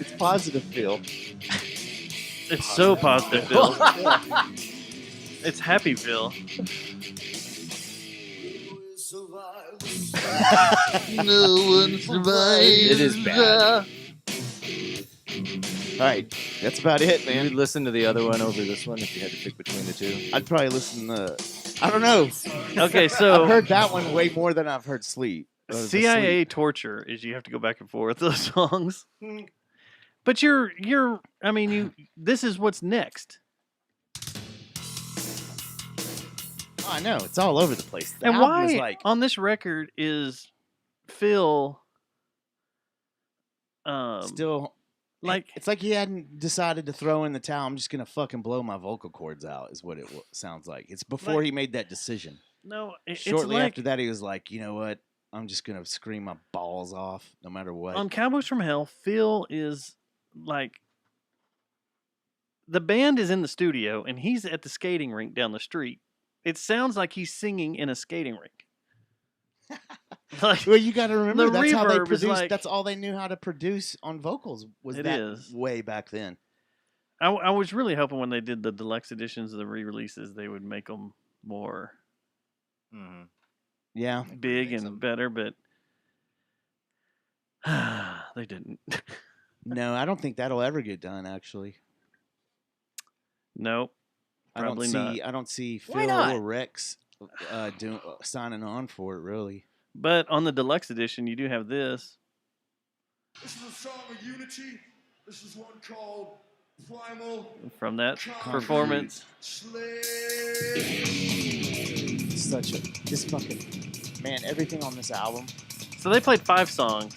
It's positive, Phil. It's so positive, Phil. It's happy, Phil. No one survives. It is bad. All right, that's about it, You would man. listen to the other one over this one if you had to pick between the two. I'd probably listen to. I don't know. Okay, so I've heard that one way more than I've heard Sleep. CIA torture is you have to go back and forth those songs. But you're I mean you this is what's next. Oh, I know it's all over the place. The And album why is like on this record is Phil still like it's like he hadn't decided to throw in the towel. I'm just gonna fucking blow my vocal cords out. Is what it sounds like. It's before Like- he made that decision. no it's Shortly like after that, he was like, you know what? I'm just gonna scream my balls off no matter what. on Cowboys from Hell, Phil is like the band is in the studio and he's at the skating rink down the street. It sounds like he's singing in a skating rink. Like, Well, you got to remember The that's how they reverb is produced. like- that's all they knew how to produce on vocals. Was It that is. way back then? I was really hoping when they did the deluxe editions, the re-releases, they would make them more Mm-hmm. Yeah. big Makes and them- better, but they didn't. No, I don't think that'll ever get done. Actually, Nope. Probably not. I don't see Why Phil not? or Rex signing on for it. Really. But on the deluxe edition, you do have this. This is a song of unity. This is one called Primal From that Concrete performance. Slave. Such a this fucking man. Everything on this album. So they played 5 songs: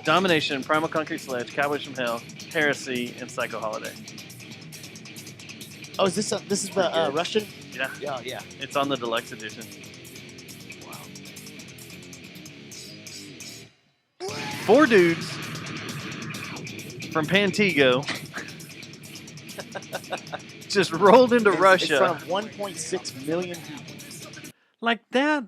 Domination, Primal Concrete Sledge, Cowboys from Hell, Heresy, and Psycho Holiday. Oh, is this this is the Russian? Yeah, Yeah, yeah. it's on the deluxe edition. Wow. 4 dudes from Pantego just rolled into It's Russia. from 1.6 million people. Like that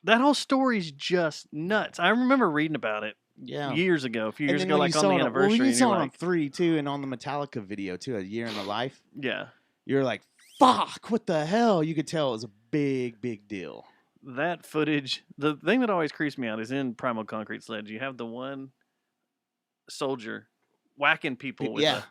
whole story's just nuts. I remember reading about it Yeah. years ago, a few And years then ago, when like you on saw the it anniversary. Well, when you and you're saw it on like, 3 too, and on the Metallica video too, A Year in the Life. yeah, You're like, fuck, what the hell? You could tell it was a big, big deal. that footage. The thing that always creeps me out is in Primal Concrete Sledge. You have the one soldier whacking people with Yeah.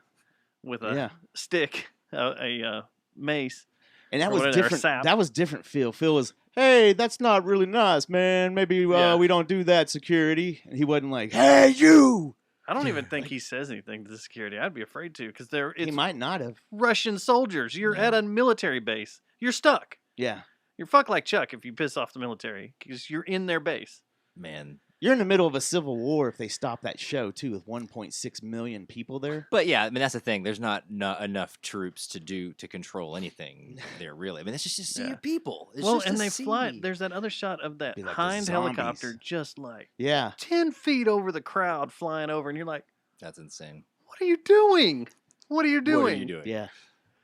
a Yeah. stick, a mace. And that Or was whatever, different. sap. That was different, Phil. Phil was, hey, that's not really nice, man. Maybe Yeah. we don't do that, security. And he wasn't like, hey, you. I don't even think he says anything to the security. I'd be afraid to because He it's might not have. Russian soldiers. You're Yeah. at a military base. You're stuck. Yeah. You're fucked like Chuck if you piss off the military because you're in their base. Man. You're in the middle of a civil war if they stop that show, too, with 1.6 million people there. But yeah, I mean that's the thing. There's not enough troops to control anything there really. I mean, that's just see Yeah. your people. It's Well, just and to they fly. see. There's that other shot of that Be like the Hind zombies. helicopter just like Yeah. 10 feet over the crowd flying over, and you're like, That's insane. what are you doing? What are you doing? What are you doing? Yeah.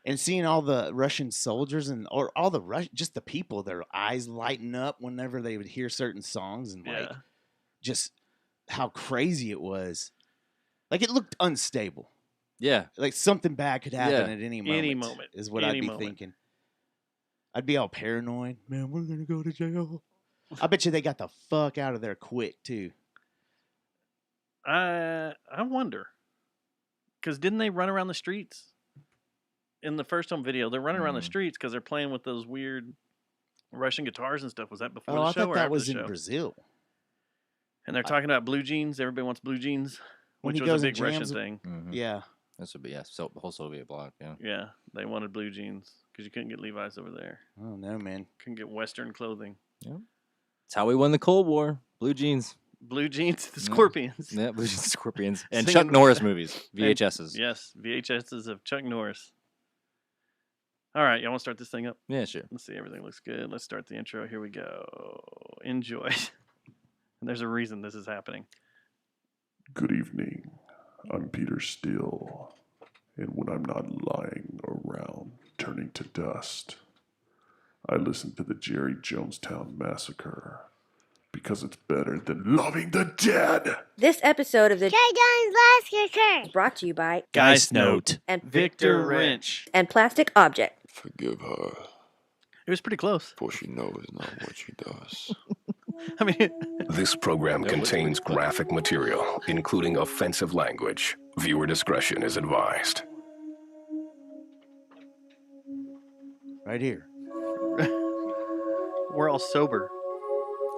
And seeing all the Russian soldiers or all the just the people, their eyes lighten up whenever they would hear certain songs and like Yeah. just how crazy it was. Like it looked unstable. Yeah. Like something bad could happen Yeah. at any moment. Any moment. Is what Any I'd be moment. thinking. I'd be all paranoid. Man, we're gonna go to jail. I bet you they got the fuck out of there quick too. I wonder. Because didn't they run around the streets? In the first home video, they're running around the Mm. streets because they're playing with those weird Russian guitars and stuff. Was that before Oh, the I show thought or that after was the in show? Brazil. And they're talking about blue jeans. Everybody wants blue jeans, When which he was a goes and big Russian jams- thing. Mhm. Yeah. This would be so the whole Soviet bloc. Yeah. Yeah, they wanted blue jeans because you couldn't get Levi's over there. I don't know, man. Couldn't get Western clothing. It's how we won the Cold War. Blue jeans. Blue jeans, the Yeah. Scorpions. Yeah, Blue jeans, Scorpions, and Singing- Chuck Norris movies, VHSs. Yes, VHSs of Chuck Norris. All right, y'all want to start this thing up? Yeah, sure. Let's see, everything looks good. Let's start the intro. Here we go. Enjoy. And there's a reason this is happening. Good evening. I'm Peter Steele, and when I'm not lying around turning to dust, I listen to the Jerry Jonestown Massacre because it's better than loving the dead. This episode of the Jay Jones Last Kicker is brought to you by Geist Note. and Victor Wrench. and Plastic Object. Forgive her, It was pretty close. for she knows not what she does. I mean, This program contains graphic material, including offensive language. Viewer discretion is advised. Right here. we're all sober.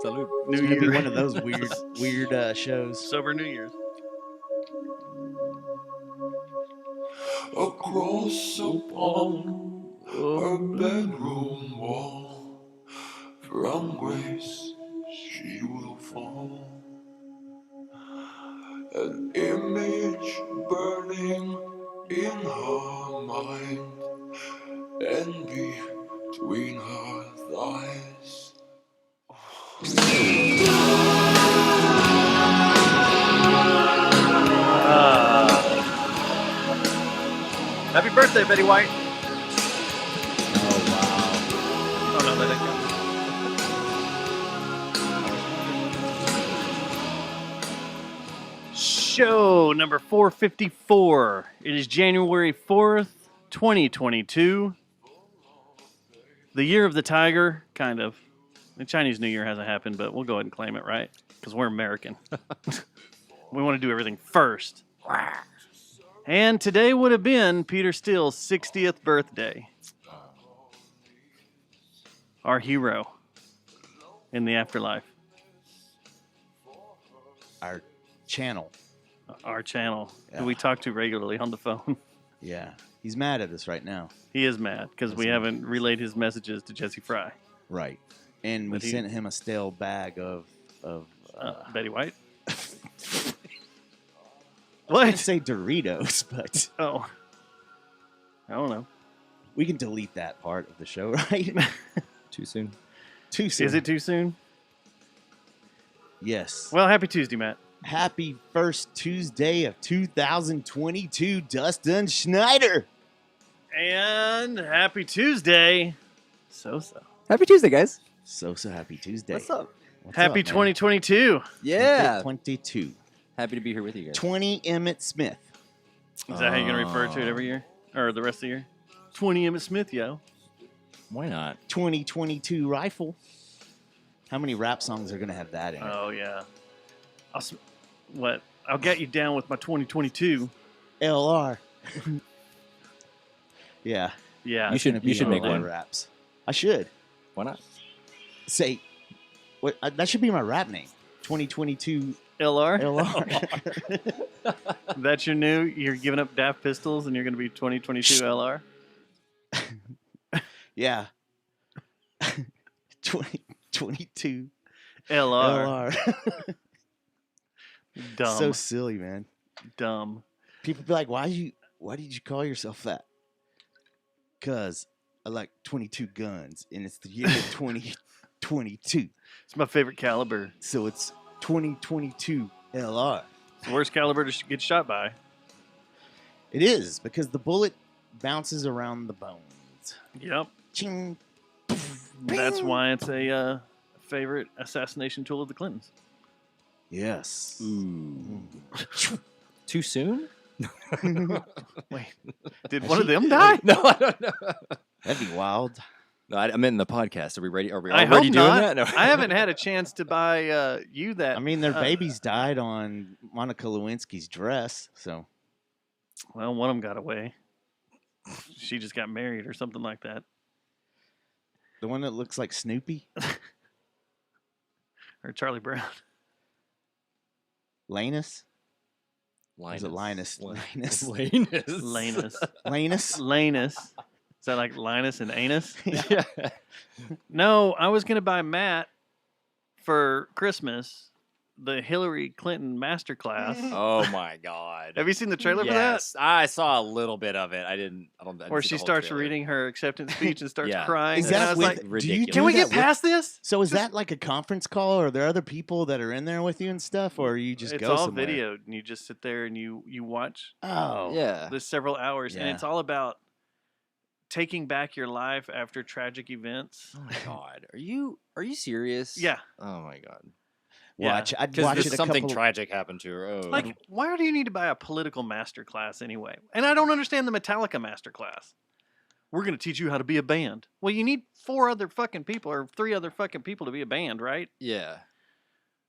Salute. It's New gonna be Year. one of those weird shows. Sober New Year's. Across upon her bedroom wall, from grace she will fall. An image burning in her mind, and between her thighs. Happy birthday, Betty White. Oh Oh, no, that didn't count. Show number 454. It is January 4th, 2022. The year of the tiger, kind of. The Chinese New Year hasn't happened, but we'll go ahead and claim it, right? Because we're American. We want to do everything first. And today would have been Peter Steele's 60th birthday. Our hero in the afterlife. Our channel. Our channel, Yeah. who we talk to regularly on the phone. Yeah. He's mad at us right now. He is mad because we haven't relayed his messages to Jesse Fry. Right. And we But he- sent him a stale bag of Betty White? I What? didn't say Doritos, but Oh. I don't know. we can delete that part of the show, right? Too soon. Too soon. Is it too soon? Yes. Well, happy Tuesday, Matt. Happy first Tuesday of 2022, Dustin Schneider. And happy Tuesday, Sosa. Happy Tuesday, guys. So happy Tuesday. What's up? What's Happy up, man? 2022. Yeah. 22. Happy to be here with you guys. 20 Emmett Smith. Is that how you're going to refer to it every year? Or the rest of the year? 20 Emmett Smith, yo. Why not? 2022 rifle. How many rap songs are going to have that in it? Oh, yeah. I'll get you down with my 2022. LR. Yeah. Yeah. You should- Gonna be should on make all one. my raps. I should. Why not? Say, what? That should be my rap name. 2022 LR? LR. That's your new, you're giving up Daft Pistols and you're going to be 2022 LR? Yeah. 2022 LR. LR. Dumb. So silly, man. dumb. People be like, why did you call yourself that? Cause I like 22 guns and it's the year 2022. It's my favorite caliber. So it's 2022 LR. It's the worst caliber to get shot by. It is because the bullet bounces around the bones. Yep. Ching. That's why it's a favorite assassination tool of the Clintons. Yes. Ooh. Too soon? Wait, did one of them die? No, I don't know. That'd be wild. No, I meant in the podcast. Are we ready? Are we I already hope doing not. that? No. I haven't had a chance to buy you that. I mean, their babies died on Monica Lewinsky's dress. So Well, one of them got away. She just got married or something like that. the one that looks like Snoopy, Or Charlie Brown. Lanus. Is it Linus? Linus. Linus. Lanus. Lanus. Lanus. Is that like Linus and Anus? Yeah. No, I was going to buy Matt for Christmas the Hillary Clinton masterclass. Oh my god. Have you seen the trailer for that? Yes, I saw a little bit of it. I didn't Where see she the whole starts trailer. reading her acceptance speech and starts Yeah. crying. Is and I that was with? like, Do you ridiculous. do can we that get with- past this? So is that like a conference call? Or are there other people that are in there with you and stuff, or you just It's go all somewhere? videoed, and you just sit there and you watch Oh, Yeah. the several hours, and Yeah. it's all about taking back your life after tragic events. Oh my god. Are you serious? Yeah. Oh my god. Watch. I'd Because watch it a something couple. tragic happened to her. Oh. Like, why do you need to buy a political master class anyway? And I don't understand the Metallica master class. We're going to teach you how to be a band. Well, you need 4 other fucking people or 3 other fucking people to be a band, right? yeah.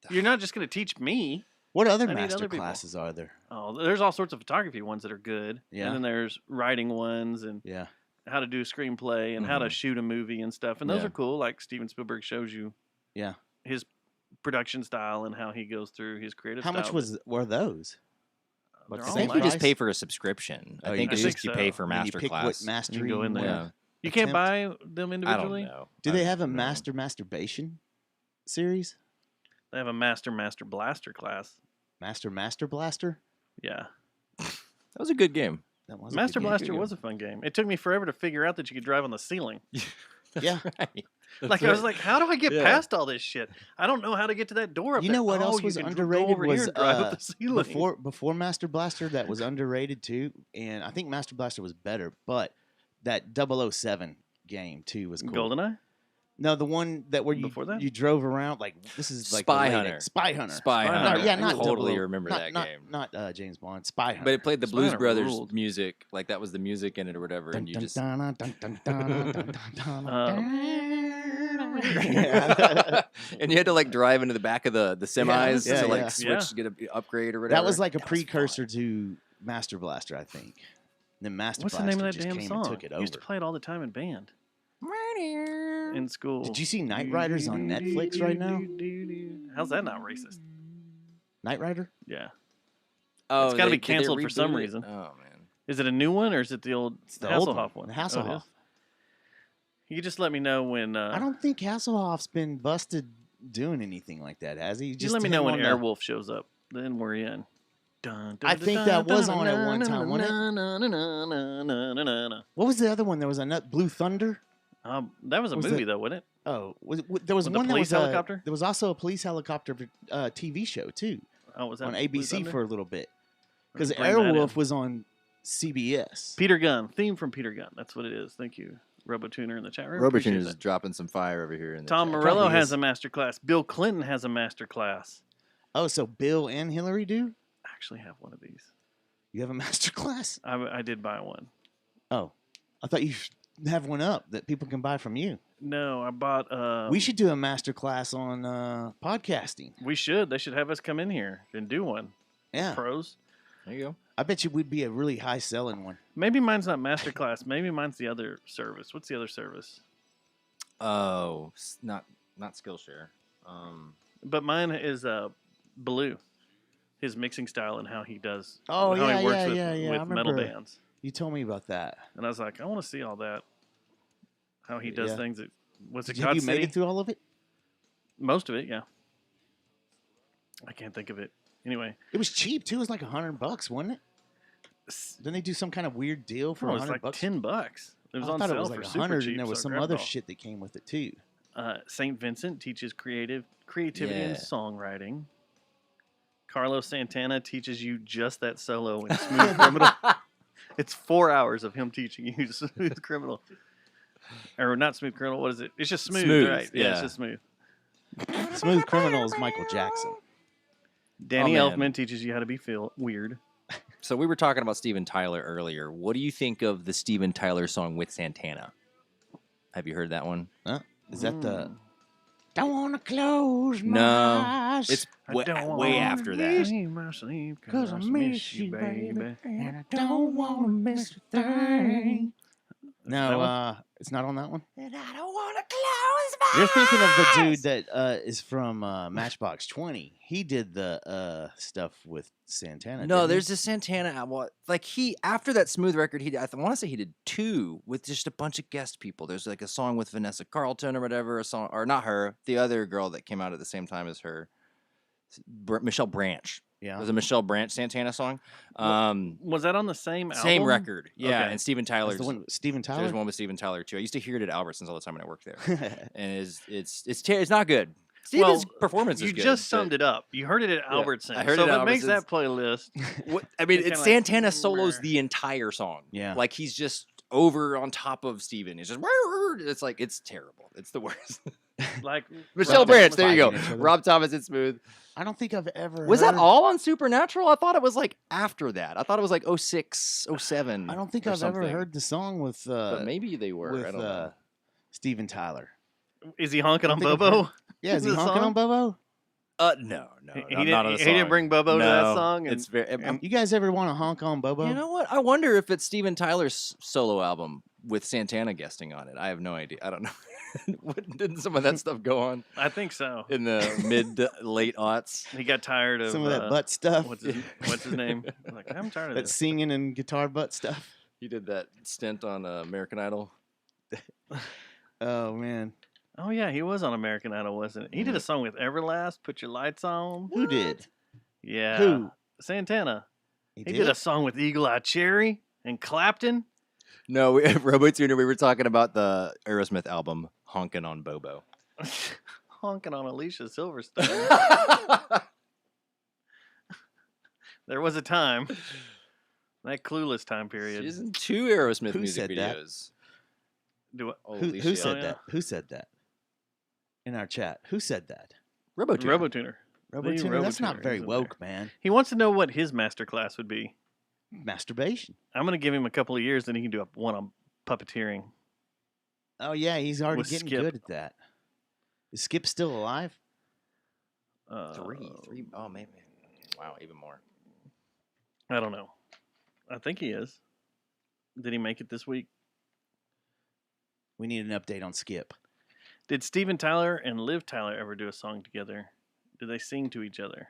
You're not just going to teach me. What other I need master other people. classes are there? Oh, there's all sorts of photography ones that are good. Yeah. And then there's writing ones and Yeah. how to do a screenplay and how to shoot a movie and stuff. And those Yeah. are cool. Like Steven Spielberg shows you Yeah. his production style and how he goes through his creative How style. much were those? They're what's I all the think same you nice. just pay for a subscription. Oh, I you think do? it's I just think you pay so. for And you master pick what class. master You can go in there. Yeah. You can't attempt? buy them I individually. don't know. Do they have a No. master masturbation series? They have a master blaster class. Master blaster? Yeah. That was a good game. That was a Master good game. Blaster was a fun game. It took me forever to figure out that you could drive on the ceiling. Yeah. Right. Like I was like, how do I get Yeah. past all this shit? I don't know how to get to that door up You there. know what Oh, else you was can underrated go over here was, and drive up the ceiling. Before Master Blaster that was underrated too, and I think Master Blaster was better, but that 007 game too was cool. GoldenEye? No, the one that where you Before that? you drove around like this is like Spy the Hunter. latest- Spy Hunter. Spy Spy Hunter. Hunter. Yeah, I not totally 00 remember not- that not- game. Not James Bond. Spy Hunter. But it played the Spy Blues Hunter Brothers ruled. music, like that was the music in it or whatever, and you just and you had to like drive into the back of the semis Yeah, to like yeah. switch, get an upgrade or whatever. that was like a That precursor fun. to Master Blaster, I think. Then Master What's the Blaster name of that just damn came song? and took it I used to over. play it all the time in band. In school. Did you see Knight Riders on Netflix right now? How's that not racist? Knight Rider? Yeah. Oh, It's gotta be did they canceled for some reboot it? reason. Oh man. Is it a new one or is it the old It's the old Hasselhoff one? The Oh, it is? Hasselhoff. You just let me know when. I don't think Hasselhoff's been busted doing anything like that, has he? You let me know him when on the- Airwolf shows up. Then we're in. Dun, I think that was on at one time, wasn't it? What was the other one? There was a Blue Thunder. That was a Was movie, it- though, wasn't it? Oh, there was With the one that police was helicopter? There was also a police helicopter TV show too Oh, was that on Blue ABC Thunder? for a little bit Let me because bring that in. Airwolf was on CBS. Peter Gunn. Theme from Peter Gunn. That's what it is. Thank you, RoboTuner in the chat room. Robertson Appreciate is that. dropping some fire over here. In the Tom chat. Morello Probably has is. a master class. Bill Clinton has a master class. Oh, so Bill and Hillary do? I actually have one of these. You have a master class? I did buy one. Oh, I thought you have one up that people can buy from you. No, I bought. We should do a master class on podcasting. We should. They should have us come in here and do one. Yeah, Pros. There you go. I bet you we'd be a really high selling one. Maybe mine's not master class. Maybe mine's the other service. What's the other service? Oh, not Skillshare. But mine is Blue. His mixing style and how he does. Oh, how yeah, he works yeah, with, yeah, yeah, I with metal remember. bands. You told me about that. And I was like, I want to see all that. How he does Yeah. things. Was it Have God you City? made it through all of it? Most of it, yeah. I can't think of it. Anyway, It was cheap too. It was like $100, wasn't it? Didn't they do some kind of weird deal for it was $100? like $10. It was I on thought sale it was for like super 100, cheap. and there was so I some grabbed other it all. shit that came with it too. St. Vincent teaches creativity and Yeah. songwriting. Carlos Santana teaches you just that solo in Smooth Criminal. It's 4 hours of him teaching you Smooth Criminal. Or not Smooth Criminal, what is it? It's just Smooth, Smooth, right? Yeah, it's yeah. just Smooth. Smooth Criminal is Michael Jackson. Danny Oh, man. Elfman teaches you how to be weird. So we were talking about Steven Tyler earlier. What do you think of the Steven Tyler song with Santana? Have you heard that one? Is that the? Mm. Don't wanna close my No, eyes. It's I way, don't way wanna after that. leave my sleep 'Cause I miss you, baby, and I don't wanna miss a thing. that No, one? it's not on that one. And I don't want to close my You're thinking of the eyes. dude that is from Matchbox 20. He did the stuff with Santana. No, didn't he? there's this Santana. Like he after that Smooth record, I want to say he did 2 with just a bunch of guest people. There's like a song with Vanessa Carlton or whatever, a song or not her, the other girl that came out at the same time as her. Michelle Branch. It Yeah. was a Michelle Branch Santana song. Was that on the same album? Same record. Yeah, Okay. and Steven That's Tyler's the one with Steven Tyler. There's one with Steven Tyler too. I used to hear it at Albertsons all the time when I worked there, and it's not good. Steven's performance is You good. just summed it up. You heard it at Albertsons. I heard so it at what makes Albertsons. that playlist? I mean, It's it's kinda like, Santana solos the entire song. Yeah. like he's just over on top of Steven. It's just it's like it's terrible. It's the worst. Like Michelle Rob Branch. Thomas There you go. fighting each other. Rob Thomas and Smooth. I don't think I've ever. Was that heard- all on Supernatural? I thought it was like after that. I thought it was like 06, 07. I don't think or I've ever something. heard the song with. But maybe they were. with I don't know. Steven Tyler. is he honking on think I've Bobo? Yeah, is he The honking song? on Bobo? No, He not didn't- on a he didn't song. bring Bobo to that No, song, and- It's very. You guys ever want to honk on Bobo? You know what? I wonder if it's Steven Tyler's solo album with Santana guesting on it. I have no idea. I don't know. Didn't some of that stuff go on I think so. in the mid to late aughts? He got tired of Some of that butt stuff. What's his name? Like, I'm tired of that this. singing and guitar butt stuff. He did that stint on American Idol. Oh man, Oh yeah, he was on American Idol, wasn't he? He did a song with Everlast, "Put Your Lights On." who did? Yeah, Who? Santana. He He did a song with Eagle Eye Cherry and Clapton. No, Robo Tuner. We were talking about the Aerosmith album, "Honkin' on Bobo." Honking on Alicia Silverstone. There was a time, that clueless time period. She's in 2 Aerosmith Who music said that? videos. Do it. Who Alicia. said yeah. that? Who said that? In our chat, who said that? Robo Tuner. RoboTuner. RoboTuner. That's not RoboTuner very is in woke, man. He wants to know what his master class would be. Masturbation. I'm going to give him a couple of years, then he can do one on puppeteering. Oh yeah, he's already With getting Skip. good at that. Is Skip still alive? Three. Oh, maybe. Wow, even more. I don't know. I think he is. Did he make it this week? We need an update on Skip. Did Steven Tyler and Liv Tyler ever do a song together? Did they sing to each other?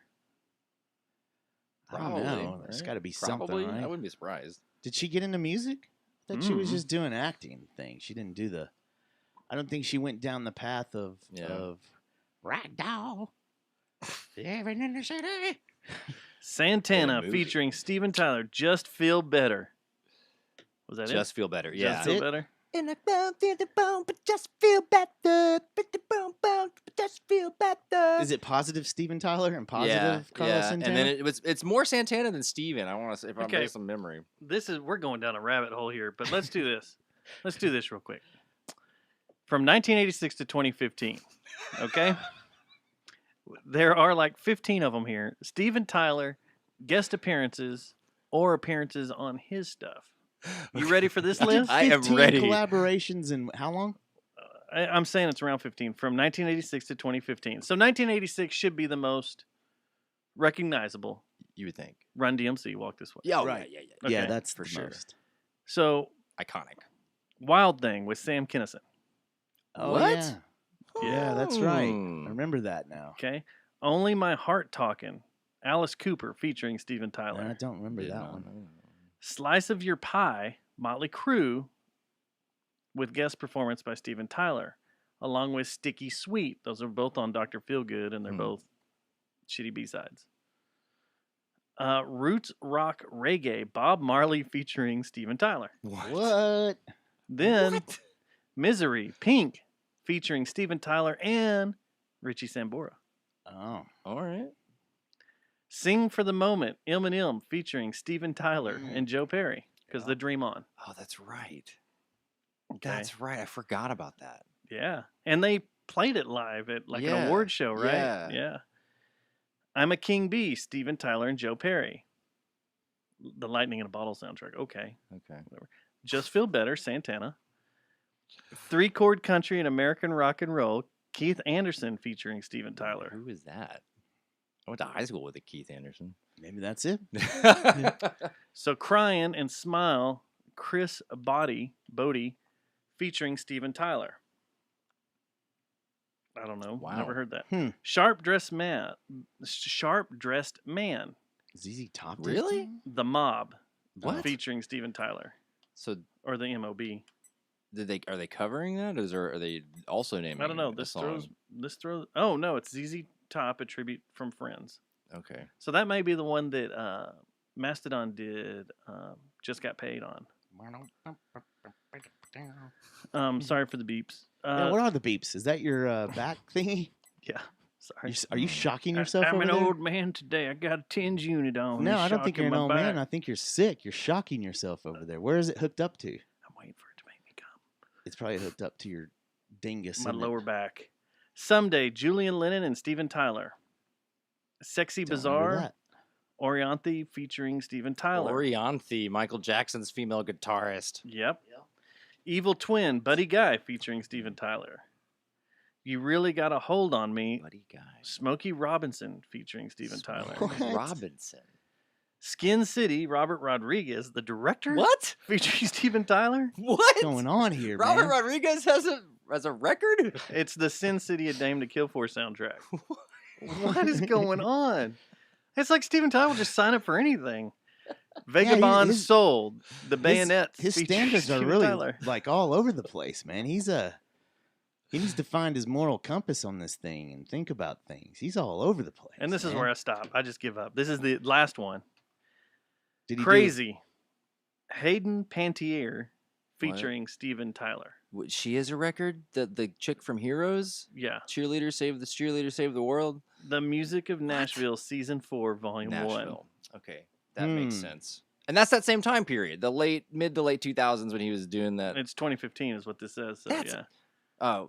I don't know. There's got to be Probably. something, right? I wouldn't be surprised. Did she get into music? I thought she was Mm. just doing acting things. She didn't do the. I don't think she went down the path of ragdoll. Living in the city. Santana movie. featuring Steven Tyler, Just Feel Better. Was that Just feel better. it? Yeah. Just Feel it. Better? And I don't feel the bone, but just feel better. But the bone, but just feel better. Is it positive Steven Tyler and positive yeah, Carlos yeah. Santana? And then it's more Santana than Steven. I want to say, if I'm Okay. based on memory. We're going down a rabbit hole here, but let's do this. Let's do this real quick. From 1986 to 2015, okay? There are like 15 of them here. Steven Tyler, guest appearances or appearances on his stuff. You ready for this list? I am 15 ready. Collaborations in how long? I'm saying it's around 15, from 1986 to 2015. So 1986 should be the most recognizable. You would think. Run DMC, Walk This Way. Yeah, Right. yeah. Okay. Yeah, that's for the sure. most. So Iconic. Wild Thing with Sam Kinison. Oh, What? Yeah. Yeah, that's right. Hmm. I remember that now. Okay. Only My Heart Talkin', Alice Cooper featuring Steven Tyler. I don't remember Did that not one. know. Slice of Your Pie, Motley Crue, with guest performance by Steven Tyler, along with Sticky Sweet. Those are both on Dr. Feelgood, and they're both shitty B-sides. Roots Rock Reggae, Bob Marley featuring Steven Tyler. What? Then Misery, Pink, featuring Steven Tyler and Richie Sambora. Oh. All right. Sing for the Moment, Eminem featuring Steven Tyler and Joe Perry, because Yeah. the Dream On. Oh, that's right. Okay. That's right. I forgot about that. Yeah. And they played it live at like an Yeah, award show, right? yeah. I'm a King Bee, Steven Tyler and Joe Perry. The Lightning in a Bottle soundtrack. Okay. Okay. Just Feel Better, Santana. 3-Chord Country and American Rock and Roll, Keith Anderson featuring Steven Tyler. Who is that? I went to high school with a Keith Anderson. Maybe that's it. So Crying and Smile, Chris Bodie featuring Steven Tyler. I don't know. Wow. Never heard that. Hmm. Sharp Dressed Man, ZZ Top. did Really? that? The Mob, What? featuring Steven Tyler, So or the MOB. are they covering that, or are they also naming? I don't know. a This song? throws. Oh no, it's ZZ Top, a tribute from Friends. Okay. So that may be the one that Mastodon did. Just got paid on. Sorry for the beeps. Yeah, what are the beeps? Is that your back thingy? Yeah. Sorry. Are you shocking yourself I'm over an there? old man today. I got a TENS unit on. No, It's I don't think you're an shocking old my man. back. I think you're sick. You're shocking yourself over there. Where is it hooked up to? I'm waiting for it to make me come. It's probably hooked up to your dingus. My isn't it? lower back. Someday, Julian Lennon and Steven Tyler. Sexy Don't remember Bizarre. that. Orianthe featuring Steven Tyler. Orianthe, Michael Jackson's female guitarist. Yep. Evil Twin, Buddy Guy featuring Steven Tyler. You Really Got a Hold on Me, Buddy guy. Smokey Robinson featuring Steven Tyler. What? Robinson. Skin City, Robert Rodriguez, the director, What? featuring Steven Tyler. What? What's going on here, Robert man? Rodriguez has a record? It's the Sin City, A Dame to Kill For soundtrack. What is going on? It's like Steven Tyler will just sign up for anything. Vagabond his- Sold, the Bayonets. His featuring standards are Steven really Tyler. like all over the place, man. He needs to find his moral compass on this thing and think about things. He's all over the place. And this is man. where I stop. I just give up. This is the last one. Did he do- Crazy. Hayden Pantier featuring Steven Tyler. She has a record? The chick from Heroes? Yeah. Cheerleader save the world? The Music of Nashville, Season 4, Volume 1. Nashville. Okay. That makes Hmm. sense. And that's that same time period, the mid to late 2000s when he was doing that. It's 2015 is what this says. So, That's- yeah. Oh,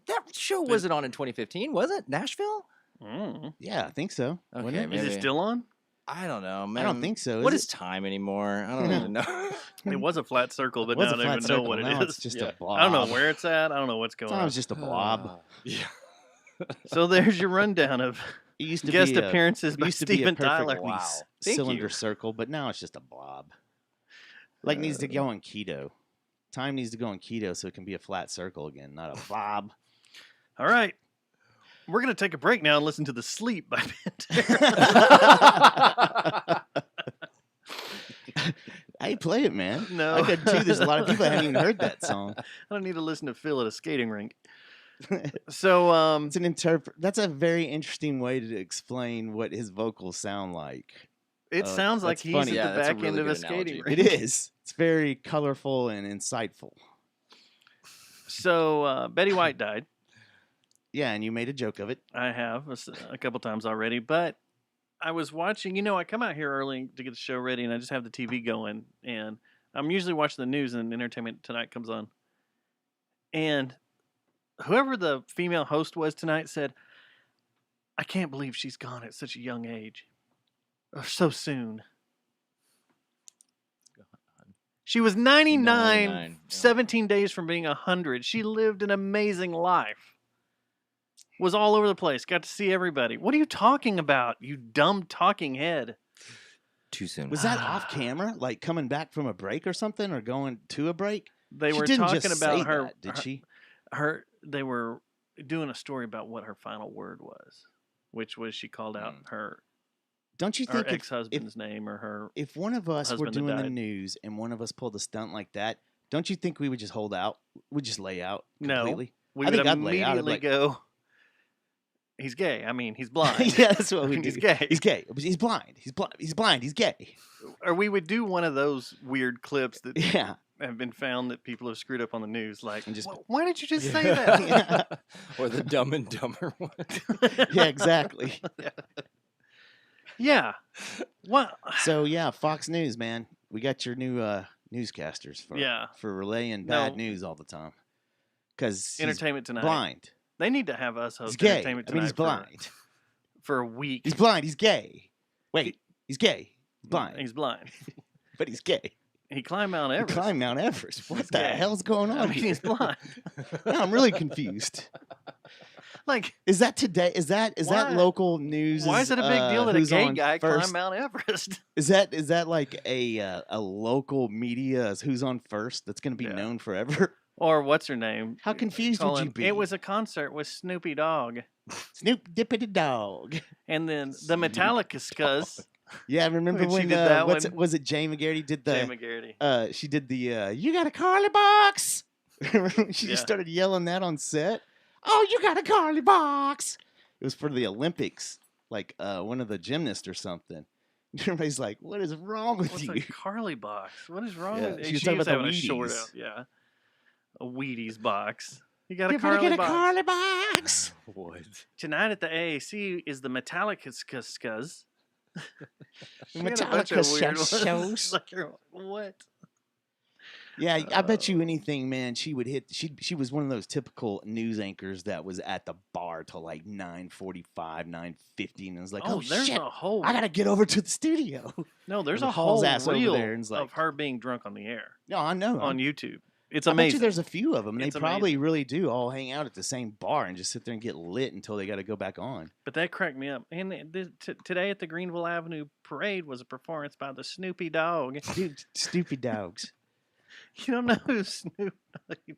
that show wasn't on in 2015, was it? Nashville? Mm. Yeah, I think so. wasn't Okay, it? Is it Maybe. still on? I don't know, man. I don't think so. What is is time anymore? I don't even know. It was a flat circle, but It was now a I don't flat even circle, know what now it it's is. just Yeah. a blob. I don't know where it's at. I don't know what's going It's on. just a blob. Yeah. So there's your rundown of It used to guest be a, appearances it by used to be a Steven perfectly Tyler. Wow. Thank cylinder you. circle, but now it's just a blob. Like needs to go on keto. Time needs to go on keto so it can be a flat circle again, not a blob. All right. We're going to take a break now and listen to The Sleep by Pantera. Hey, play it, man. No. I could too. There's a lot of people that haven't even heard that song. I don't need to listen to Phil at a skating rink. So, It's an That's a very interesting way to explain what his vocals sound like. it sounds like that's he's funny. at Yeah, the that's a back really end of a good skating analogy. rink. It is. It's very colorful and insightful. So, Betty White died. Yeah, and you made a joke of it. I have a couple times already, but I was watching. I come out here early to get the show ready, and I just have the TV going, and I'm usually watching the news, and Entertainment Tonight comes on, and whoever the female host was tonight said, "I can't believe she's gone at such a young age, or so soon." She was 99, 99, yeah. 17 days from being 100. She lived an amazing life. Was all over the place. Got to see everybody. What are you talking about, you dumb talking head? Too soon. Was that off camera? Like coming back from a break or something, or going to a break? They She were didn't talking just about say her. that, did she? They were doing a story about what her final word was, which was she called out her Don't you her think if, ex-husband's name or her. if one of us were husband that doing the died. news and one of us pulled a stunt like that, don't you think we would just hold out? We'd just lay out No. completely? We I would think I'd lay out. I'd immediately like- go. He's gay. I mean, he's blind. Yeah, that's what we do. He's gay. He's gay. He's blind. He's blind. He's blind. He's gay. Or we would do one of those weird clips that Yeah. have been found that people have screwed up on the news. Like, And just- why did you just say that? Or the Dumb and Dumber one. Yeah, exactly. Yeah. What? So yeah, Fox News, man, we got your new newscasters for Yeah. for relaying bad No. news all the time. Because he's Entertainment Tonight. blind. They need to have us He's host gay. Entertainment I Tonight mean, he's blind. for a week. He's blind. He's gay. Wait, he's gay. Blind, He's blind. but he's gay. He climbed Mount He Everest. climbed Mount Everest. What He's the gay. hell's going on? I mean, here? he's blind. Now I'm really confused. Like, Is that today? Is that Why? local news? why is it a big deal that a who's gay on guy first? climbed Mount Everest? Is that like a local media as who's on first that's going to be Yeah. known forever? Or what's her name? How confused Call would you him- be? It was a concert with Snoopy Dogg. Snoop Dippity Dog. And then the Metallica scuzz, Yeah, remember When she when did that what's one. it, was it Jay McGarry did Jay the McGarity. she did the you got a Carly box. Remember when she Yeah. just started yelling that on set. Oh, you got a Carly box. It was for the Olympics, like one of the gymnasts or something. Everybody's like, "What is wrong with What's you?" a Carly box? What is wrong Yeah, with she was She talking was about the having a short Wheaties. out. Yeah. A Wheaties box. You got a You better Carly get a box. Carly box. What? Tonight at the AAC is the Metallica's Metallica shows. What? Yeah, I bet you anything, man. She would hit. She was one of those typical news anchors that was at the bar till like 9:45, 9:50, and was like, "Oh, there's shit, a whole. I gotta get over to the studio." No, there's And a hauls whole ass over reel there and is of like- her being drunk on the air No, I know. on YouTube. It's I bet amazing. you there's a few of them. They It's probably amazing. really do all hang out at the same bar and just sit there and get lit until they got to go back on. But that cracked me up. And today at the Greenville Avenue Parade was a performance by the Snoopy Dog. Dude, stupid dogs. You don't know who Snoop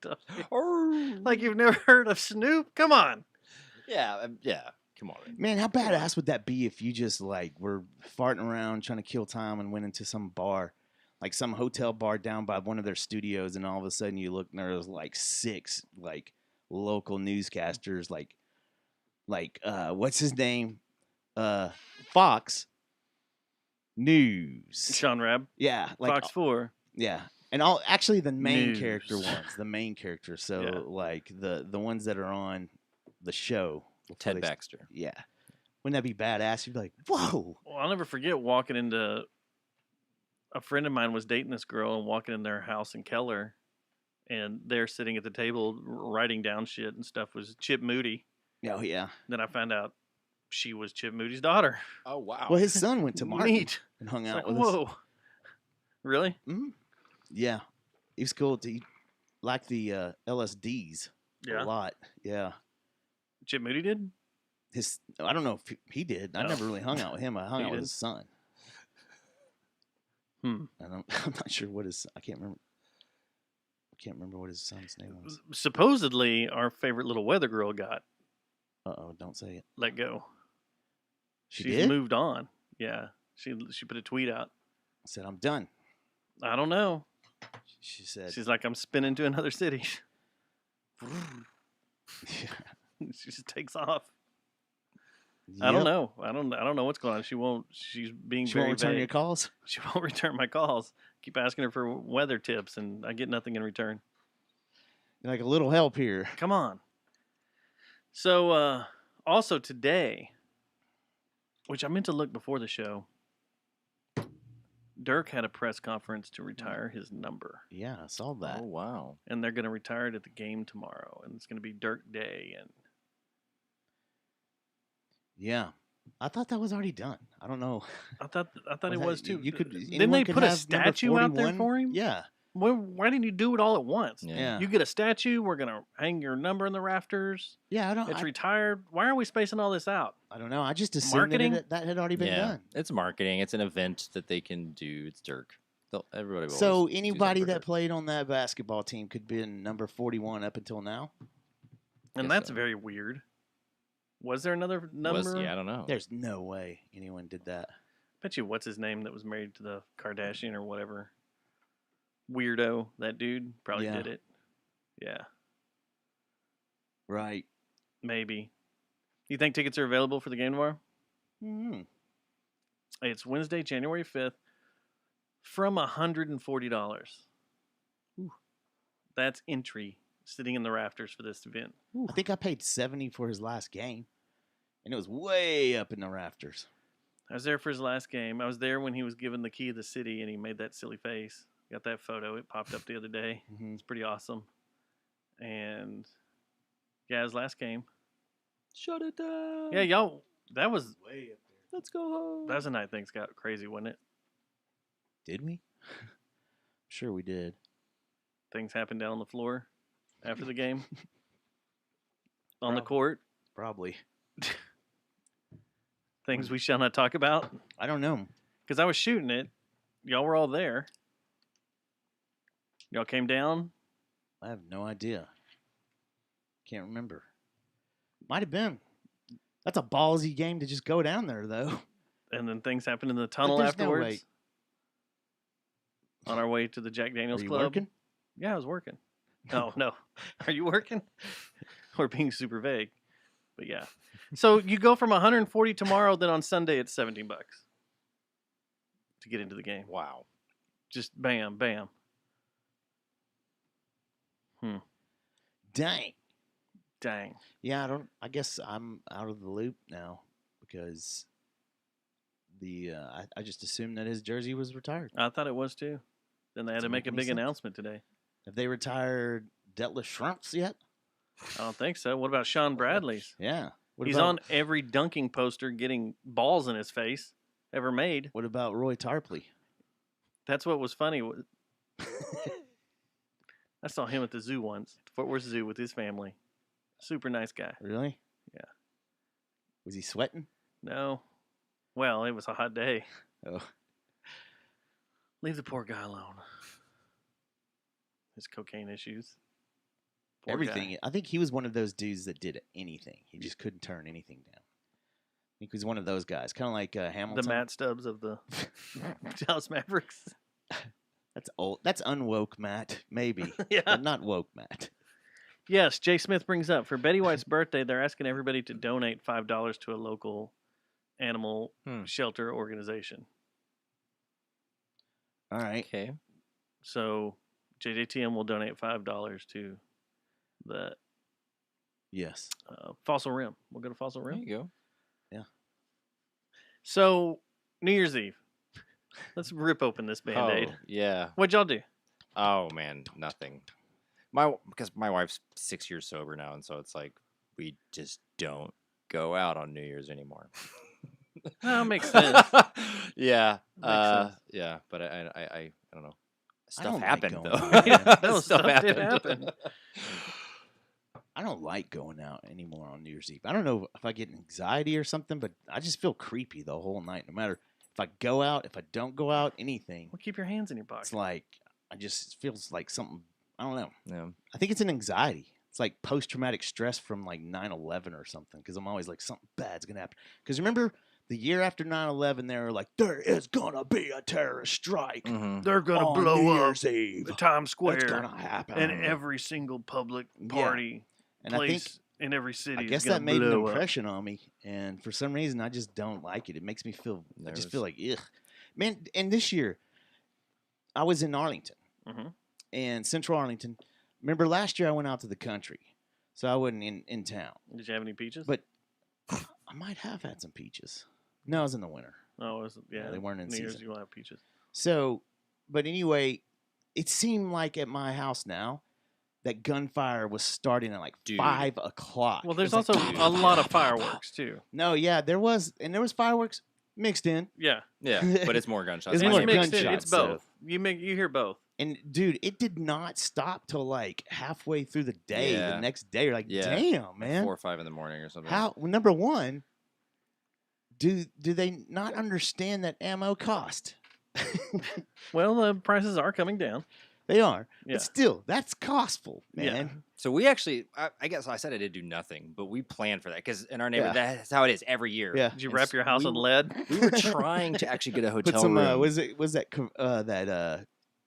Dogg is? Like you've never heard of Snoop? Come on. Yeah, yeah. Come on. Man, how badass would that be if you just like were farting around trying to kill time and went into some bar, like some hotel bar down by one of their studios, and all of a sudden you look and there was like 6 like local newscasters, like what's his name, Fox News. Sean Rabb, Yeah, like Fox 4. yeah, and all actually the main character News. ones, the main character. So Yeah. like the ones that are on the show. before Ted they- Baxter. Yeah, wouldn't that be badass? You'd be like, whoa. Well, I'll never forget walking into a friend of mine was dating this girl and walking in their house in Keller, and they're sitting at the table writing down shit and stuff was Chip Moody. Oh yeah. Then I found out she was Chip Moody's daughter. Oh wow. Well, his son went to Martin Neat. and hung It's out like, with us. whoa. Really? Yeah, he was cool. He liked the LSDs Yeah. a lot. Yeah, Chip Moody did? I don't know if he did. I No. never really hung out with him. I hung He out with did. his son. Hmm. I'm not sure what his. I can't remember. What his son's name was. Supposedly, our favorite little weather girl got Oh, don't say it. let go. She She's did. moved on. Yeah. She put a tweet out. I said, I'm done. I don't know. She said, She's like, I'm spinning to another city. yeah. She just takes off. I don't Yep. know. I don't know what's going on. She's being She very won't return your vague. calls. She won't return my calls. Keep asking her for weather tips, and I get nothing in return. You're like a little help here. Come on. So, also today, which I meant to look before the show, Dirk had a press conference to retire his number, Yeah, I saw that. Oh wow. and they're going to retire it at the game tomorrow, and it's going to be Dirk Day. And Yeah, I thought that was already done. I don't know. I thought Was it that- was too. You could. Didn't anyone they could put a have number statue out there 41? for him? Yeah. Why didn't you do it all at once? Yeah. You get a statue. We're gonna hang your number in the rafters. Yeah, I don't. It's I, retired. Why are we spacing all this out? I don't know. I just assumed Marketing? that had already been Yeah, done. it's marketing. It's an event that they can do. It's Dirk. Everybody. will So always do anybody something for that Dirk. played on that basketball team could be in number 41 up until now. And Guess that's so. very weird. Was there another number? Yeah, I don't know. There's no way anyone did that. Bet you what's his name that was married to the Kardashian or whatever. Weirdo, that dude probably Yeah. did it. Yeah, Right. maybe. You think tickets are available for the game tomorrow? Hmm. It's Wednesday, January 5th, from $140. That's entry sitting in the rafters for this event. I think I paid 70 for his last game, and it was way up in the rafters. I was there for his last game. I was there when he was given the key of the city and he made that silly face. Got that photo. It popped up the other day. Mhm. It's pretty awesome. And yeah, his last game. Shut it down. Yeah, y'all, that was Let's go home. that was a night things got crazy, wasn't it? Did we? Sure, we did. Things happened down on the floor after the game. On the Probably. court. Probably. Things we shall not talk about. I don't know. Because I was shooting it. Y'all were all there. Y'all came down. I have no idea. Can't remember. Might have been. That's a ballsy game to just go down there, though. And then things happened in the tunnel there's no afterwards. way. On our way to the Jack Daniels Are you Club. working? Yeah, I was working. No, no. Are you working? We're being super vague. But yeah. So you go from 140 tomorrow, then on Sunday it's $17 to get into the game. Wow. Just bam, bam. Dang. Dang. Yeah, I guess I'm out of the loop now because I just assumed that his jersey was retired. I thought it was too. Then they had to Doesn't make a make any big sense. announcement today. Have they retired Detlef Schrempf yet? I don't think so. What about Sean Bradley's? Yeah. What He's about, on every dunking poster getting balls in his face ever made. What about Roy Tarpley? That's what was funny. I saw him at the zoo once, Fort Worth Zoo with his family. Super nice guy. Really? Yeah. Was he sweating? No. Well, it was a hot day. Oh. Leave the poor guy alone. His cocaine issues. Poor Everything. guy. I think he was one of those dudes that did anything. He just couldn't turn anything down. I think he was one of those guys, kind of like Hamilton. The Matt Stubbs of the Dallas Mavericks. That's old. That's unwoke Matt, maybe, Yeah. but not woke Matt. Yes, Jay Smith brings up for Betty White's birthday, they're asking everybody to donate $5 to a local animal shelter organization. All right. Okay. So JJTM will donate $5 to the Yes. Fossil Rim. We'll go to Fossil There Rim. you go. So New Year's Eve. Let's rip open this Band-Aid. Oh, yeah. What'd y'all do? Oh man, nothing. Because my wife's 6 years sober now, and so it's like we just don't go out on New Year's anymore. That makes sense. Yeah. Makes sense. Yeah, but I don't know. Stuff don't like happened going though. out, man. No, stuff did happen. I don't like going out anymore on New Year's Eve. I don't know if I get anxiety or something, but I just feel creepy the whole night. No matter if I go out, if I don't go out, anything. Well, keep your hands in your It's pocket. like it feels like something. I don't know. Yeah. I think it's an anxiety. It's like post-traumatic stress from like 9/11 or something. Because I'm always like something bad's gonna happen. Because remember the year after 9/11, they were like, there is gonna be a terrorist strike Mhm. They're gonna on blow New up Year's Eve. the Times It's Square gonna happen. and every single public Yeah. party And I think place in every city. I is guess gonna that made an blow up. impression on me, and for some reason, I just don't like it. It makes me feel. I just feel like, ugh, man. And this year, I was in Arlington, Mhm. and Central Arlington. Remember last year, I went out to the country, so I wasn't in town. Did you have any peaches? But I might have had some peaches. No, it was in the winter. oh, it was, yeah, they weren't in New Year's. season. You will have peaches. So, but anyway, it seemed like at my house now that gunfire was starting at like Dude. 5 o'clock. Well, It there's was also like, a lot of fireworks too. No, yeah, there was fireworks mixed in. Yeah, Yeah, but it's more gunshots. It's My it's more neighborhood mixed in. gunshots, It's so- both. You hear both. And dude, it did not stop till like halfway through the day. Yeah. The next day, you're like, Yeah. damn, like man. 4 or 5 in the morning or something. How? Well, number one, do they not understand that ammo cost? Well, the prices are coming down. They are, Yeah. but still, that's costful, Yeah. man. So we actually, I guess I said I did do nothing, but we planned for that because in our neighborhood, Yeah. that's how it is every year. Yeah. Did you And wrap s- your house we in were- lead? We were trying to actually get a Put hotel some. room. Was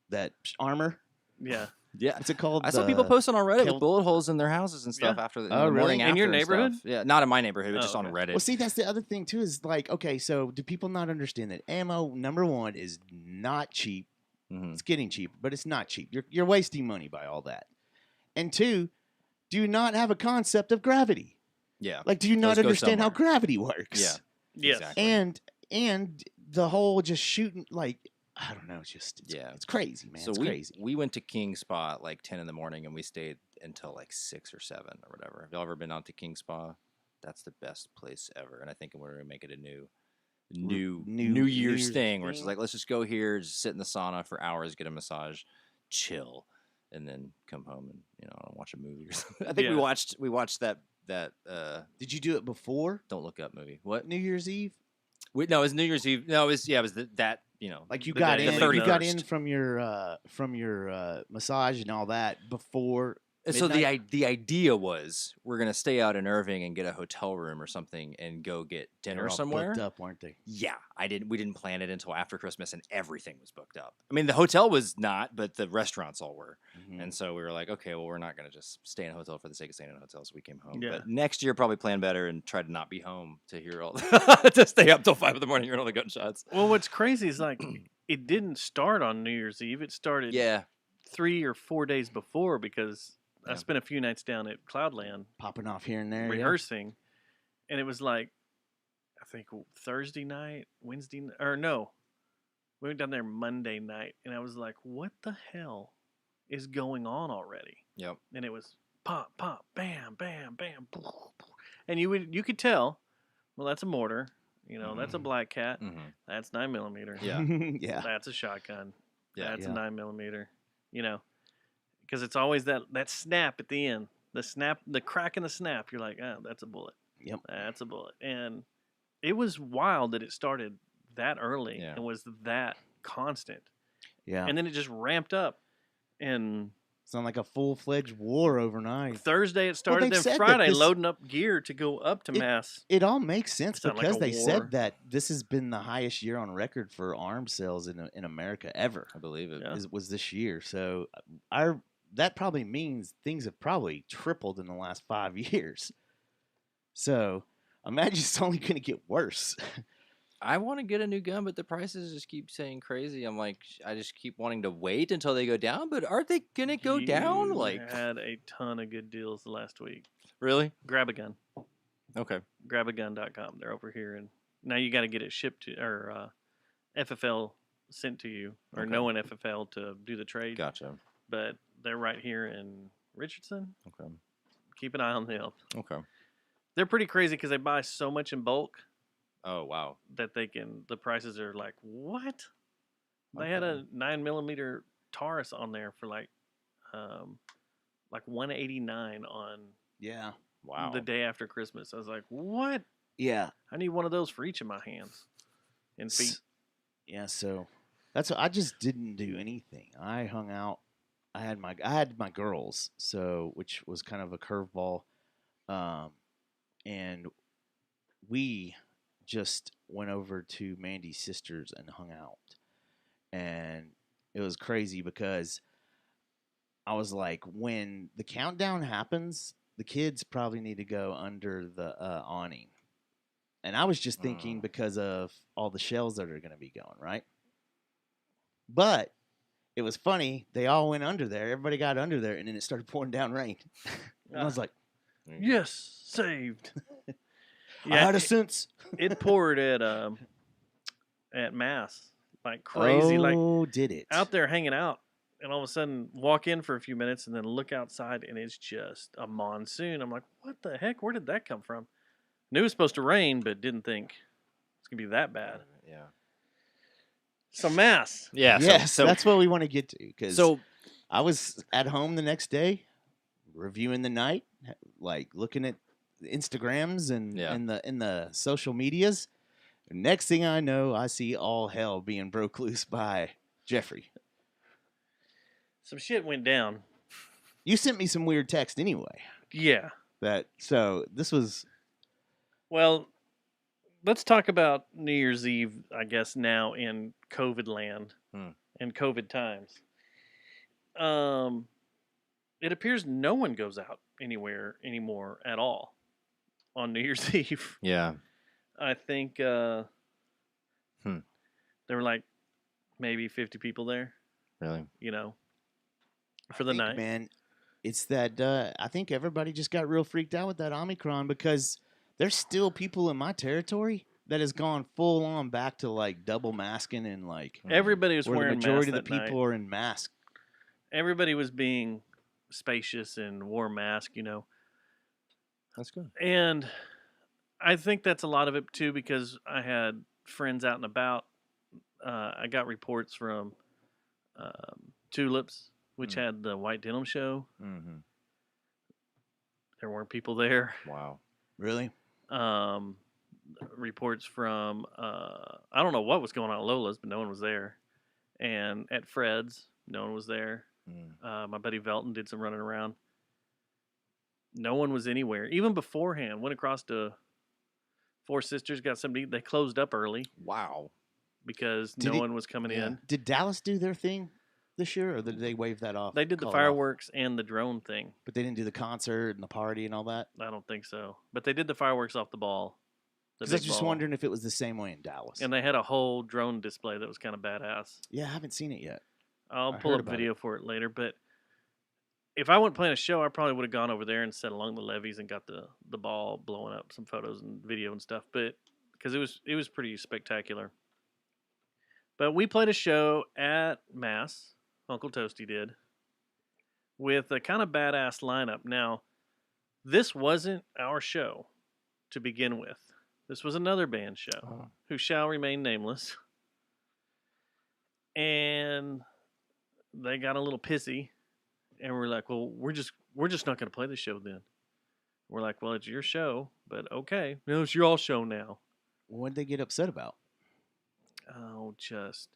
that armor? Yeah. Yeah. What's it called? I saw people posting on Reddit killed- with bullet holes in their houses and stuff Yeah. after the, in Oh, the really? morning In your after and stuff. neighborhood? Yeah, not in my neighborhood, but Oh, just on okay. Reddit. Well, see, that's the other thing too. Is like, okay, so do people not understand that ammo? Number one is not cheap. Mhm. It's getting cheaper, but it's not cheap. You're wasting money by all that. And two, do you not have a concept of gravity? Yeah. Like, do you not Those go understand how somewhere. gravity works? Yeah. Yes. Exactly. And the whole just shooting, like, I don't know, it's Yeah. it's crazy, man. So it's we crazy. we went to King Spa at like 10 in the morning and we stayed until like 6 or 7 or whatever. Have y'all ever been out to King Spa? That's the best place ever. And I think we're gonna make it a New New Year's Year's thing where it's thing. like let's just go here, just sit in the sauna for hours, get a massage, chill, and then come home and watch a movie or something. I think Yeah. we watched that Did you do it before Don't Look Up movie. What? New Year's Eve? No, it was New Year's Eve. No, it was that Like you The got day in, of the you got 31st. in from your massage and all that before And so Midnight? the idea was we're gonna stay out in Irving and get a hotel room or something and go get They were dinner all somewhere. booked up, weren't they? Yeah, we didn't plan it until after Christmas and everything was booked up. I mean, the hotel was not, but the restaurants all were. Mhm. And so we were like, okay, well, we're not going to just stay in a hotel for the sake of staying in a hotel. So we came home. Yeah. But next year, probably plan better and try to not be home to hear all to stay up till 5 a.m. hearing all the gunshots. Well, what's crazy is like it didn't start on New Year's Eve. It started Yeah. 3 or 4 days before because I Yeah. spent a few nights down at Cloudland Popping off here and there. yeah. rehearsing, and it was like I think Thursday night, Wednesday, or no, we went down there Monday night, and I was like, "What the hell is going on already?" Yep. And it was pop, pop, bam, bam, bam, and you could tell, well, that's a mortar, that's a black cat, Mm-hmm. that's 9mm, Yeah. yeah. that's a shotgun, Yeah. that's Yeah. a 9mm, because it's always that snap at the end, the crack in the snap. You're like, oh, that's a bullet. Yep. That's a bullet. And it was wild that it started that early Yeah. and was that constant. Yeah. And then it just ramped up. And It's not like a full-fledged war overnight. Thursday it started, they've said then that Friday this- louding up gear to go up to Mass. It all makes sense Sound like because a they war. said that this has been the highest year on record for arms sales in America ever. I believe it. Yeah. Was this year. So that probably means things have probably tripled in the last 5 years. So imagine it's only going to get worse. I want to get a new gun, but the prices just keep saying crazy. I'm like, I just keep wanting to wait until they go down, but aren't they going to go down? You Like, had a ton of good deals last week. really? Grab a gun. Okay. Grabagun.com. They're over here, and now you got to get it shipped to or FFL sent to you, or Okay. knowing FFL to do the trade. Gotcha. But they're right here in Richardson. Okay. Keep an eye on them. Okay. They're pretty crazy because they buy so much in bulk Oh, wow. that the prices are like, what? They had a 9mm Taurus on there for like $189 on Yeah. Wow. the day after Christmas. I was like, what? Yeah. I need one of those for each of my hands and feet. Yeah, so that's what I just didn't do anything. I hung out. I had my girls, so which was kind of a curveball. And we just went over to Mandy's sister's and hung out. And it was crazy because I was like, when the countdown happens, the kids probably need to go under the awning. And I was just thinking because of all the shells that are going to be going, right? But it was funny. They all went under there. Everybody got under there, and then it started pouring down rain. And I was like, Yes, saved. I had a sense. it poured at Mass like crazy. Like Oh, did it? out there hanging out, and all of a sudden walk in for a few minutes, and then look outside, and it's just a monsoon. I'm like, what the heck? Where did that come from? Knew it was supposed to rain, but didn't think it's gonna be that bad. Yeah. So Mass. Yeah. Yes, So, that's what we want to get to. Because so I was at home the next day, reviewing the night, like looking at the Instagrams and Yeah. in the social medias. Next thing I know, I see all hell being broke loose by Jeffrey. Some shit went down. You sent me some weird text anyway. Yeah. So this was Well, let's talk about New Year's Eve, I guess, now in COVID land and COVID times. It appears no one goes out anywhere anymore at all on New Year's Eve. yeah. I think there were like maybe 50 people there, Really. for the think, night. man. It's that I think everybody just got real freaked out with that Omicron because there's still people in my territory that has gone full on back to like double masking and like Everybody was where the wearing majority masks of the that night. people are in masks. Everybody was being spacious and wore masks, That's good. And I think that's a lot of it too, because I had friends out and about. I got reports from Tulips, which had the White Denim show. Mm-hmm. There weren't people there. Wow. Really? Reports from I don't know what was going on at Lola's, but no one was there. And at Fred's, no one was there. My buddy Velton did some running around. No one was anywhere. Even beforehand, went across to Four Sisters, got something to eat. They closed up early Wow. because Did no it- one was coming in. Did Dallas do their thing this year, or did they wave that off? They did the call it off? fireworks and the drone thing. But they didn't do the concert and the party and all that. I don't think so. But they did the fireworks off the ball. The Because I was big just ball. wondering if it was the same way in Dallas. And they had a whole drone display that was kind of badass. Yeah, I haven't seen it yet. I'll I pull heard up about it. video for it later. But if I wasn't playing a show, I probably would have gone over there and sat along the levees and got the ball blowing up, some photos and video and stuff. But because it was pretty spectacular. But we played a show at Mass. Uncle Toasty did, with a kind of badass lineup. Now, this wasn't our show to begin with. This was another band show Oh. who shall remain nameless. And they got a little pissy, and we're like, "Well, we're just not going to play the show then." We're like, "Well, it's your show, but okay, no, it's your all show now." What did they get upset about? Oh, just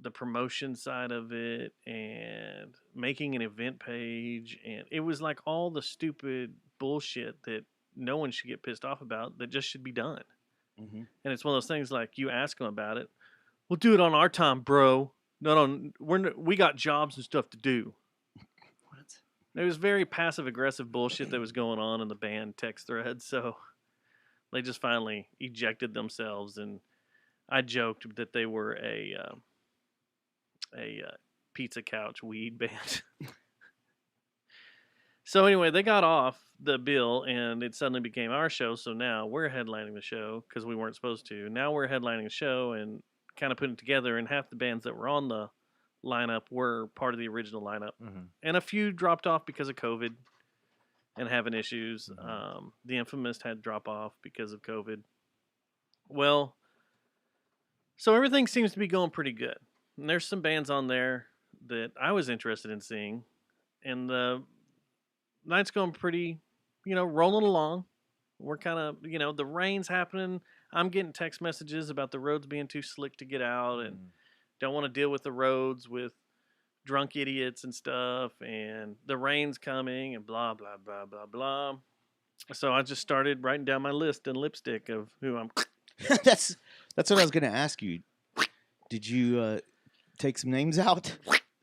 the promotion side of it and making an event page. And it was like all the stupid bullshit that no one should get pissed off about that just should be done. Mm-hmm. And it's one of those things like you ask them about it. We'll do it on our time, bro. Not on, we got jobs and stuff to do. What? It was very passive aggressive bullshit that was going on in the band text thread. So they just finally ejected themselves, and I joked that they were a pizza couch weed band. So anyway, they got off the bill, and it suddenly became our show. So now we're headlining the show because we weren't supposed to. Now we're headlining the show and kind of putting it together. And half the bands that were on the lineup were part of the original lineup, and a few dropped off because of COVID and having issues. The Infamous had drop off because of COVID. Well, so everything seems to be going pretty good. And there's some bands on there that I was interested in seeing, and the night's going pretty, rolling along. We're kind of, the rain's happening. I'm getting text messages about the roads being too slick to get out and don't want to deal with the roads with drunk idiots and stuff, and the rain's coming and blah, blah, blah, blah, blah. So I just started writing down my list in lipstick of who I'm. That's what I was going to ask you. Did you take some names out?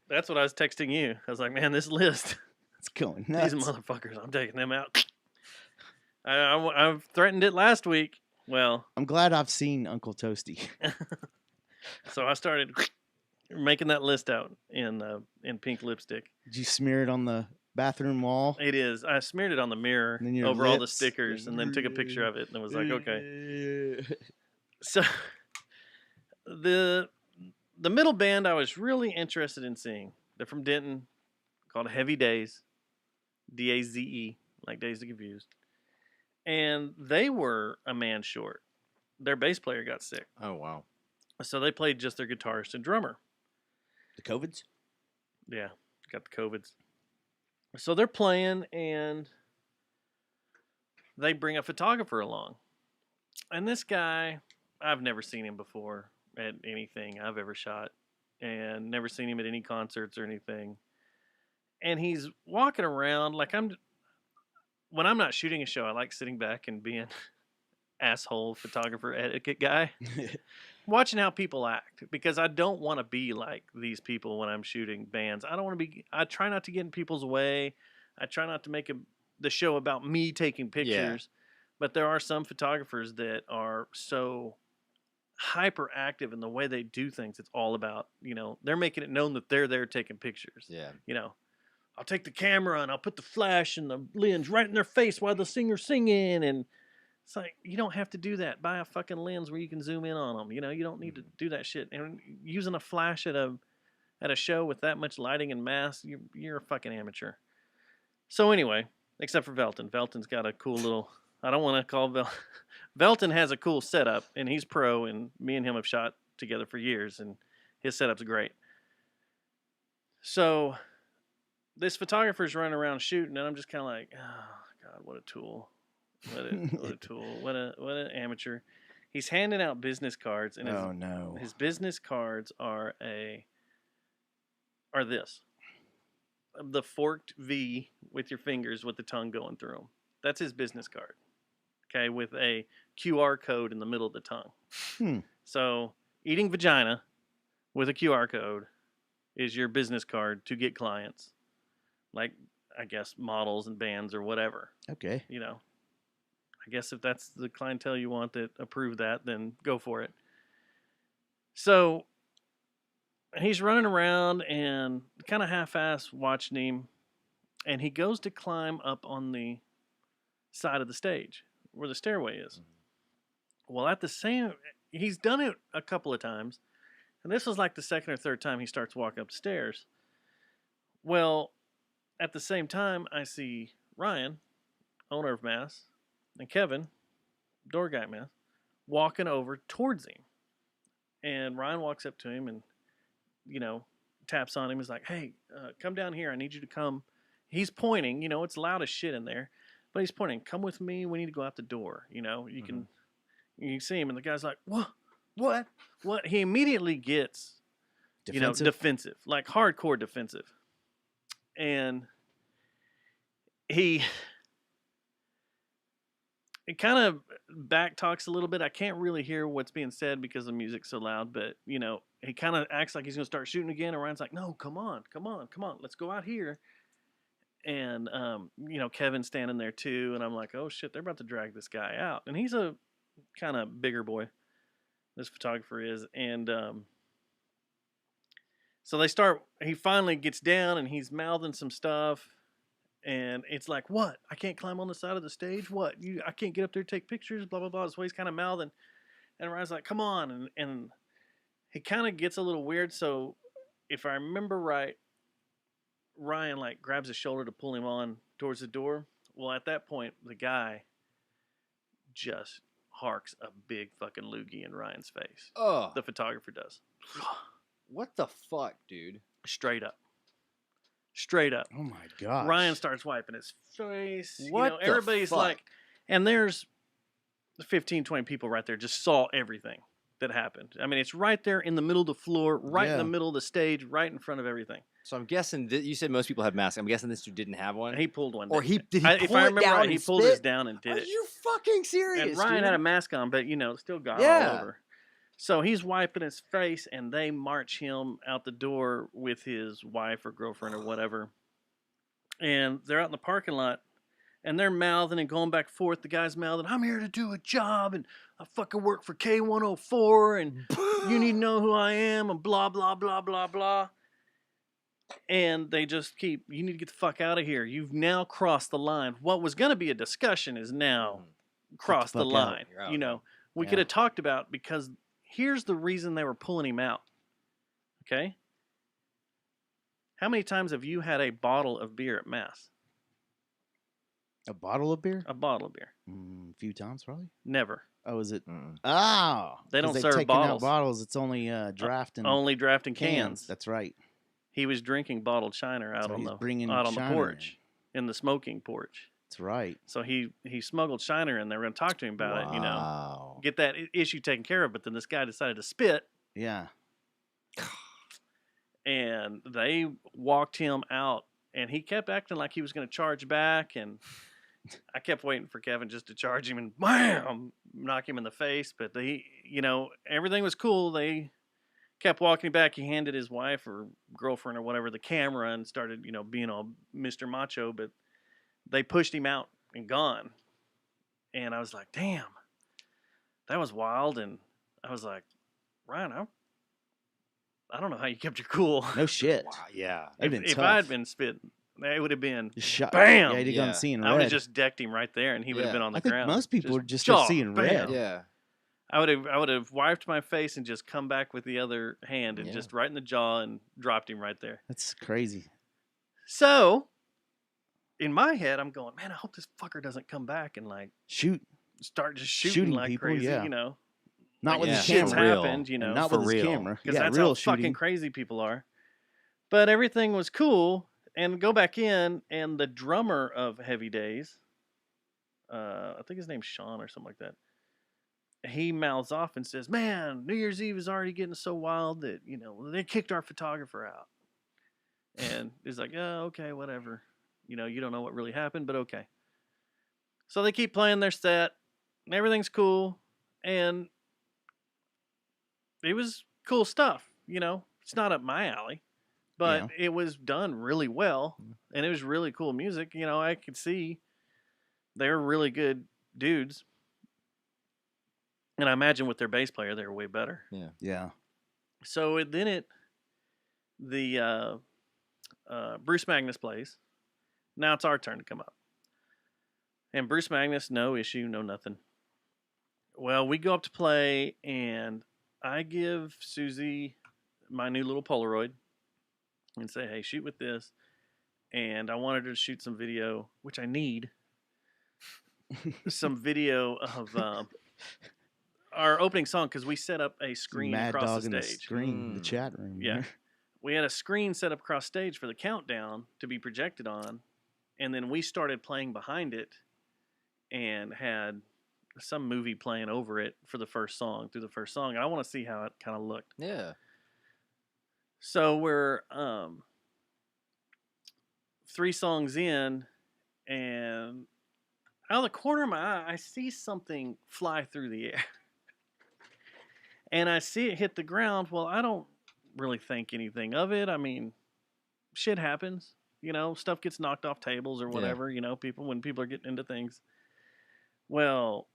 That's what I was texting you. I was like, man, this list, It's going nuts. these motherfuckers, I'm taking them out. I've threatened it last week. Well, I'm glad I've seen Uncle Toasty. so I started making that list out in pink lipstick. Did you smear it on the bathroom wall? It is. I smeared it on the mirror And then your over all the lips. stickers, and then took a picture of it, and it was like, okay. okay. So the middle band I was really interested in seeing. They're from Denton, called Heavy Days, DAZE, like Dazed and Confused. And they were a man short. Their bass player got sick, Oh wow. so they played just their guitarist and drummer. The COVIDs? Yeah, got the COVIDs. So they're playing, and they bring a photographer along. And this guy, I've never seen him before at anything I've ever shot, and never seen him at any concerts or anything. And he's walking around like when I'm not shooting a show, I like sitting back and being asshole photographer etiquette guy, watching how people act, because I don't want to be like these people when I'm shooting bands. I don't want to be. I try not to get in people's way. I try not to make the show about me taking pictures. But there are some photographers that are so hyperactive in the way they do things. It's all about, they're making it known that they're there taking pictures. Yeah. I'll take the camera and I'll put the flash and the lens right in their face while the singer's singing. And it's like, you don't have to do that. Buy a fucking lens where you can zoom in on them. You don't need to do that shit. And using a flash at a show with that much lighting and mass, you're a fucking amateur. So anyway, except for Velton. Velton's got a cool little, I don't want to call Velton has a cool setup, and he's pro, and me and him have shot together for years, and his setup's great. So this photographer's running around shooting, and I'm just kind of like, oh God, what a tool. What a tool. What an amateur. He's handing out business cards, and Oh no. his business cards are this. the forked V with your fingers with the tongue going through them. That's his business card. Okay, with a QR code in the middle of the tongue. Hmm. So eating vagina with a QR code is your business card to get clients, like I guess models and bands or whatever. Okay. You know, I guess if that's the clientele you want that approve that, then go for it. So he's running around and kind of half-ass watching him, and he goes to climb up on the side of the stage where the stairway is. Well, he's done it a couple of times, and this was like the second or third time he starts walking up the stairs. Well, at the same time, I see Ryan, owner of Mass, and Kevin, door guy at Mass, walking over towards him. And Ryan walks up to him and, taps on him. He's like, hey, come down here. I need you to come. He's pointing, it's loud as shit in there, but he's pointing, come with me. We need to go out the door. You can see him. And the guy's like, what? He immediately gets, Defensive? defensive, like hardcore defensive. And it kind of back talks a little bit. I can't really hear what's being said because the music's so loud, but he kind of acts like he's going to start shooting again. And Ryan's like, no, come on. Let's go out here. And, Kevin's standing there too. And I'm like, oh shit, they're about to drag this guy out. And he's a kind of bigger boy, this photographer is. And, so he finally gets down and he's mouthing some stuff. And it's like, what? I can't climb on the side of the stage? What? I can't get up there to take pictures? Blah, blah, blah. That's what he's kind of mouthing. And Ryan's like, come on. And he kind of gets a little weird. So if I remember right, Ryan grabs his shoulder to pull him on towards the door. Well, at that point, the guy just harks a big fucking loogie in Ryan's face. Oh, The photographer does. what the fuck, dude? Straight up. Oh my god. Ryan starts wiping his face. What the everybody's fuck? like, and there's 15, 20 people right there just saw everything that happened. I mean, it's right there in the middle of the floor, right in the Yeah. middle of the stage, right in front of everything. So I'm guessing you said most people have masks. I'm guessing this dude didn't have one. And he pulled one. Or didn't did he if pull I it remember down right, and he pulled his spit? down and did Are it. you fucking serious? And Ryan dude? had a mask on, but still got Yeah. all over. So he's wiping his face, and they march him out the door with his wife or girlfriend or whatever. And they're out in the parking lot, and they're mouthing and going back and forth. The guy's mouthing, I'm here to do a job, and I fucking work for K104, and you need to know who I am, and blah, blah, blah, blah, blah. And they just keep, you need to get the fuck out of here. You've now crossed the line. What was going to be a discussion is now crossed the fuck out. line. You're out, We could have talked about, because here's the reason they were pulling him out. Okay? How many times have you had a bottle of beer at Mass? A bottle of beer? A bottle of beer. A few times, probably. Never. Oh, is it? Mm-mm. Oh, They 'cause don't they've serve taken out bottles. bottles. It's only draft and Only drafting cans. That's right. He was drinking bottled Shiner out So on he's the bringing out on the Shiner porch, in the smoking porch. That's right. So he smuggled Shiner in. They were going to talk to him about it, Wow. get that issue taken care of. But then this guy decided to spit, Yeah. and they walked him out. And he kept acting like he was going to charge back, and I kept waiting for Kevin just to charge him and bam, knock him in the face. But everything was cool. They kept walking back. He handed his wife or girlfriend or whatever the camera and started, being all Mr. Macho. But they pushed him out and gone. And I was like, damn, that was wild. And I was like, Ryan, I don't know how you kept your cool. No shit. Wow, yeah. That'd been If tough. I had been spitting, it would have been Just shot. bam! Yeah, he'd have Yeah. gone seeing I would red. have just decked him right there, and he would have Yeah. been on the I think ground. most people would just jaw, start seeing red. bam. Yeah. I would have wiped my face and just come back with the other hand and Yeah. just right in the jaw and dropped him right there. That's crazy. So, in my head, I'm going, man, I hope this fucker doesn't come back and Shoot. start just shooting, Shooting like people, crazy, yeah. Not Not with Yeah. his shit's camera. real. happened, And not For with his real. camera. because Yeah, that's real how shooting. fucking crazy people are. But everything was cool, and go back in, and the drummer of Heavy Days, I think his name's Sean or something like that. He mouths off and says, "Man, New Year's Eve is already getting so wild that they kicked our photographer out." And he's like, "Yeah, okay, whatever. You know, you don't know what really happened, but okay." So they keep playing their set, and everything's cool, and it was cool stuff. You know, it's not up my alley, but Yeah. it was done really well, and it was really cool music. You know, I could see they're really good dudes, and I imagine with their bass player, they were way better. Yeah. So the Bruce Magnus plays. Now it's our turn to come up. And Bruce Magnus, no issue, no nothing. Well, we go up to play, and I give Susie my new little Polaroid and say, "Hey, shoot with this." And I wanted her to shoot some video, which I need. Some video of our opening song, because we set up a screen Mad across Dog the in the stage. screen, the chat room. Yeah. We had a screen set up across stage for the countdown to be projected on, and then we started playing behind it and had some movie playing over it for the first song, through the first song. I want to see how it kind of looked. Yeah. So we're 3 songs in, and out of the corner of my eye, I see something fly through the air. And I see it hit the ground. Well, I don't really think anything of it. I mean, shit happens. You know, stuff gets knocked off tables or whatever, you know, when people are getting into things. Well,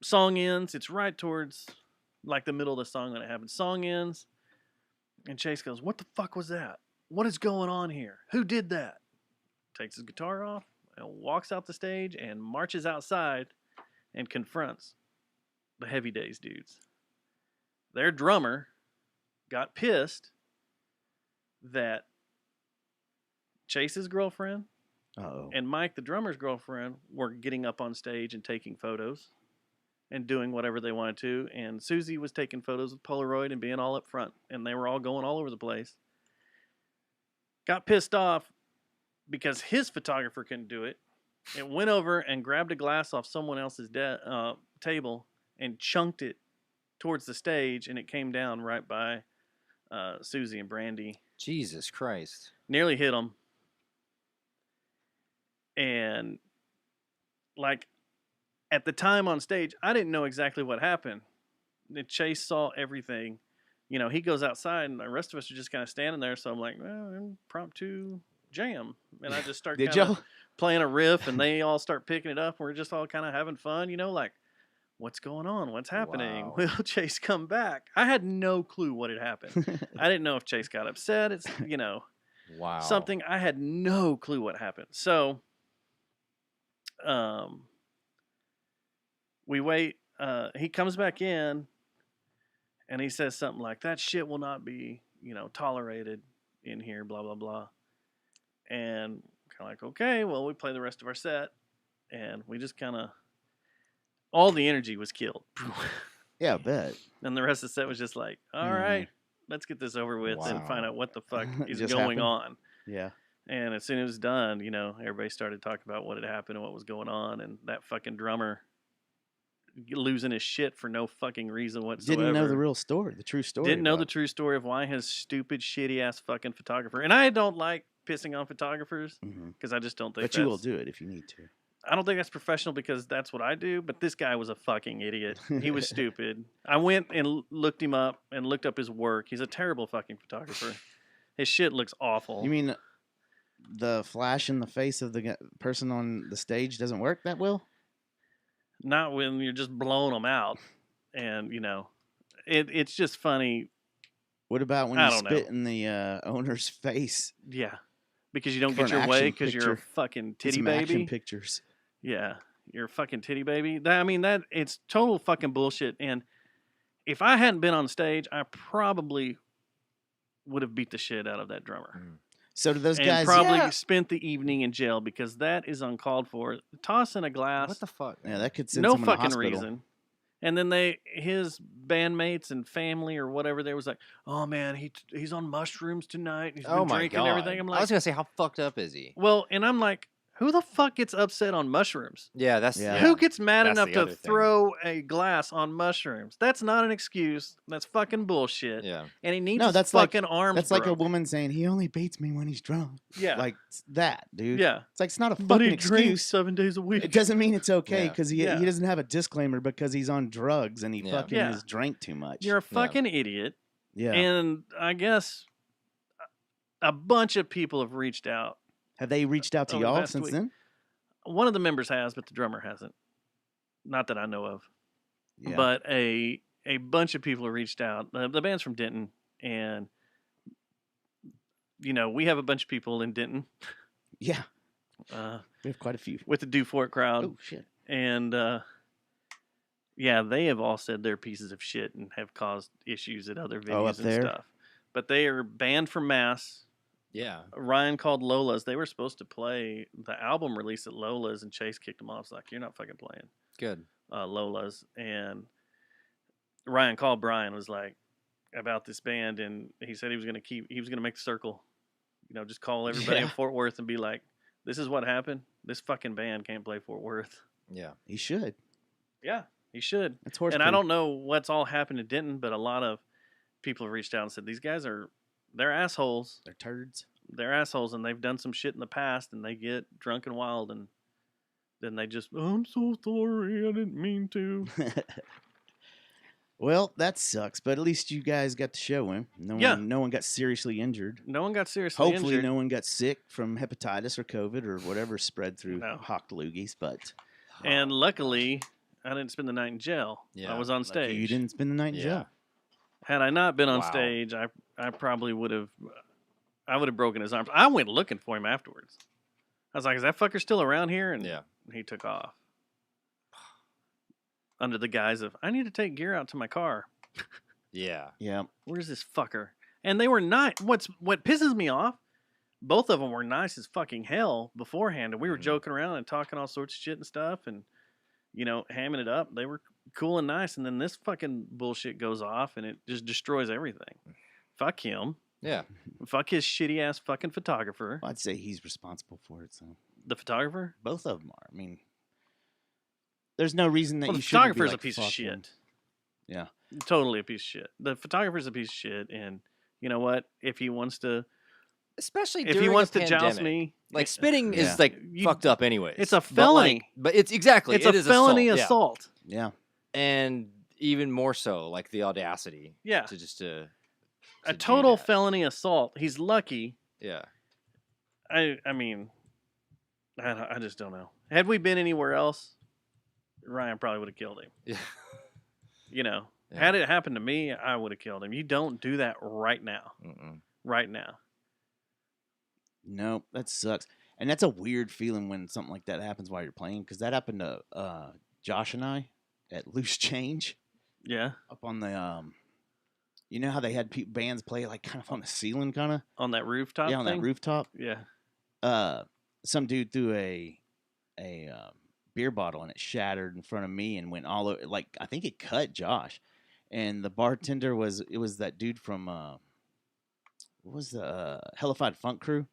song ends. It's right towards like the middle of the song when it happens. Song ends, and Chase goes, "What the fuck was that? What is going on here? Who did that?" Takes his guitar off and walks out the stage and marches outside and confronts the Heavy Days dudes. Their drummer got pissed that Chase's girlfriend Uh-oh. and Mike, the drummer's girlfriend, were getting up on stage and taking photos and doing whatever they wanted to. And Susie was taking photos with Polaroid and being all up front. And they were all going all over the place. Got pissed off because his photographer couldn't do it. It went over and grabbed a glass off someone else's table and chunked it towards the stage. And it came down right by Susie and Brandy. Jesus Christ. Nearly hit them. And like at the time on stage, I didn't know exactly what happened. Chase saw everything. You know, he goes outside and the rest of us are just kind of standing there. So I'm like, well, impromptu jam. And I just start Did kinda y'all? playing a riff and they all start picking it up. We're just all kind of having fun, you know, like, what's going on? What's happening? Wow. Will Chase come back? I had no clue what had happened. I didn't know if Chase got upset. It's, you know, Wow. something. I had no clue what happened. So we wait. He comes back in and he says something like, "That shit will not be, you know, tolerated in here, blah, blah, blah." And kind of like, okay, well, we play the rest of our set and we just kind of, all the energy was killed. Yeah, I bet. And the rest of the set was just like, all right, let's get this over with and find Wow. out what the fuck is Just going happened? on. Yeah. And as soon as it was done, you know, everybody started talking about what had happened and what was going on. And that fucking drummer losing his shit for no fucking reason whatsoever. Didn't know the real story, the true story. Didn't know about the it. true story of why his stupid, shitty ass fucking photographer. And I don't like pissing on photographers Mhm. because I just don't think But you will that's- do it if you need to. I don't think that's professional because that's what I do. But this guy was a fucking idiot. He was stupid. I went and looked him up and looked up his work. He's a terrible fucking photographer. His shit looks awful. You mean the flash in the face of the person on the stage doesn't work that well? Not when you're just blowing them out. And, you know, it's just funny. What about when I you don't spit know. in the owner's face? Yeah. Because you don't For get an your way action because you're a picture. fucking Get titty some action baby. pictures. Yeah. You're a fucking titty baby. That it's total fucking bullshit. And if I hadn't been on stage, I probably would have beat the shit out of that drummer. So do those And guys? probably spent the evening in jail because that is uncalled for. Tossing a glass, What the fuck? Yeah, that could send no someone to fucking hospital. reason. And then his bandmates and family or whatever, they was like, "Oh man, he's on mushrooms tonight. He's been Oh my drinking god. and everything." I'm I like, was gonna say, how fucked up is he? well, and I'm like, Who the fuck gets upset on mushrooms? Yeah, that's Yeah. Who gets mad That's enough the to other thing. throw a glass on mushrooms? That's not an excuse. That's fucking bullshit. Yeah. And he needs No, his that's like- fucking arms That's like a broke. woman saying he only beats me when he's drunk. Yeah. Like that, dude. Yeah. It's like it's not a But fucking he drinks excuse. 7 days a week. It doesn't mean it's okay Yeah. because he Yeah. doesn't have a disclaimer because he's on drugs and he Yeah. fucking Yeah. has drank too much. You're a fucking idiot. yeah. And I guess a bunch of people have reached out. Have they reached out to over the y'all past since week. then? One of the members has, but the drummer hasn't. Not that I know of. Yeah. But a bunch of people have reached out. The band's from Denton, and we have a bunch of people in Denton yeah, uh, we have quite a few. with the Do For It crowd, Oh shit. and yeah, they have all said they're pieces of shit and have caused issues at other venues up and there? stuff. But they are banned from Mass. Yeah. Ryan called Lola's. They were supposed to play the album release at Lola's, and Chase kicked them off. He's like, "You're not fucking playing Good. Lola's." And Ryan called Brian, was like about this band, and he said he was gonna make the circle. Just call everybody in Yeah. Fort Worth and be like, "This is what happened. This fucking band can't play Fort Worth." Yeah. He should. Yeah, he should. That's horse. And I poop. don't know what's all happened to Denton, but a lot of people have reached out and said these guys they're assholes. They're turds. They're assholes, and they've done some shit in the past, and they get drunk and wild, and then they just, I'm so sorry, I didn't mean to. Well, that sucks, but at least you guys got to show him. Yeah. No one got seriously injured. No one got seriously Hopefully, injured. no one got sick from hepatitis or COVID or whatever spread through No. hocked loogies. But And luckily, I didn't spend the night in jail. Yeah, I was on lucky stage. you didn't spend the night in Yeah. jail. Had I not been on Wow. stage, I probably would have. I would have broken his arms. I went looking for him afterwards. I was like, "Is that fucker still around here?" And Yeah. he took off under the guise of, "I need to take gear out to my car." Yeah. Yeah. Where's this fucker? And they were nice. What pisses me off? Both of them were nice as fucking hell beforehand, and we were Mhm. joking around and talking all sorts of shit and stuff, and hamming it up. They were cool and nice, and then this fucking bullshit goes off, and it just destroys everything. Fuck him. Yeah. Fuck his shitty ass fucking photographer. Well, I'd say he's responsible for it. So The photographer? both of them are. I mean, there's no reason that Well, you the shouldn't be photographer's like, a piece of "Fuck him." shit. Yeah. Totally a piece of shit. The photographer's a piece of shit, and you know what? If he wants to, Especially if during he wants a to joust pandemic. me, Like spitting Yeah. is like You- fucked up anyways. it's a But, like- felony. But it's exactly it's it a is felony assault, yeah. assault. Yeah. And even more so, like the audacity. Yeah. To just to A do total that. felony assault. He's lucky. Yeah. I mean, I just don't know. Had we been anywhere else, Ryan probably would have killed him. Yeah. Yeah. Yeah. Had it happened to me, I would have killed him. You don't do that right now. Mm-mm. Right now. Nope, that sucks. And that's a weird feeling when something like that happens while you're playing, because that happened to Josh and I at Loose Change Yeah. up on the you know how they had bands play like kind of on the ceiling, kind of On that rooftop. yeah, on thing? that rooftop. Yeah. Some dude threw a beer bottle and it shattered in front of me and went all over. Like I think it cut Josh, and the bartender was that dude from what was the Hellified Funk Crew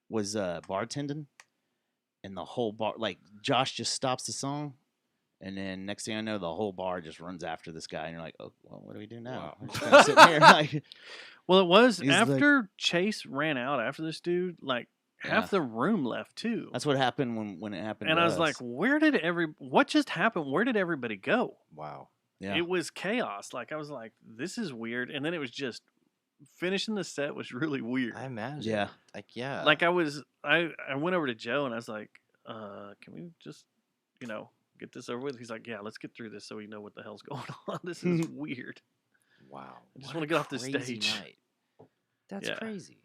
was bartending, and the whole bar, like Josh just stops the song, and then next thing I know, the whole bar just runs after this guy, and you're like, oh well, what do we do now? Wow. We're just kinda sitting here like, Well, it was He's like- after Chase ran out after this dude, like half Yeah. the room left too. that's what happened when it happened. And to I was us. like, what just happened? Where did everybody go? Wow. yeah, It was chaos. Like I was like, this is weird. And then it was just finishing the set was really weird. I imagine. yeah. Like yeah. Like I went over to Joe and I was like, can we just, get this over with? He's like, yeah, let's get through this so we know what the hell's going on. This is weird. wow. I just What wanna a get off this crazy stage. night. That's Yeah. crazy.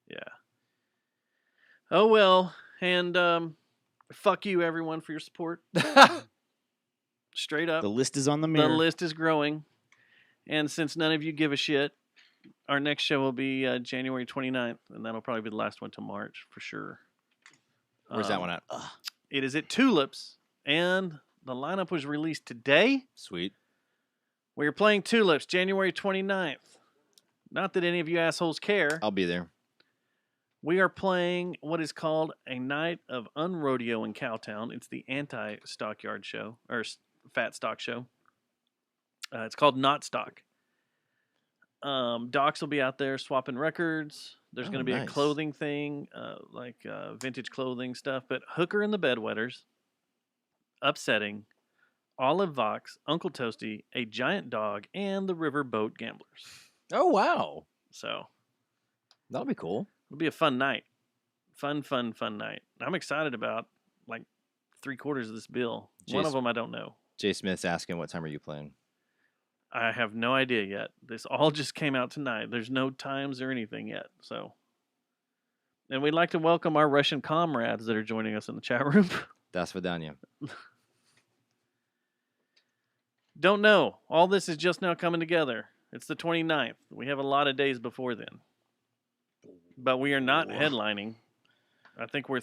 Yeah. Oh well. And fuck you everyone for your support. Straight up. The list is on the The mirror. list is growing. And since none of you give a shit, our next show will be January 29th, and that'll probably be the last one till March for sure. Where's that one at? It is at Tulips, and the lineup was released today. Sweet. We are playing Tulips January 29th. Not that any of you assholes care. I'll be there. We are playing what is called a night of unrodeo in Cowtown. It's the anti-stockyard show or fat stock show. It's called Not Stock. Docs will be out there swapping records. There's Oh, going to be a nice. clothing thing, like vintage clothing stuff. But Hooker and the Bedwetters, Upsetting, Olive Vox, Uncle Toasty, A Giant Dog, and the Riverboat Gamblers. Oh wow, So that'll be cool. it'll be a fun night. Fun night. I'm excited about like 3/4 of this bill. One of Jeez. them I don't know. Jay Smith's asking, "What time are you playing?" I have no idea yet. This all just came out tonight. There's no times or anything yet. So, and we'd like to welcome our Russian comrades that are joining us in the chat room. Das Vidania. Don't know. All this is just now coming together. It's the 29th. We have a lot of days before then. But we are not headlining. I think we're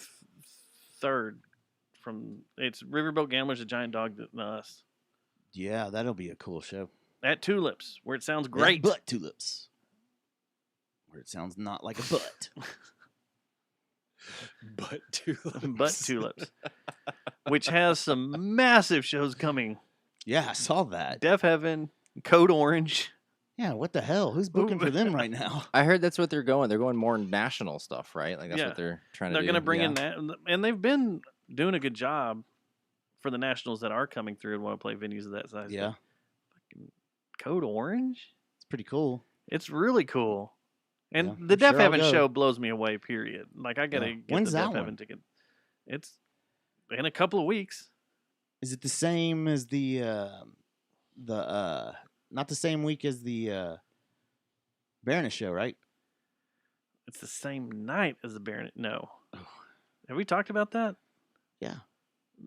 third from. It's Riverboat Gamblers, A Giant Dog, and us. Yeah, that'll be a cool show. At Tulips, where it sounds Yeah, great. butt tulips. Where it sounds not like a butt. But tulips. But Tulips. Which has some massive shows coming. Yeah, I saw that. Deaf Heaven, Code Orange. Yeah, what the hell? Who's booking for them right now? I heard that's what they're going. They're going more national stuff, right? Like that's Yeah. what they're trying They're to do. going to bring Yeah. in that. And they've been doing a good job for the nationals that are coming through and want to play venues of that size. Yeah, Code Orange? it's pretty cool. It's really cool. And Yeah, the I'm Deaf sure I'll Heaven go. show blows me away, period. Like, I got to Yeah. get When's the Deaf that Heaven one? ticket. It's in a couple of weeks. Is it the same as the not the same week as the Baroness show, right? It's the same night as the Baron. No. Have we talked about that? Yeah,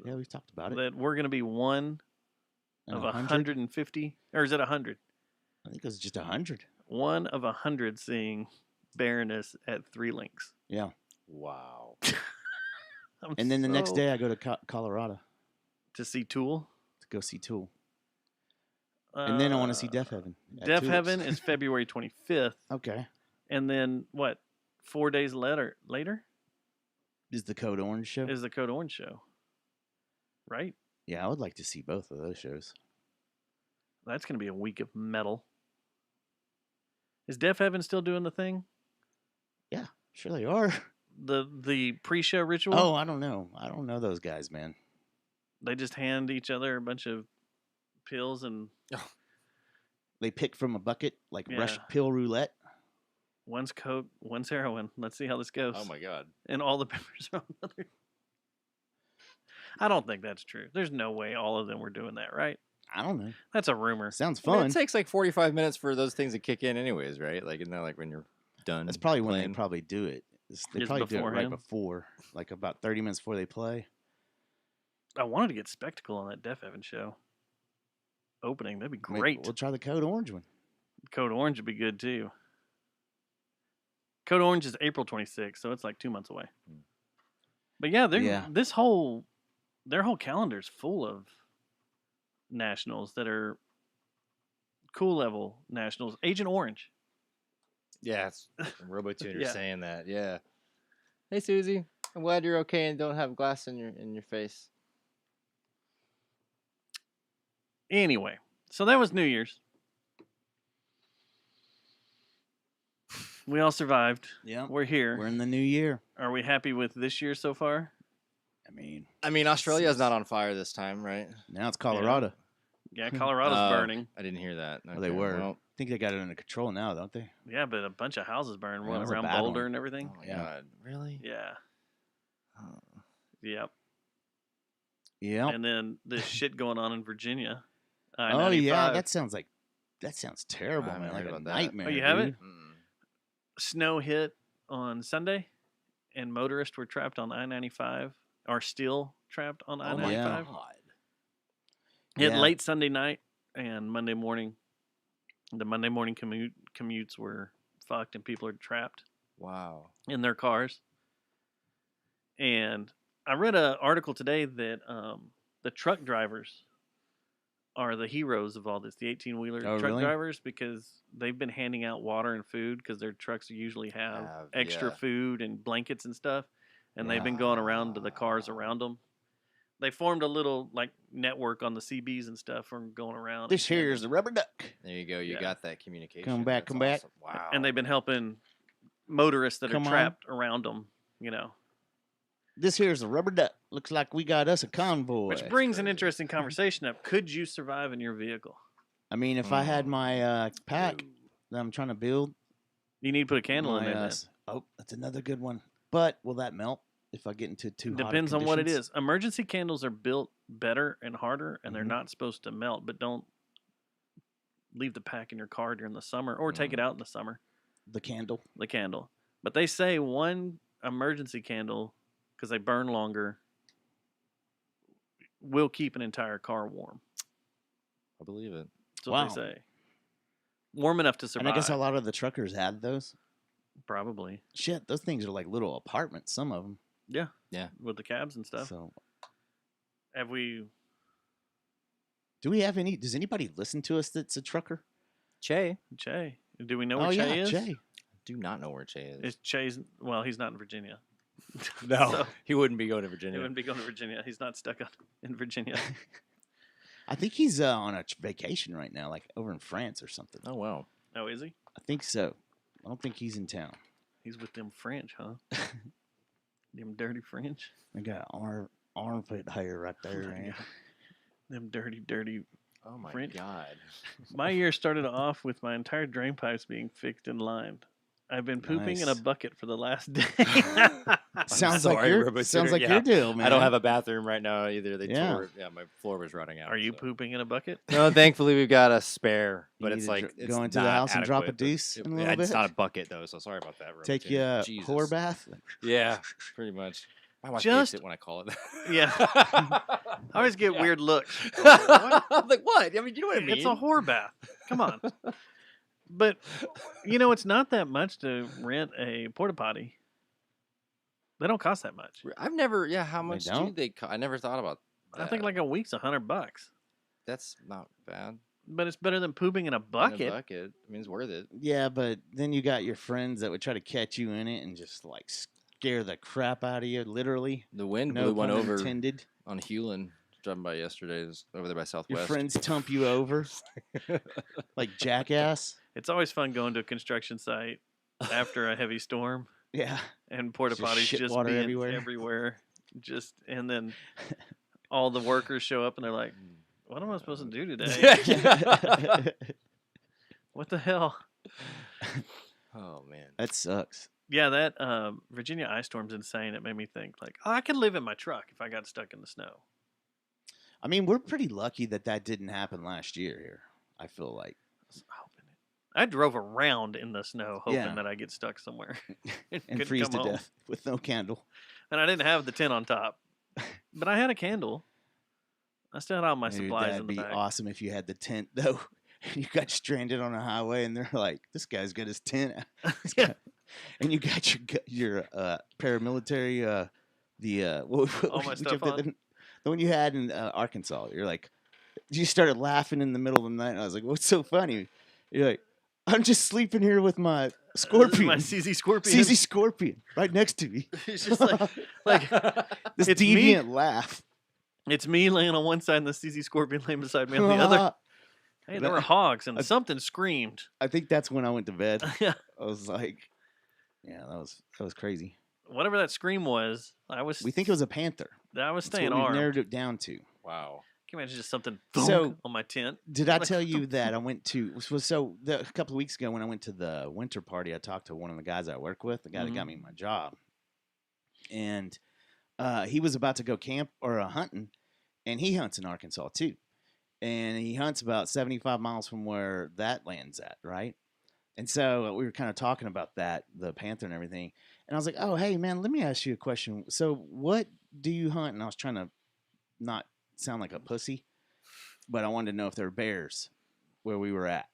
we've talked about it. That we're going to be one And of 100? 150? Or is it 100? I think it was just 100. One of 100 seeing Baroness at Three Links. Yeah, Wow. I'm and then the next so- day I go to Colorado to see Tool. to go see Tool, and then I want to see Uh, Deaf Heaven. at Deaf Tulips. Heaven is February 25th, Okay. and then what? 4 days later Is the Code Orange show? is the Code Orange show, right? Yeah, I would like to see both of those shows. That's going to be a week of metal. Is Deaf Heaven still doing the thing? Yeah, sure they are. The pre-show ritual? Oh, I don't know. I don't know those guys, man. They just hand each other a bunch of pills and They pick from a bucket like Rush Yeah. pill roulette. one's coke, one's heroin. Let's see how this goes. Oh my god. And all the members are on other. I don't think that's true. There's no way all of them were doing that, right? I don't know. That's a rumor. Sounds I mean, fun. it takes like 45 minutes for those things to kick in, anyways, right? Like, isn't that like when you're done? That's probably when playing? they probably do it. They Just probably do it right beforehand? before, like about 30 minutes before they play. I wanted to get Spectacle on that Deaf Heaven show. Opening, that'd be Maybe great. We'll try the Code Orange one. Code Orange would be good too. Code Orange is April 26th, so it's like 2 months away. But yeah, Yeah. their whole calendar's full of nationals that are cool level nationals. Agent Orange. Yeah, it's Robotuner Yeah. saying that. Yeah. Hey, Susie. I'm glad you're okay and don't have glass in your face. Anyway, so that was New Year's. We all survived. Yeah. We're here. We're in the new year. Are we happy with this year so far? I mean, Australia's not on fire this time, right? now it's Colorado. Yeah, Colorado's Oh, burning. I didn't hear that. Well, they Okay, were. well, I think they got it under control now, don't they? Yeah, but a bunch of houses burned Yeah, it was a around bad Boulder one. and everything. oh my Yeah. god, really? Yeah. Oh. Yep. Yeah. And then this shit going on in Virginia. Oh yeah, I-95. that sounds terrible, I haven't man. Like heard a about that. nightmare. Oh, you haven't? dude. Mm. Snow hit on Sunday, and motorists were trapped on I-95, are still trapped on Oh I-95. my Yeah. god. Hit Yeah. late Sunday night and Monday morning. The Monday morning commutes were fucked, and people are trapped Wow. in their cars. And I read an article today that the truck drivers are the heroes of all this, the 18-wheeler Oh, truck really? drivers, because they've been handing out water and food because their trucks usually have extra Yeah. food and blankets and stuff, and they've been Yeah. going around to the cars around them. They formed a little like network on the CBs and stuff from going around. This and here is the rubber duck. There you go. You Yeah. got that communication. Come back, That's come back. awesome. Wow. and they've been helping motorists that Come are on. trapped around them. This here is the rubber duck. Looks like we got us a convoy. Which brings an interesting conversation up. Could you survive in your vehicle? I mean, if I had my pack that I'm trying to build, You need to put a candle in my, there. then. oh, that's another good one. But will that melt if I get into too hot of Depends on what it conditions? is. Emergency candles are built better and harder, and they're Mhm. not supposed to melt. But don't leave the pack in your car during the summer, or take it out in the summer. The candle. The candle. But they say one emergency candle, because they burn longer, will keep an entire car warm. I believe it. That's what Wow. they say. Warm enough to survive. And I guess a lot of the truckers had those. Probably. Shit, those things are like little apartments. Some of them. Yeah. Yeah. With the cabs and stuff. So, Have we? do we have any? Does anybody listen to us that's a trucker? Che. Che. Do we know where Oh Che yeah, is? Jay. Do not know where Che is. Is Che's? Well, he's not in Virginia. no, So, he wouldn't be going to he Virginia. wouldn't be going to Virginia. He's not stuck in Virginia. I think he's on a vacation right now, like over in France or something. Oh wow. Oh, is he? I think so. I don't think he's in town. He's with them French, huh? Them dirty French. I got armpit hair right there. my man. God. Them dirty. Oh my French. god. My year started off with my entire drain pipes being fixed and lined. I've been pooping in a Nice. bucket for the last day. Sounds sorry, like your Robo sounds Tutor. like Yeah. your deal, man. I don't have a bathroom right now either. They Yeah. tore. Yeah, my floor was running out. Are you so. pooping in a bucket? No, thankfully we've got a spare, You but need it's to like dr- it's go into the not house and drop a adequate. deuce in a little It's bit? not a bucket though, so sorry about that. Robo Take Tutor. you a Jesus. whore bath. Yeah, pretty much. My wife Just- hates it when I call it that. Yeah. I always get Yeah. weird looks. I'm like, what? I mean, you know what I mean? It's a whore bath. Come on. But it's not that much to rent a porta potty. They don't cost that much. I've never. Yeah, how much do don't? they? I never thought about. I think that. like a week's $100, that's not bad. but it's better than pooping in a In a bucket. bucket. I mean, it's worth it. Yeah, but then you got your friends that would try to catch you in it and just like scare the crap out of you, literally. The wind No blew one pun over intended. on Hewlin. Driving by yesterday, it was over there by Your Southwest. friends tump you over like jackass. It's always fun going to a construction site after a heavy storm Yeah. and porta Just potties shit just water being everywhere. everywhere. And then all the workers show up and they're like, "What am I supposed to do today? What the hell?" Oh man. That sucks. Yeah, that Virginia ice storm's insane. It made me think like, oh, I could live in my truck if I got stuck in the snow. I mean, we're pretty lucky that didn't happen last year here. I feel like. I was hoping it. I drove around in the snow hoping Yeah. that I get stuck somewhere And couldn't freeze come to home. death with no candle. And I didn't have the tent on top, but I had a candle. I still had all my Dude, supplies that'd in the be back. awesome if you had the tent though. You got stranded on a highway, and they're like, "This guy's got his tent," Yeah. and you got your paramilitary All my stuff on. the one you had in Arkansas. You're like, you started laughing in the middle of the night, and I was like, "What's so funny?" You're like, "I'm just sleeping here with my scorpion, My CZ Scorpion. CZ Scorpion, right next to me." It's just like This it's me. deviant laugh. it's me laying on one side and the CZ Scorpion laying beside me on the other. Hey, there were hogs and something screamed. I think that's when I went to bed. Yeah. I was like, "Yeah, that was crazy." Whatever that scream was, I was We think it was a panther. I was That's staying what we've armed. narrowed it down to. Wow. Can you imagine just something So- on my tent? Did I Like, tell you that I went to a couple of weeks ago when I went to the winter party? I talked to one of the guys I work with, the guy that got me my job, and he was about to go camp or hunting, and he hunts in Arkansas too, and he hunts about 75 miles from where that land's at, right? And so we were kind of talking about that, the panther and everything, and I was like, "Oh, hey man, let me ask you a question. So what do you hunt?" And I was trying to not sound like a pussy, but I wanted to know if there were bears where we were at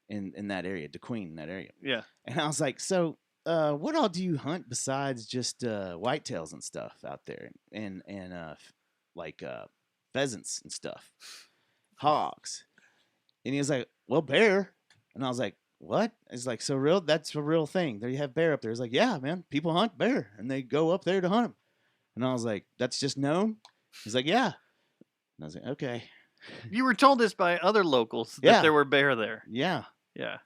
in that area, DeQueen, in that area. Yeah. And I was like, "So, what all do you hunt besides just whitetails and stuff out there, and pheasants and stuff?" hogs. And he was like, well, bear. And I was like, what? It's like, so real? That's a real thing. There you have bear up there. He's like, yeah, man, people hunt bear and they go up there to hunt them. And I was like, that's just known? He's like, yeah. And I was like, okay. You were told this by other locals that Yeah. there were bear there. Yeah. Yeah.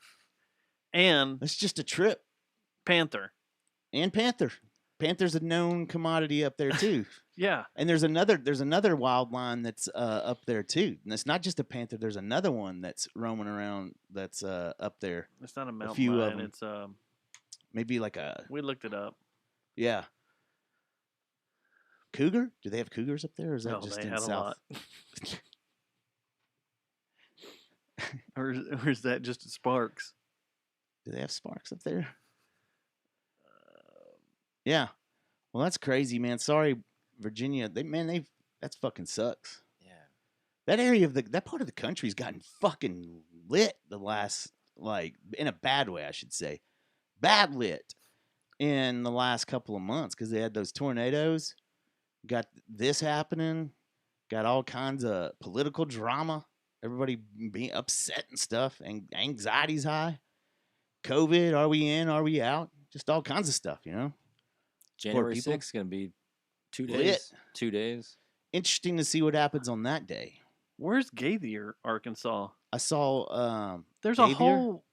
And It's just a trip. panther. And panther. Panther's a known commodity up there too. Yeah. And there's another wild line that's up there too. And it's not just a panther. There's another one that's roaming around that's up there. It's not a mountain few of lion. them. It's Maybe like a we looked it up. yeah. Cougar? Do they have cougars up there, or is that No, just they in had a South? lot. Or is that just Sparks? Do they have sparks up there? Yeah. Well, that's crazy, man. Sorry, Virginia. That's fucking sucks. Yeah. That area of that part of the country's gotten fucking lit the last, like, in a bad way, I should say, bad lit in the last couple of months because they had those tornadoes, got this happening, got all kinds of political drama, everybody being upset and stuff, and anxiety's high. COVID, are we in? Are we out? Just all kinds of stuff, you know. January people. 6th is going to be 2 Lit. days. 2 days. Interesting to see what happens on that day. Where's Gaither, Arkansas? I saw There's Gaither? a whole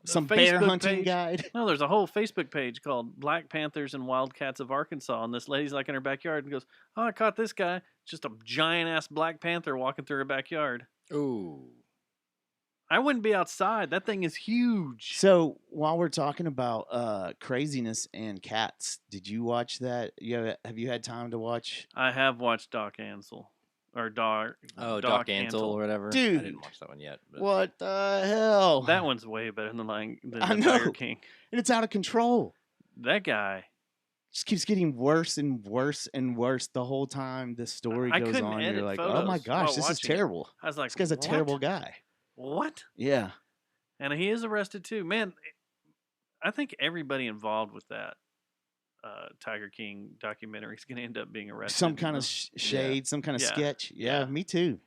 some bear Facebook hunting page. guide. No, there's a whole Facebook page called Black Panthers and Wildcats of Arkansas, and this lady's like in her backyard and goes, "Oh, I caught this guy. Just a giant ass black panther walking through her backyard. Ooh. I wouldn't be outside. That thing is huge." So while we're talking about craziness and cats, did you watch that? Have you had time to watch? I have watched Doc Ansel or Doc. Oh, Doc Antle or whatever. I Dude. didn't watch that one yet. But What the hell? That one's way better than than I the Tiger know. King. And it's out of control. That guy. Just keeps getting worse and worse and worse the whole time this story I goes couldn't on. edit You're like, oh photos my gosh, while this is watching it. terrible. I was like, This guy's a "What? terrible guy. What?" Yeah. And he is arrested too. Man, I think everybody involved with that Tiger King documentary is going to end up being arrested. Some kind of shade, some kind of Yeah. sketch. Yeah, Yeah. me too.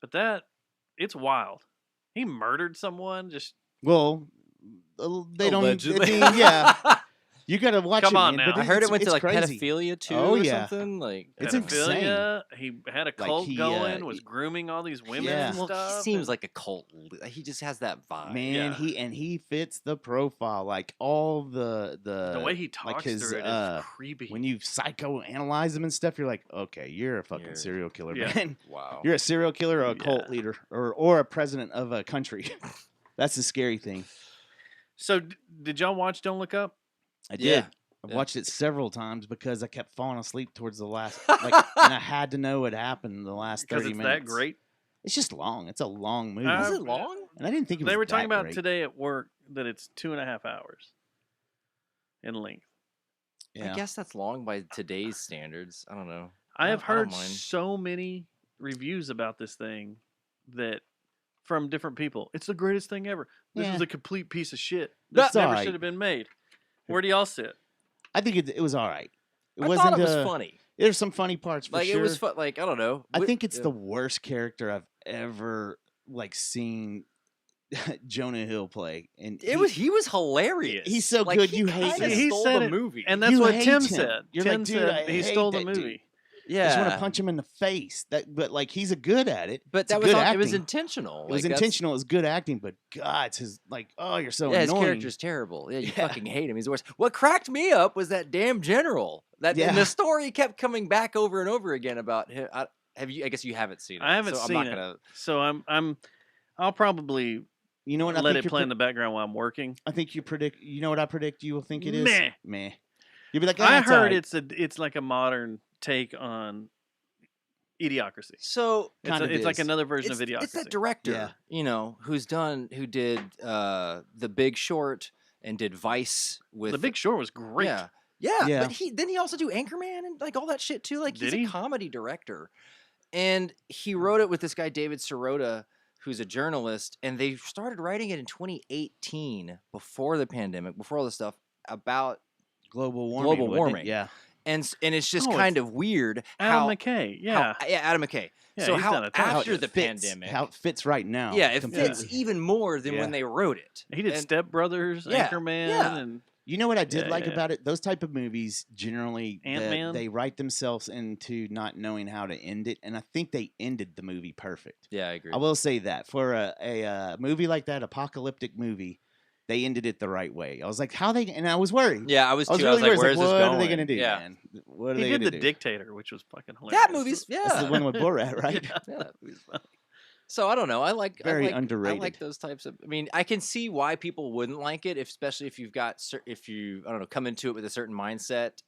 But it's wild. He murdered someone. Just Well, they don't. Allegedly. I mean, yeah. You gotta watch Come it, on man, now. but I heard it's- it went to it's like crazy. pedophilia too Oh, or yeah. something. Like It's insane. pedophilia. He had a Like, cult he, going. Was grooming all these women Yeah. and well, stuff. he seems and- like a cult. He just has that vibe. Man, Yeah. he fits the profile. Like all the the way he like talks his, through it is creepy. when you psychoanalyze him and stuff, you're like, okay, you're a fucking You're- serial killer, Yeah. man. Wow. You're a serial killer or a cult Yeah. leader or a president of a country. That's the scary thing. So did y'all watch Don't Look Up? I did. Yeah. I've Yeah. watched it several times because I kept falling asleep towards the last, like, and I had to know what happened in the last Because 30 it's minutes. that great. It's just long. It's a long movie. Uh, Is it long? And I didn't think it was They were talking that about great. today at work that it's 2.5 hours in length. Yeah. I guess that's long by today's standards. I don't know. I have I don't heard mind. so many reviews about this thing that from different people. It's the greatest thing ever. This Yeah. was a complete piece of shit. That's This never alright. should have been made. Where do y'all sit? I think it was all right. It I wasn't. thought it was funny. There's some funny parts for Like sure. it was fun. Like I don't know. I Wh- think it's yeah. the worst character I've ever like seen Jonah Hill play, and He was hilarious. he's so Like, good, he you hate kinda him. He stole said the it, movie. And that's You what hate Tim him. said. You're Tim like, dude, said I he hate stole the that dude. movie. I just want yeah, to punch him in the face. But like he's a good at it. but It's that a was good it was acting. intentional. It was Like, that's- intentional. It was good acting, but God, it's his like, oh, you're so Yeah, his annoying. character's terrible. Yeah, you Yeah. fucking hate him. He's the worst. What cracked me up was that damn general. That Yeah. and the story kept coming back over and over again about him. Have you? I guess you haven't seen it. I haven't so seen I'm not it. gonna. So I'll probably You know what? I let think it play in the background while I'm working. I think you predict. You know what I predict? You will think it is Meh. Meh. You'll be like, I it's heard alright." it's like a modern take on Idiocracy. So Kind of It's like is. another version it's, of Idiocracy. it's that director, Yeah. you know, who did The Big Short and did Vice with The Big Short was great. Yeah. Yeah, Yeah. but didn't he also do Anchorman and like all that shit too? Like he's Did he? a comedy director, and he wrote it with this guy David Sirota, who's a journalist, and they started writing it in 2018, before the pandemic, before all this stuff about global warming. global wouldn't it? warming. Yeah. and it's just Oh, kind of weird Adam how McKay. Yeah. Adam McKay. Yeah, So he's how done a ton of after shit. the pandemic, how it fits right now. yeah, it completely. fits even more than Yeah. when they wrote it. He did And- Step Brothers, Yeah, Anchorman, yeah. and You know what I did Yeah, like yeah. about it? Those type of movies generally Ant-Man? they write themselves into not knowing how to end it, and I think they ended the movie perfect. Yeah, I agree. I will say that for a movie like that, apocalyptic movie, they ended it the right way. I was like, how they? And I was worried. Yeah, I was I was too. really I was like, worried. where's Like, this what going? are they gonna do, Yeah, man? What are he they did gonna The do? Dictator, which was fucking hilarious. that movie's That's the yeah. one with Borat, right? Yeah, that movie's funny. So I don't know. I like Very I like underrated. those types of. I mean, I can see why people wouldn't like it, especially if you've got if you I don't know come into it with a certain mindset.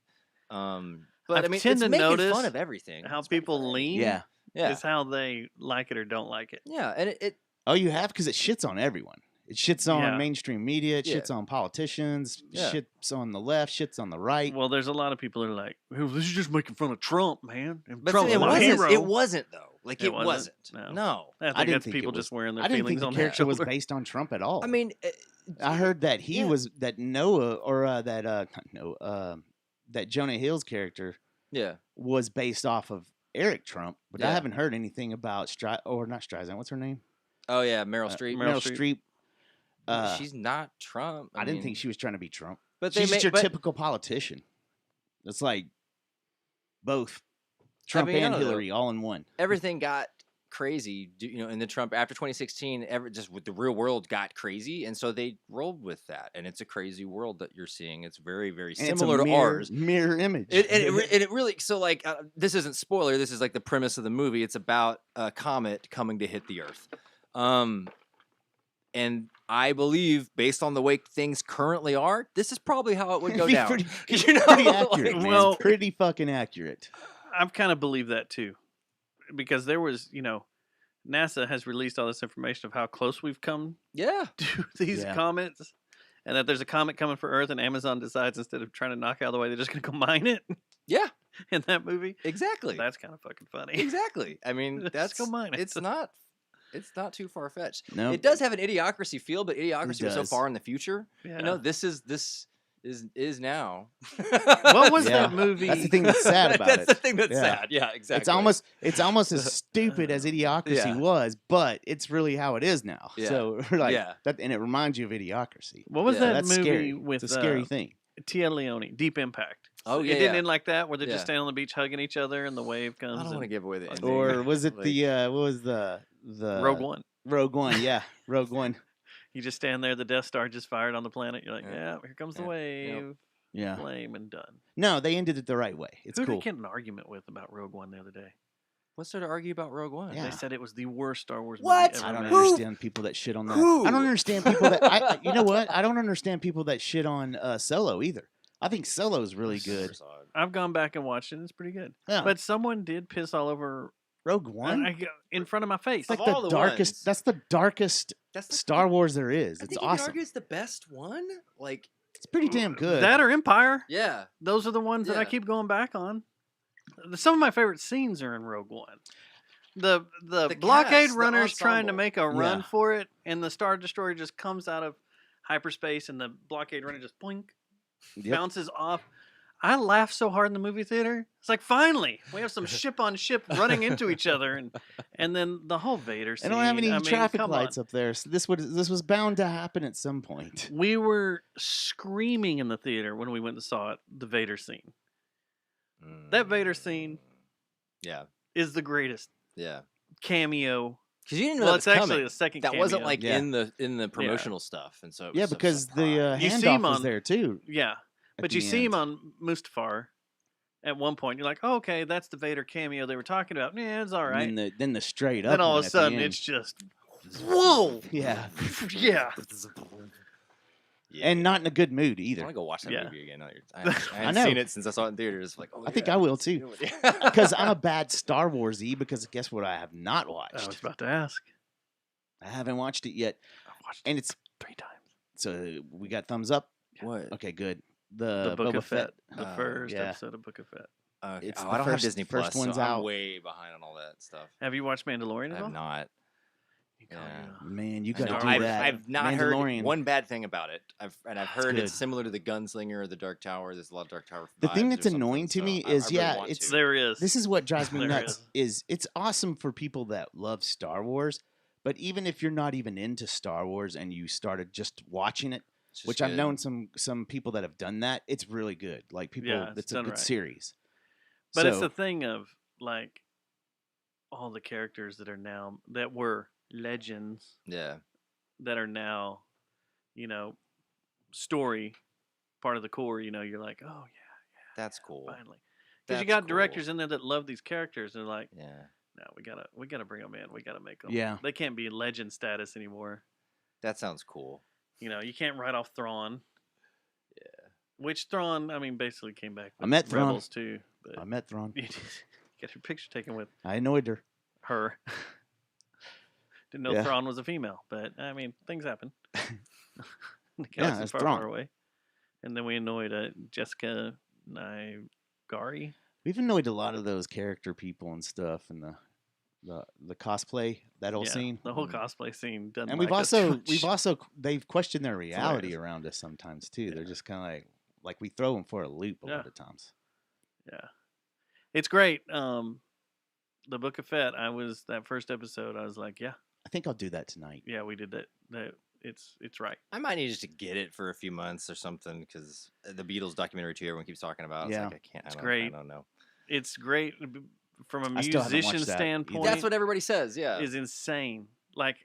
But I I mean, tend it's to making notice fun of everything. How It's making people fun of lean Yeah. Yeah, is how they like it or don't like it. yeah, and it Oh, you have because it shits on everyone. It shits on Yeah. mainstream media. It Yeah. shits on politicians. Yeah. Shits on the left. Shits on the right. Well, there's a lot of people who are like, "Oh, this is just making fun of Trump, man." And but Trump's it my wasn't. hero. It wasn't though. Like It it wasn't? wasn't. No. No. I think didn't that's think people it was- just wearing their I didn't think feelings the on their character was shoulder. based on Trump at all. I mean, I heard that he Yeah. was that Noah or that not Noah that Jonah Hill's character yeah. was based off of Eric Trump, but I Yeah. haven't heard anything about not Streisand. What's her name? Oh yeah, Meryl Streep. Meryl Meryl Streep. Streep. She's not Trump. I didn't mean, think she was trying to be Trump. But She's just your but, typical politician. It's like both Trump mean, I and don't know. Hillary all in one. everything got crazy, in the Trump after 2016. Just with the real world got crazy, and so they rolled with that. And it's a crazy world that you're seeing. It's very, very And it's a similar to mirror- ours. Mirror image. And it really so like this isn't spoiler. This is like the premise of the movie. It's about a comet coming to hit the Earth, and I believe based on the way things currently are, this is probably how it would go Be down. pretty, You know, pretty like- accurate, man. Well- Pretty fucking accurate. I've kind of believed that too, because there was, NASA has released all this information of how close we've come Yeah, to these Yeah. comets, and that there's a comet coming for Earth, and Amazon decides instead of trying to knock it out of the way, they're just going to go mine it yeah, in that movie. exactly. That's kind of fucking funny. Exactly. I mean, Just that's go mine it. it's not too far fetched. No, It does have an idiocracy feel, but idiocracy was so does. far in the future. Yeah. This is now. What was Yeah. that movie? That's the thing that's sad about That's it. the thing that's Yeah. sad. Yeah, exactly. It's almost as stupid as Idiocracy Yeah. was, but it's really how it is now. Yeah. So we're like Yeah. that, and it reminds you of Idiocracy. What was Yeah, that That's movie scary. with It's a scary thing. Tia Leone, Deep Impact? Oh, It yeah, didn't yeah. end like that, where they're Yeah. just standing on the beach hugging each other, and the wave I comes. don't want to and give away the ending. Or was it Like- the what was the Rogue One. Rogue One, yeah, Rogue One, You just stand there, the Death Star just fired on the planet. You're like, Yeah. yeah, here comes the Yeah. wave, yeah. flame, and done. No, they ended it the right way. It's Who did I cool. get in an argument with about Rogue One the other day? What's there to argue about Rogue One? Yeah. They said it was the worst Star Wars What? movie I ever don't made. Who? understand people that shit on that. Who? I don't understand people that. You know what? I don't understand people that shit on Solo either. I think Solo's really good. I've gone back and watched it. And it's pretty good. Yeah. But someone did piss all over Rogue One. in front of my face. It's like Of all the the darkest. ones- That's the darkest That's the Star Wars there is. I It's think you can awesome. argue it's the best one. Like, It's pretty damn good. That or Empire. yeah, Those are the ones that I Yeah. keep going back on. Some of my favorite scenes are in Rogue One. The blockade cast, the runners trying to ensemble. make a run Yeah. for it, and the Star Destroyer just comes out of hyperspace, and the blockade runner just boink, Yep. bounces off. I laughed so hard in the movie theater. It's like finally we have some ship on ship running into each other, and then the whole Vader They scene. don't have any I mean, traffic come lights on. up there, so this was bound to happen at some point. We were screaming in the theater when we went and saw it. The Vader scene. That Vader scene Yeah, is the greatest yeah. cameo. Because you didn't know Well, that it's was actually coming. the second. That wasn't cameo. like Yeah. in the promotional stuff, and so it was Yeah, some because the You see handoff him was on- there too. Yeah, at but the you see him end. on Mustafar at one point. You're like, oh, okay, that's the Vader cameo they were talking about. Yeah, it's all And right. then the straight up. Then all one of a at the sudden, end. it's just whoa, yeah, yeah. and not in a good mood I either. want to go watch that Yeah. movie again. I haven't know. seen it since I saw it in theaters. Like, oh, I think yeah. I will too. Yeah. Because I'm a bad Star Wars-y. Because guess what? I have not I watched. was about to ask. I haven't watched it yet, I watched and it it's 3 times. so we got thumbs up. What? Okay, good. The Book Boba of Fett, the Oh, first yeah. episode of Book of Fett. Okay. It's Oh, the I don't have first- Disney first Plus, one's so I'm out. way behind on all that stuff. Have you watched Mandalorian I at all? have not. Yeah. Man, you I got know, to do I've, that. I've not heard Mandalorian. one bad thing about it. I've heard good. it's similar to the Gunslinger or the Dark Tower. There's a lot of Dark Tower. The thing vibes or that's annoying something, to me so is, I really yeah, want it's- to. There is. This is what drives me There nuts. Is it's awesome for people that love Star Wars, but even if you're not even into Star Wars and you started just watching it, It's just which I've good. known some people that have done that, it's really good. Like people, Yeah, it's it's a done good right. series. But it's So- the thing of like all the characters that were legends Yeah. that are now, story part of the core. You're like, oh yeah, That's cool. finally, because you That's got cool. directors in there that love these characters. They're like, Yeah. no, we gotta bring them in. We gotta make them. Yeah. They can't be legend status anymore. That sounds cool. You can't write off Thrawn. Yeah. Which Thrawn, I mean, basically came back. I With met Thrawn. Rebels too. But I met Thrawn. you get your picture taken with I annoyed her. her. Didn't know Yeah. Thrawn was a female, but I mean, things happen. The Yeah, galaxy's it's far, Thrawn. far away. And then we annoyed Jessica Nigari. We've annoyed a lot of those character people and stuff, and the cosplay, that whole Yeah, scene. the whole cosplay scene doesn't. And like us too we've much. also they've questioned their reality hilarious. around us sometimes too. Yeah. They're just kind of like we throw them for a loop a Yeah. lot of times. Yeah, it's great. The Book of Fett. That first episode. I was like, yeah, I think I'll do that tonight. yeah, we did that. It's right. I might need just to get it for a few months or something because the Beatles documentary too. Everyone keeps talking about. It's Yeah. like I can't. It's I great. don't know. It's great from a I still haven't musician watched that either. standpoint. That's what everybody says. Yeah. is insane. Like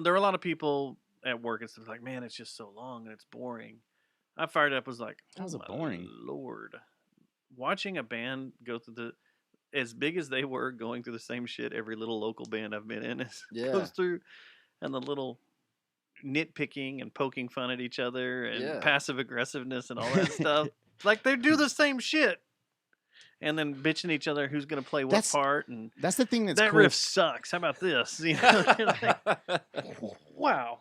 there are a lot of people at work and stuff like, man, it's just so long and it's boring. I fired it up, was like, How's it my boring? Lord, watching a band go through as big as they were, going through the same shit every little local band I've been in Yeah. goes through, and the little nitpicking and poking fun at each other and Yeah. passive aggressiveness and all that stuff. Like they do the same shit. And then bitching each other who's going to play what That's part, and That's the thing that's that cool. riff sucks. How about this? You know, you're like, wow.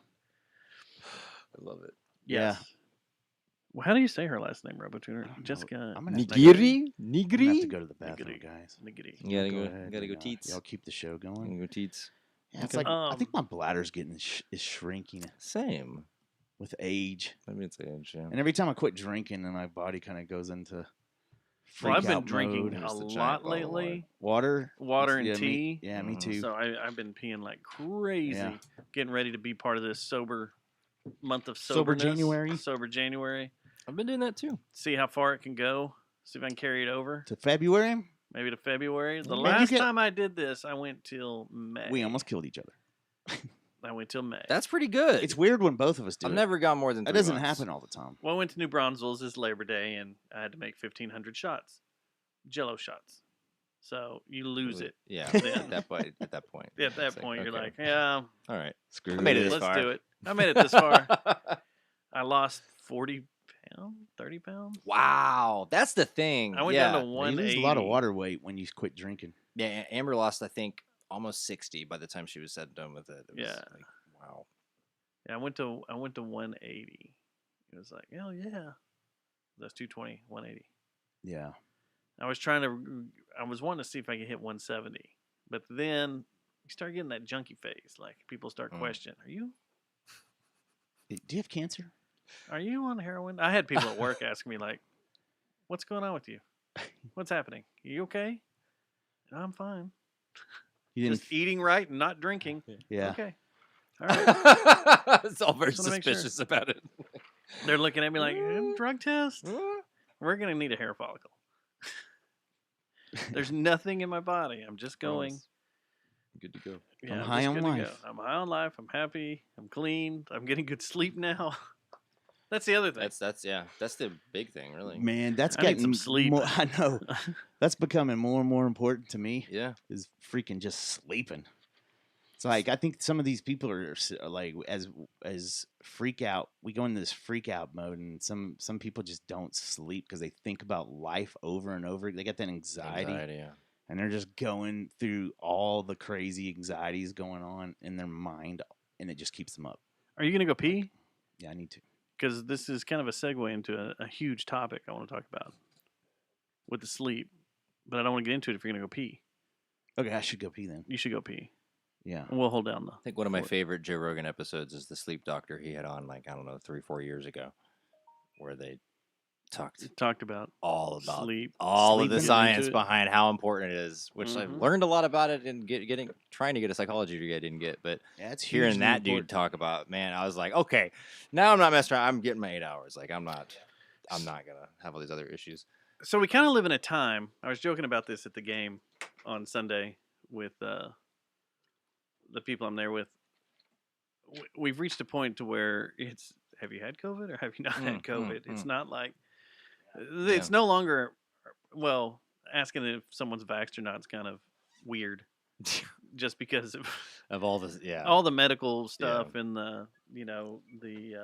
I love it. Yeah. Yes. Well, how do you say her last name, Robotuner? I'm Jessica gonna have to- Nigiri? I'm gonna have to Nigiri? go to the bathroom, Niggity. guys. Niggity. You gotta Go go. ahead Gotta go and, teats. Y'all keep the show You going. gotta go teats. Yeah, it's Okay. like I think Um, my bladder's getting is shrinking Same. with age, Maybe it's age. Yeah. and every time I quit drinking, then my body kind of goes into Well, I've been freak-out drinking mode. Here's a the giant lot bottle of lately. Water, Water and yeah, tea. Me, yeah, me Mhm. too. So I've been peeing like crazy, Yeah. getting ready to be part of this sober month of Sober soberness. January? Sober January. I've been doing that too. See how far it can go. See if I can carry it over. To February, Maybe to February. The Man, you last get- time I did this, I went till May. we almost killed each other. I went till May. That's pretty good. It's weird when both of us do I've it. never gone more than That 3 doesn't months. happen all the time. Well, I went to New Braunfels this Labor Day, and I had to make 1,500 shots, Jello shots. So you lose it. Yeah. Then. at that point. At that point. At that It's point, you're okay. like, yeah, All right. Screw I made it this let's far. do it. I made it this far. I lost 40 pounds, 30 pounds. Wow, that's the thing. I went yeah. down to You 180. lose a lot of water weight when you quit drinking. Yeah, Amber lost, I think, almost 60 by the time she was said and done with it. It was Yeah. like, wow. Yeah, I went to 180. It was like, hell yeah. That's 220, 180. Yeah. I was wanting to see if I could hit 170. But then you start getting that junkie phase. Like people start questioning, Do you have cancer? are you on heroin? I had people at work asking me like, what's going on with you? What's happening? Are you okay? I'm fine. You didn't. Just eating right and not drinking. Yeah. Okay. All right. It's all very Just wanna make sure. suspicious about it. They're looking at me like, drug test? We're going to need a hair follicle. There's nothing in my body. I'm just going. Good to go. Yeah, I'm I'm high just on good to go. life. I'm high on life. I'm happy. I'm clean. I'm getting good sleep now. That's the other thing. That's the big thing, really. Man, that's I need getting some sleep. More, I know. That's becoming more and more important to me. Yeah. Is freaking just sleeping. It's like I think some of these people are like as freak out. We go into this freak out mode, and some people just don't sleep because they think about life over and over. They get that anxiety, Yeah. and they're just going through all the crazy anxieties going on in their mind, and it just keeps them up. Are you going to go pee? Yeah, I need to. Because this is kind of a segue into a huge topic I want to talk about with the sleep. But I don't want to get into it if you're going to go pee. Okay, I should go pee then. You should go pee. Yeah. We'll hold down the. I think one of my fort. favorite Joe Rogan episodes is the sleep doctor he had on, like, I don't know, 3-4 years ago, where they Talked about all about sleep. all of the Sleeping. science Into it. behind how important it is, which I've Mhm. learned a lot about it and trying to get a psychology degree I didn't get, but Yeah, it's hearing hugely that dude important. talk about, man, I was like, okay, now I'm not messing around. I'm getting my 8 hours. Like, I'm not gonna have all these other issues. So we kind of live in a time. I was joking about this at the game on Sunday with the people I'm there with. We've reached a point to where it's. Have you had COVID or have you not had COVID? It's not like it's no longer. Well, asking if someone's vaxxed or not is kind of weird, just because of Of all this, all the medical stuff and the the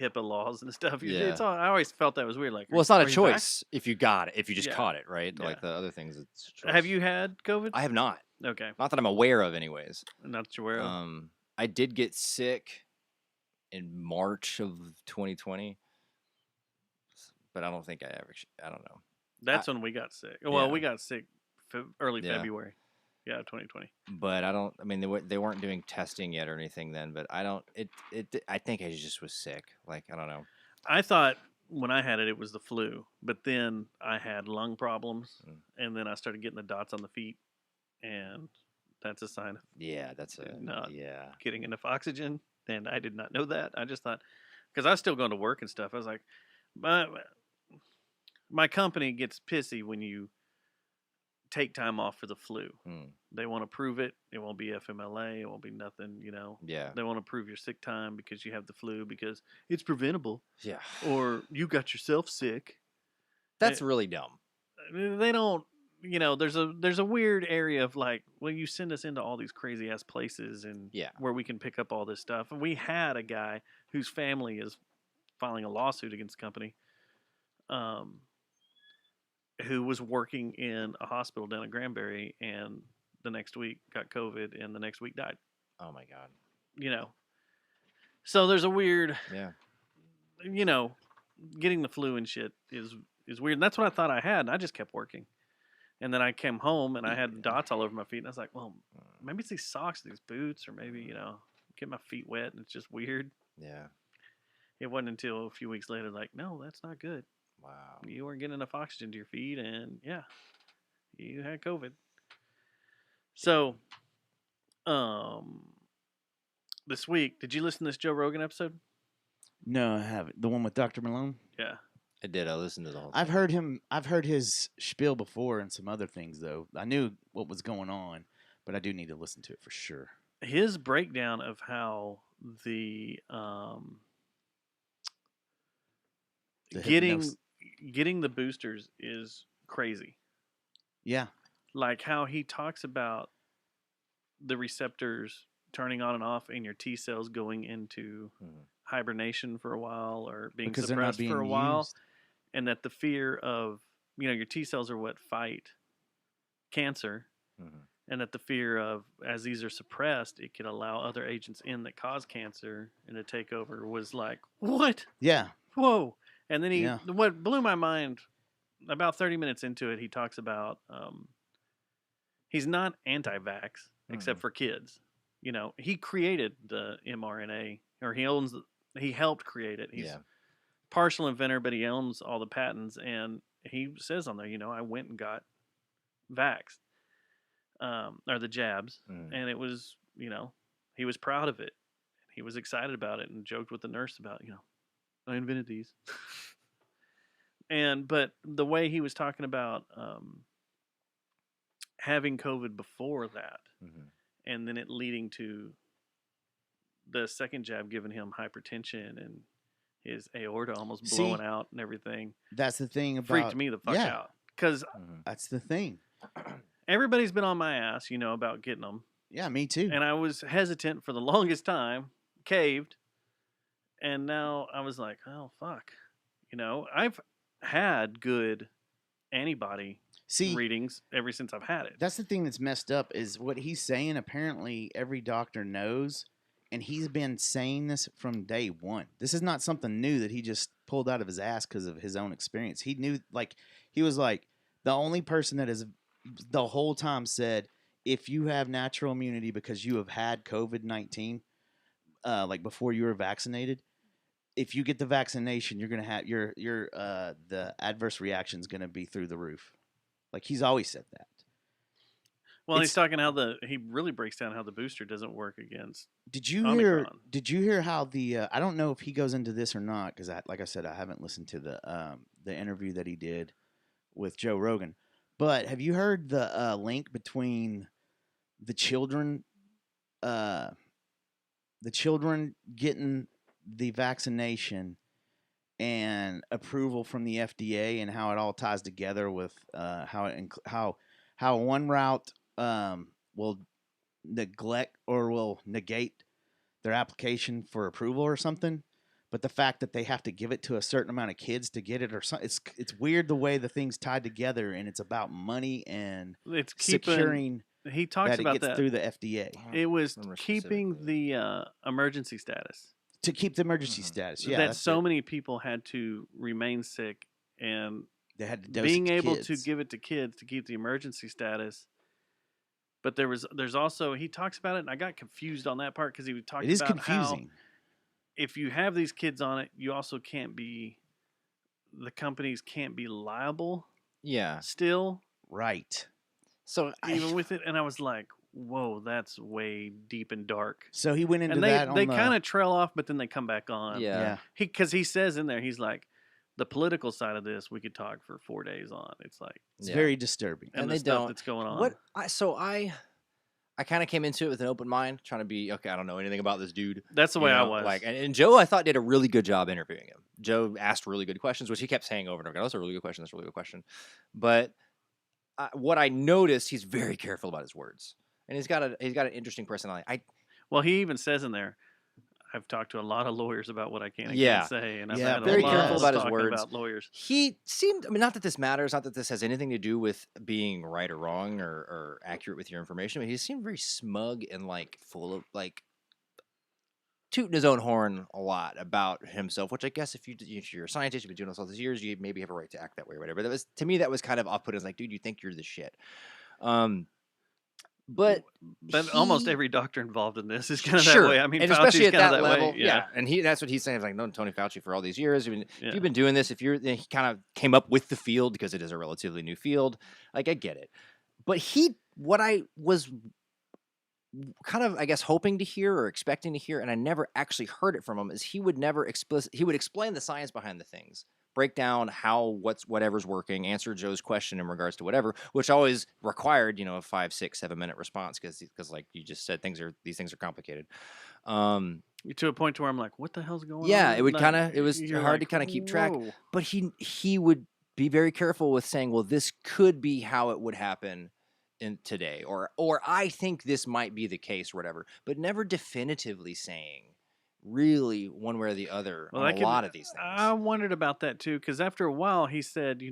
HIPAA laws and stuff. It's all, I always felt that was weird. Like, well, it's not are a you choice if you got it, if you just Yeah. caught it, right? Yeah. Like the other things, it's a choice. Have you had COVID? I have not. Okay, Not that I'm aware of, anyways. not that you're aware of. I did get sick in March of 2020, but I don't think I ever. I don't know. That's when we got sick. Well, yeah. we got sick early Yeah. February. Yeah, 2020. But I don't. I mean, they weren't doing testing yet or anything then. But I don't. I think I just was sick. Like, I don't know. I thought when I had it, it was the flu, but then I had lung problems, and then I started getting the dots on the feet, and that's a sign of Yeah, that's not yeah. getting enough oxygen. And I did not know that. I just thought, because I was still going to work and stuff. I was like, my company gets pissy when you take time off for the flu. They want to prove it. It won't be FMLA. It won't be nothing, Yeah. They want to prove your sick time because you have the flu because it's preventable. Yeah. Or you got yourself sick. That's really dumb. They don't, there's a weird area of like, well, you send us into all these crazy ass places and where we can pick up all this stuff. And we had a guy whose family is filing a lawsuit against the company. Who was working in a hospital down in Granbury and the next week got COVID and the next week died. Oh my God. So there's a weird, Yeah. Getting the flu and shit is weird. And that's what I thought I had. And I just kept working. And then I came home and I had dots all over my feet. And I was like, well, maybe it's these socks, these boots, or maybe, get my feet wet and it's just weird. Yeah. It wasn't until a few weeks later, like, no, that's not good. Wow. You weren't getting enough oxygen to your feet, and you had COVID. So, this week, did you listen to this Joe Rogan episode? No, I haven't. The one with Dr. Malone? Yeah. I did. I listened to the whole I've heard his spiel before and some other things, though. I knew what was going on, but I do need to listen to it for sure. His breakdown of how the getting the boosters is crazy. Yeah. Like how he talks about the receptors turning on and off and your T cells going into hibernation for a while or being Because they're not suppressed being for a while. used. And that the fear of, your T cells are what fight cancer. And that the fear of, as these are suppressed, it can allow other agents in that cause cancer and to take over was like, what? Yeah. Whoa. And then what blew my mind, about 30 minutes into it, he talks about he's not anti-vax, except for kids. He created the mRNA, or he helped create it. He's partial inventor, but he owns all the patents. And he says on there, I went and got vaxxed, or the jabs. And it was, he was proud of it. He was excited about it and joked with the nurse about, I invented these. But the way he was talking about having COVID before that, and then it leading to the second jab giving him hypertension and his aorta almost blowing out and everything. That's the thing about... Freaked me the fuck out. Because that's the thing. Everybody's been on my ass, about getting them. Yeah, me too. And I was hesitant for the longest time, caved. And now I was like, oh, fuck. I've had good antibody readings ever since I've had it. That's the thing that's messed up is what he's saying. Apparently, every doctor knows, and he's been saying this from day one. This is not something new that he just pulled out of his ass because of his own experience. He knew, he was like, the only person that has the whole time said, if you have natural immunity because you have had COVID-19, like before you were vaccinated, if you get the vaccination, you're gonna have your the adverse reaction is gonna be through the roof. Like he's always said that. Well, he's It's- talking how he really breaks down how the booster doesn't work against. Did you hear? Omicron. Did you hear how the? I don't know if he goes into this or not because, like I said, I haven't listened to the interview that he did with Joe Rogan. But have you heard the link between the children getting the vaccination and approval from the FDA and how it all ties together with how one route will neglect or will negate their application for approval or something, but the fact that they have to give it to a certain amount of kids to get it or something, it's weird the way the things tied together, and it's about money and It's keeping. securing He talks that it about gets that. through the FDA It was Remember keeping specifically. the emergency status. to keep the emergency Mhm. status. Yeah, that that's so it. many people had to remain sick, and They had to dose being it to able kids. to give it to kids to keep the emergency status. But there's also, he talks about it, and I got confused on that part because he was talking It is about how confusing. if you have these kids on it, you also can't be, the companies can't be liable Yeah. still, Right. So even with it. And I was like, whoa, that's way deep and dark. So he went into And that on they the, kind of trail off, but then they come back on. Yeah. yeah. Because he says in there, he's like, the political side of this, we could talk for 4 days on. It's like, It's Yeah. very disturbing. and, And the they stuff don't- that's going on. What I kind of came into it with an open mind, trying to be okay. I don't know anything about this dude. That's the you way I know, was. Like, and Joe, I thought did a really good job interviewing him. Joe asked really good questions, which he kept saying over and over again. That's a really good question. That's a really good question. But what I noticed, he's very careful about his words, and he's got an interesting personality. Well, he even says in there, I've talked to a lot of lawyers about what I can and Yeah. can't say, and I've Yeah, had very a lot careful of about his talking words. about lawyers. He seemed, I mean, not that this matters, not that this has anything to do with being right or wrong or accurate with your information, but he seemed very smug and like full of like tooting his own horn a lot about himself, which I guess if you're a scientist, you've been doing this all these years, you maybe have a right to act that way or whatever. That was, to me, that was kind of off-putting. It's like, dude, you think you're the shit. But almost he- every doctor involved in this is kind of Sure, that way. I mean, and Fauci's especially at kind that of level, way. yeah. And that's what he's saying. He's like, known Tony Fauci for all these years. I mean, Yeah. if you've been doing this, he kind of came up with the field because it is a relatively new field. Like, I get it, but what I was kind of, I guess, hoping to hear or expecting to hear, and I never actually heard it from him, is he would explain the science behind the things. Break down how whatever's working, answer Joe's question in regards to whatever, which always required, a 5, 6, 7 minute response because like you just said, these things are complicated. To a point to where I'm like, what the hell's going on? Yeah, it would Like, kinda- it was you're hard to like, kinda keep track. whoa. But he would be very careful with saying, well, this could be how it would happen in today, or I think this might be the case or whatever, but never definitively saying really one way or the other Well, on I a could- lot of these things. I wondered about that too, because after a while, he said,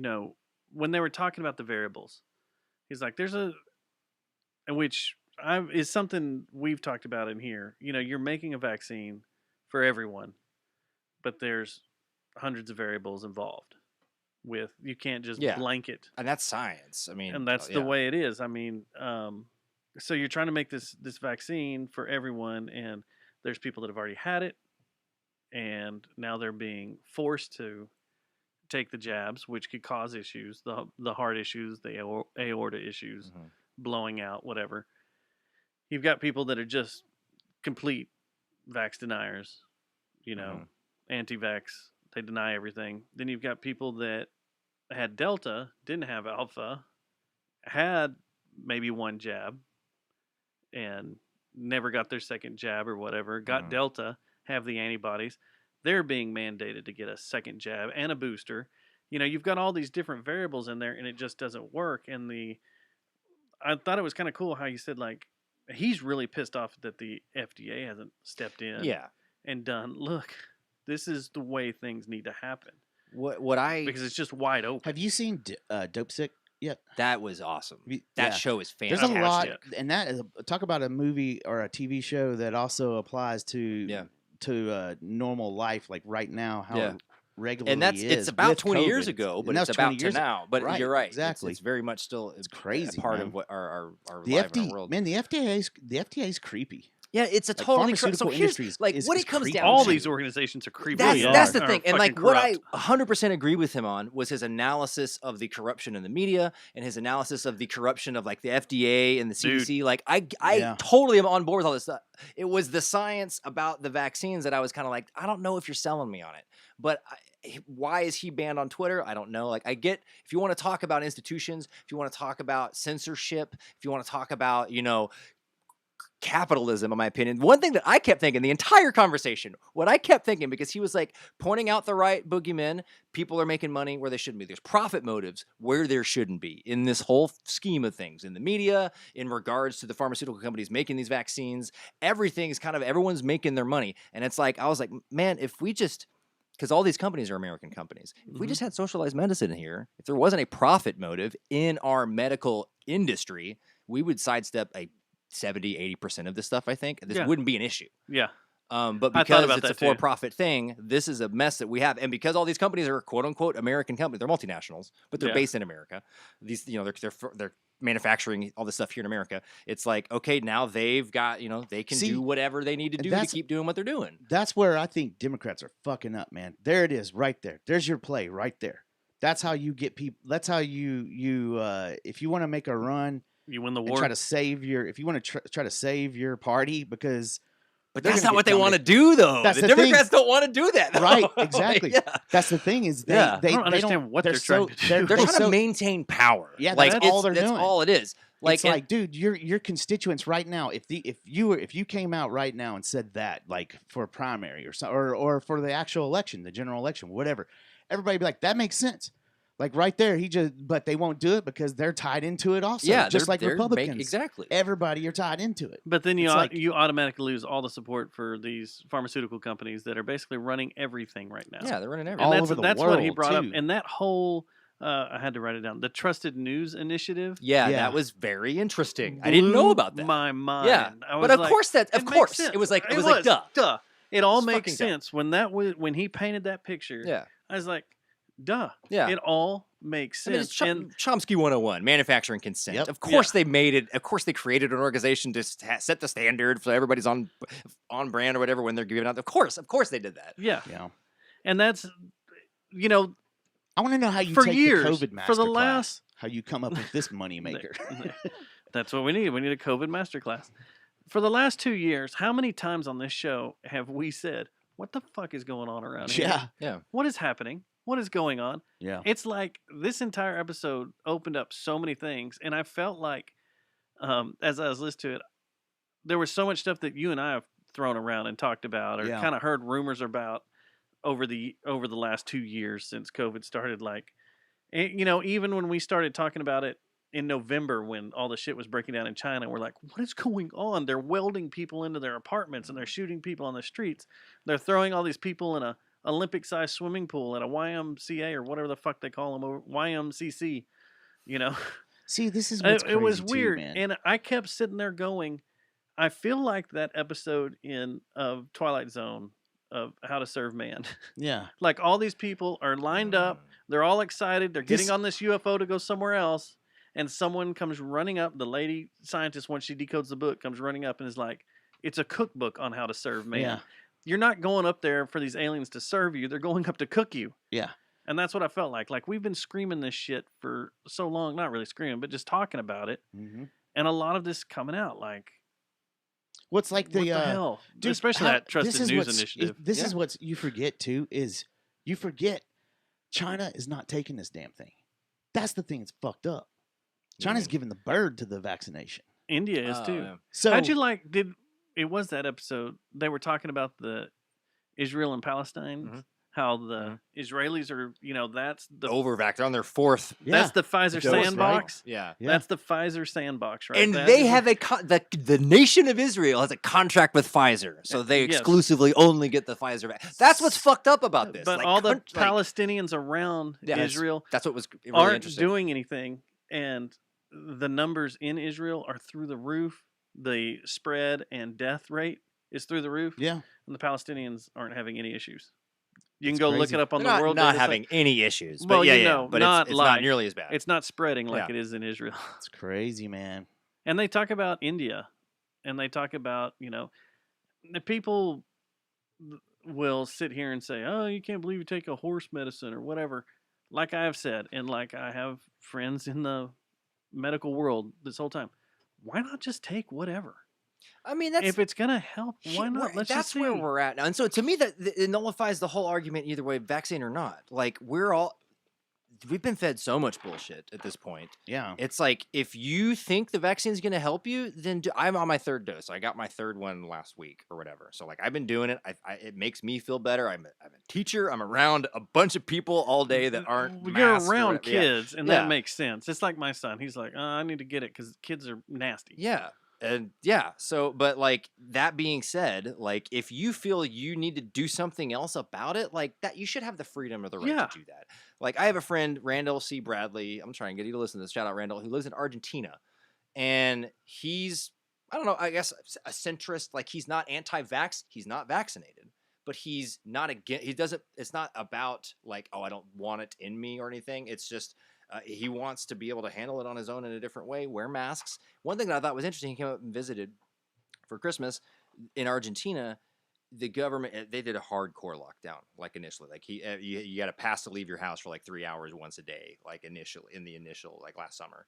when they were talking about the variables, he's like, which is something we've talked about in here. You're making a vaccine for everyone, but there's hundreds of variables involved. You can't just Yeah. blanket, And that's science. I mean, and that's the yeah. way it is. I mean, so you're trying to make this vaccine for everyone, and there's people that have already had it, and now they're being forced to take the jabs, which could cause issues, the heart issues, the aorta issues, Mhm. blowing out, whatever. You've got people that are just complete vax deniers, Mhm. anti-vax. They deny everything. Then you've got people that had Delta, didn't have Alpha, had maybe one jab, and never got their second jab or whatever, got Mhm. Delta, have the antibodies. They're being mandated to get a second jab and a booster. You've got all these different variables in there, and it just doesn't work. And I thought it was kind of cool how you said, like, he's really pissed off that the FDA hasn't stepped in Yeah. and done, look, this is the way things need to happen. What I Because it's just wide open. Have you seen Dope Sick yet? that was awesome. Yeah. That show is There's fantastic. a lot, Fantastic. and that is talk about a movie or a TV show that also applies to Yeah. normal life, like right now. How Yeah. regularly And is. it's about with 20 years COVID. ago, And but that's it's 20 about to years now. But Right, you're right. exactly. It's very much still It's crazy, a part man. of what our The life and our FDA, world. man, the FDA is creepy. Yeah, it's a Like, totally so pharmaceutical here's industry is- like is- what is it comes creepy. down All to. these organizations are creepy. That's the are thing. And like fucking what I corrupt. 100% agree with him on was his analysis of the corruption in the media and his analysis of the corruption of like the FDA and the CDC. Like I Yeah. totally am on board with all this stuff. It was the science about the vaccines that I was kind of like, I don't know if you're selling me on it. But why is he banned on Twitter? I don't know. Like I get if you want to talk about institutions, if you want to talk about censorship, if you want to talk about, capitalism, in my opinion. One thing that I kept thinking the entire conversation, what I kept thinking, because he was like pointing out the right boogeymen, people are making money where they shouldn't be. There's profit motives where there shouldn't be in this whole scheme of things, in the media, in regards to the pharmaceutical companies making these vaccines. Everything's everyone's making their money. And it's like, I was like, man, if we just, because all these companies are American companies, if we just had socialized medicine here, if there wasn't a profit motive in our medical industry, we would sidestep a 70-80% of this stuff. I think this wouldn't be an issue. Yeah. But I thought because about it's a that too. for-profit thing, this is a mess that we have, and because all these companies are quote unquote American companies, they're multinationals, but they're Yeah. based in America. These, they're manufacturing all this stuff here in America. It's like, okay, now they've got, they can See, do whatever they need to and do to that's- keep doing what they're doing. That's where I think Democrats are fucking up, man. There it is, right there. There's your play, right there. That's how you get people. That's how you if you want to make a run You win the and war. try to save your, if you want to try to save your party, because But they're that's gonna not what get they want to do, though. That's the the thing. Democrats don't want to do that, though. Right, Like, exactly. yeah. That's the thing is they Yeah. they, I don't they understand what they're trying to do. They're they're trying to so- maintain power. Yeah, like that's all they're that's doing. all it is. Like, it's like, dude, your constituents right now. If you came out right now and said that, like for a primary or for the actual election, the general election, whatever, everybody be like, that makes sense. Like right there, but they won't do it because they're tied into it also. yeah, just like they're Republicans. exactly. Everybody, you're tied into it. But then It's like- you automatically lose all the support for these pharmaceutical companies that are basically running everything right now. Yeah, they're running And everything. All that's, over the that's what he world, brought up. too. And that whole, I had to write it down, the Trusted News Initiative. Yeah, Yeah. that was very interesting. I didn't know blew about that. My mind. Yeah, I was but of like, course it makes sense. it was like duh. It all It's makes fucking dumb. sense when he painted that picture. Yeah, I was like, duh. yeah. It all makes I mean, sense. it's And Chomsky 101, manufacturing consent. Yep. Of course they made it. Of course they created an organization to set the standard so everybody's on brand or whatever when they're giving out. Of course they did that. yeah, Yeah. and that's, I want to know how you For take years, the COVID master for the class, last- how you come up with this moneymaker. that's what we need. We need a COVID masterclass. For the last 2 years, how many times on this show have we said, "What the fuck is going on around here? yeah, Yeah. What is happening? What is going on?" yeah. It's like this entire episode opened up so many things, and I felt like, as I was listening to it, there was so much stuff that you and I have thrown around and talked about, or Yeah. kind of heard rumors about over the last 2 years since COVID started. Like, even when we started talking about it in November, when all the shit was breaking down in China, we're like, what is going on? They're welding people into their apartments and they're shooting people on the streets. They're throwing all these people in a Olympic-sized swimming pool at a YMCA or whatever the fuck they call them, or YMCC. See, this is what's It was crazy too, weird, man. and I kept sitting there going, I feel like that episode of Twilight Zone of How to Serve Man. yeah, Like all these people are lined up, they're all excited, they're getting This- on this UFO to go somewhere else, and someone comes running up. The lady scientist, once she decodes the book, comes running up and is like, "It's a cookbook on how to serve man." yeah, You're not going up there for these aliens to serve you; they're going up to cook you. yeah. And that's what I felt like. Like we've been screaming this shit for so long, not really screaming, but just talking about it. hmm And a lot of this coming out, like, What's like what the the hell? dude, Especially how- that Trusted this is News what's- Initiative. This Yeah. is what you forget too is you forget China is not taking this damn thing. That's the thing that's fucked up. China's giving the bird to the vaccination. India is Oh, too. yeah. So How'd you like? It was that episode they were talking about the Israel and Palestine, Mhm. how the Israelis are, that's the Overvac. They're on their fourth. yeah, that's the Pfizer Dose, right? sandbox. Yeah. Yeah. That's the Pfizer sandbox, right? And That they is- have the nation of Israel has a contract with Pfizer, so they Yes. exclusively only get the Pfizer. That's what's fucked up about this. But Like, all the like, Palestinians around Yeah, that's- Israel that's what was really aren't interesting. doing anything, and the numbers in Israel are through the roof. The spread and death rate is through the roof, yeah. and the Palestinians aren't having any issues. You can It's go look crazy. it up on They're the world. not data having site. any issues. Well, But yeah, you yeah, know, but not it's like- not nearly as bad. It's not spreading like Yeah. it is in Israel. It's crazy, man. And they talk about India, and they talk about, the people will sit here and say, "Oh, you can't believe you take a horse medicine or whatever." Like I have said, and like I have friends in the medical world this whole time. Why not just take whatever? I mean, that's If it's gonna help, why not? We're- Let's that's just see. where we're at now. And so to me, that it nullifies the whole argument either way, vaccine or not. Like we've been fed so much bullshit at this point. Yeah. It's like if you think the vaccine is going to help you, then I'm on my third dose. I got my third one last week or whatever. So like I've been doing it. It makes me feel better. I'm a teacher. I'm around a bunch of people all day that aren't. You're masked or around whatever. Yeah. kids, and Yeah. that makes sense. It's like my son. He's like, I need to get it because kids are nasty. Yeah. And yeah, so but like that being said, like if you feel you need to do something else about it, like that you should have the freedom or the right Yeah. to do that. Like I have a friend, Randall C. Bradley. I'm trying to get you to listen to this. Shout out Randall, who lives in Argentina. And he's, I don't know, I guess a centrist, like he's not anti-vax, he's not vaccinated. But he's not again. He doesn't. It's not about like, oh, I don't want it in me or anything. It's just he wants to be able to handle it on his own in a different way. Wear masks. One thing that I thought was interesting. He came up and visited for Christmas in Argentina. The government they did a hardcore lockdown. Like initially, like you got to pass to leave your house for like 3 hours once a day. Like initially in the initial like last summer.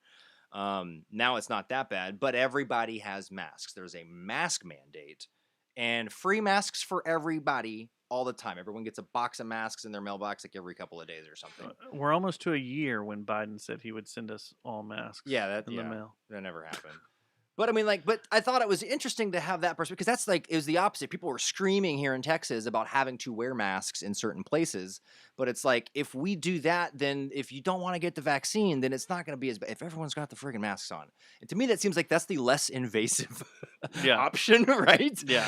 Now it's not that bad, but everybody has masks. There's a mask mandate. And free masks for everybody all the time. Everyone gets a box of masks in their mailbox like every couple of days or something. We're almost to a year when Biden said he would send us all masks. Yeah, in the mail. that never happened. But I mean, like, but I thought it was interesting to have that perspective because that's like it was the opposite. People were screaming here in Texas about having to wear masks in certain places. But it's like if we do that, then if you don't want to get the vaccine, then it's not going to be as bad. If everyone's got the friggin' masks on, and to me that seems like that's the less invasive option, right? Yeah.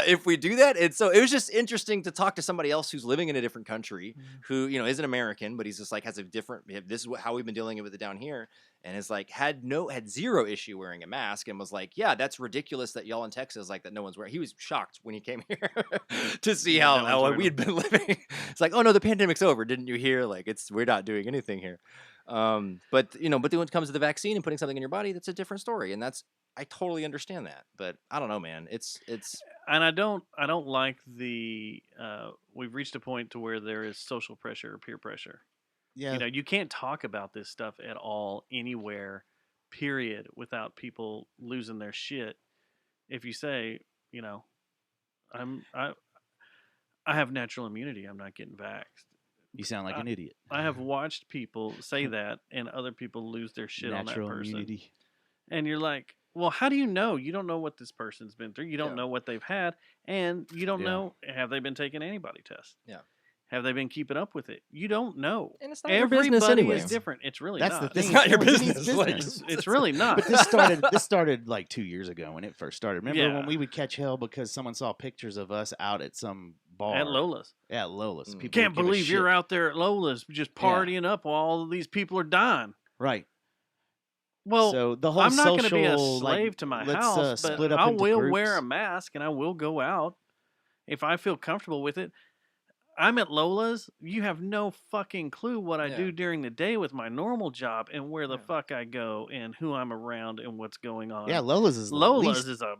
If we do that, and so it was just interesting to talk to somebody else who's living in a different country, who isn't American, but he's just like has a different. This is how we've been dealing with it down here. And is like had zero issue wearing a mask and was like, yeah, that's ridiculous that y'all in Texas like that no one's wearing. He was shocked when he came here to see No one's how wearing we had been living. It's like, oh no, the pandemic's over. Didn't you hear? Like we're not doing anything here. But then when it comes to the vaccine and putting something in your body, that's a different story. And I totally understand that. But I don't know, man. It's And I don't like the we've reached a point to where there is social pressure or peer pressure. Yeah. You can't talk about this stuff at all anywhere, period, without people losing their shit. If you say, I have natural immunity, I'm not getting vaxxed. You sound like an idiot. I have watched people say that and other people lose their shit Natural on that person. immunity. And you're like, well, how do you know? You don't know what this person's been through. You don't know what they've had. And you don't know, have they been taking antibody tests? Yeah. Have they been keeping up with it? You don't know. And it's not your business Everybody anyway. is different. It's really That's not. the thing. It's not your no one's business. anybody's Like, business. It's really not. But this started like 2 years ago when it first started. Remember when we would catch hell because someone saw pictures of us out at some bar At Lola's. At Lola's. People Can't would give a believe you're shit. out there at Lola's just partying up while all of these people are dying. Right. Well, So the whole I'm not going to be a social, like, slave to my let's, house, but split up I into will groups. wear a mask and I will go out if I feel comfortable with it. I'm at Lola's. You have no fucking clue what I do during the day with my normal job and where the fuck I go and who I'm around and what's going on. Yeah, Lola's is Lola's is a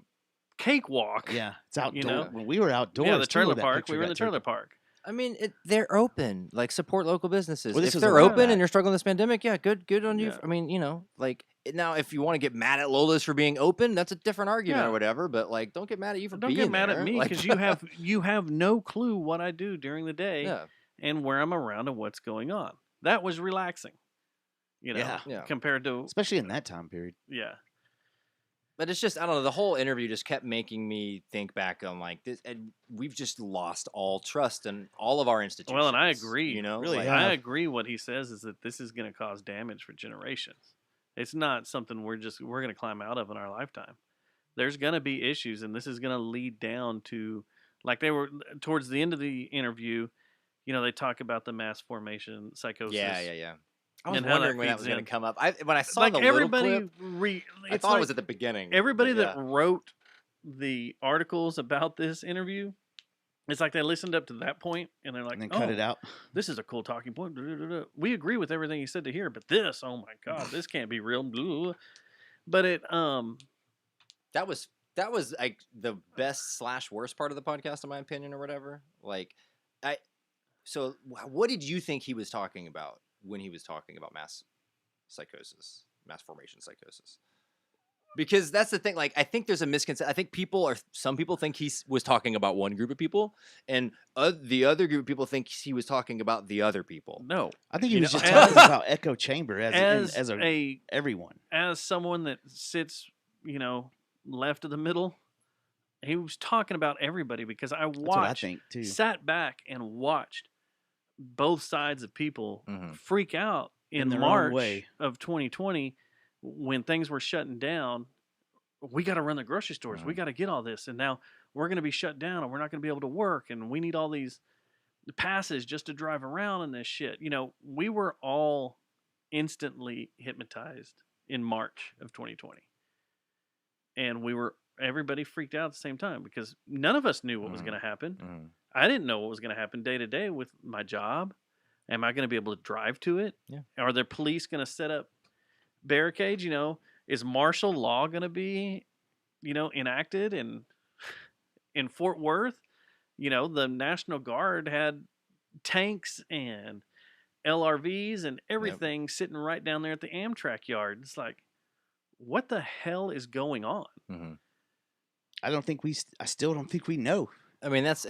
cakewalk. Yeah, it's outdoor. You know? When we were outdoors, Yeah, the too, where trailer that park. picture We were in the got trailer taken. park. I mean, they're open. Like support local businesses. Well, this If was they're a lot of open that. and you're struggling with this pandemic, yeah, good on you. Yeah. I mean, like now, if you want to get mad at Lola's for being open, that's a different argument Yeah. or whatever. But like, don't get mad at you for Don't being get mad there. at me Like, because you have no clue what I do during the day yeah, and where I'm around and what's going on. That was relaxing, Yeah. compared to Especially in that time period. yeah. but it's just I don't know. The whole interview just kept making me think back on like this, and we've just lost all trust in all of our institutions. Well, and I agree. You know, Really like, have. I agree. What he says is that this is going to cause damage for generations. It's not something we're going to climb out of in our lifetime. There's going to be issues, and this is going to lead down to, like they were towards the end of the interview. They talk about the mass formation psychosis. yeah. I was And how that wondering when that feeds was going in. to come up. When I saw Like the little everybody, clip, I it's thought like it was at the beginning. everybody but that wrote the articles about this interview It's like they listened up to that point and they're like, and then oh, cut it out. this is a cool talking point. We agree with everything he said to here, but this, oh my God, this can't be real. But it, That was like the best / worst part of the podcast, in my opinion, or whatever. Like, so what did you think he was talking about when he was talking about mass formation psychosis? Because that's the thing. Like, I think there's a misconception. I think some people think he was talking about one group of people, and the other group of people think he was talking about the other people. no. I think he You was know, just as- talking about echo chamber as everyone. As someone that sits, left of the middle, he was talking about everybody because I That's what I watched, think too. sat back and watched both sides of people Mhm. freak out in their own March way. of 2020 when things were shutting down. We got to run the grocery stores. We Mhm. got to get all this. And now we're going to be shut down and we're not going to be able to work. And we need all these passes just to drive around and this shit. We were all instantly hypnotized in March of 2020. And everybody freaked out at the same time because none of us knew what was Mhm. going to happen. Mhm. I didn't know what was going to happen day to day with my job. Am I going to be able to drive to it? Yeah. Are there police going to set up barricades? Is martial law going to be, enacted in Fort Worth? The National Guard had tanks and LRVs and everything sitting right down there at the Amtrak yard. It's like, what the hell is going on? Mhm. I still don't think we know. I mean, that's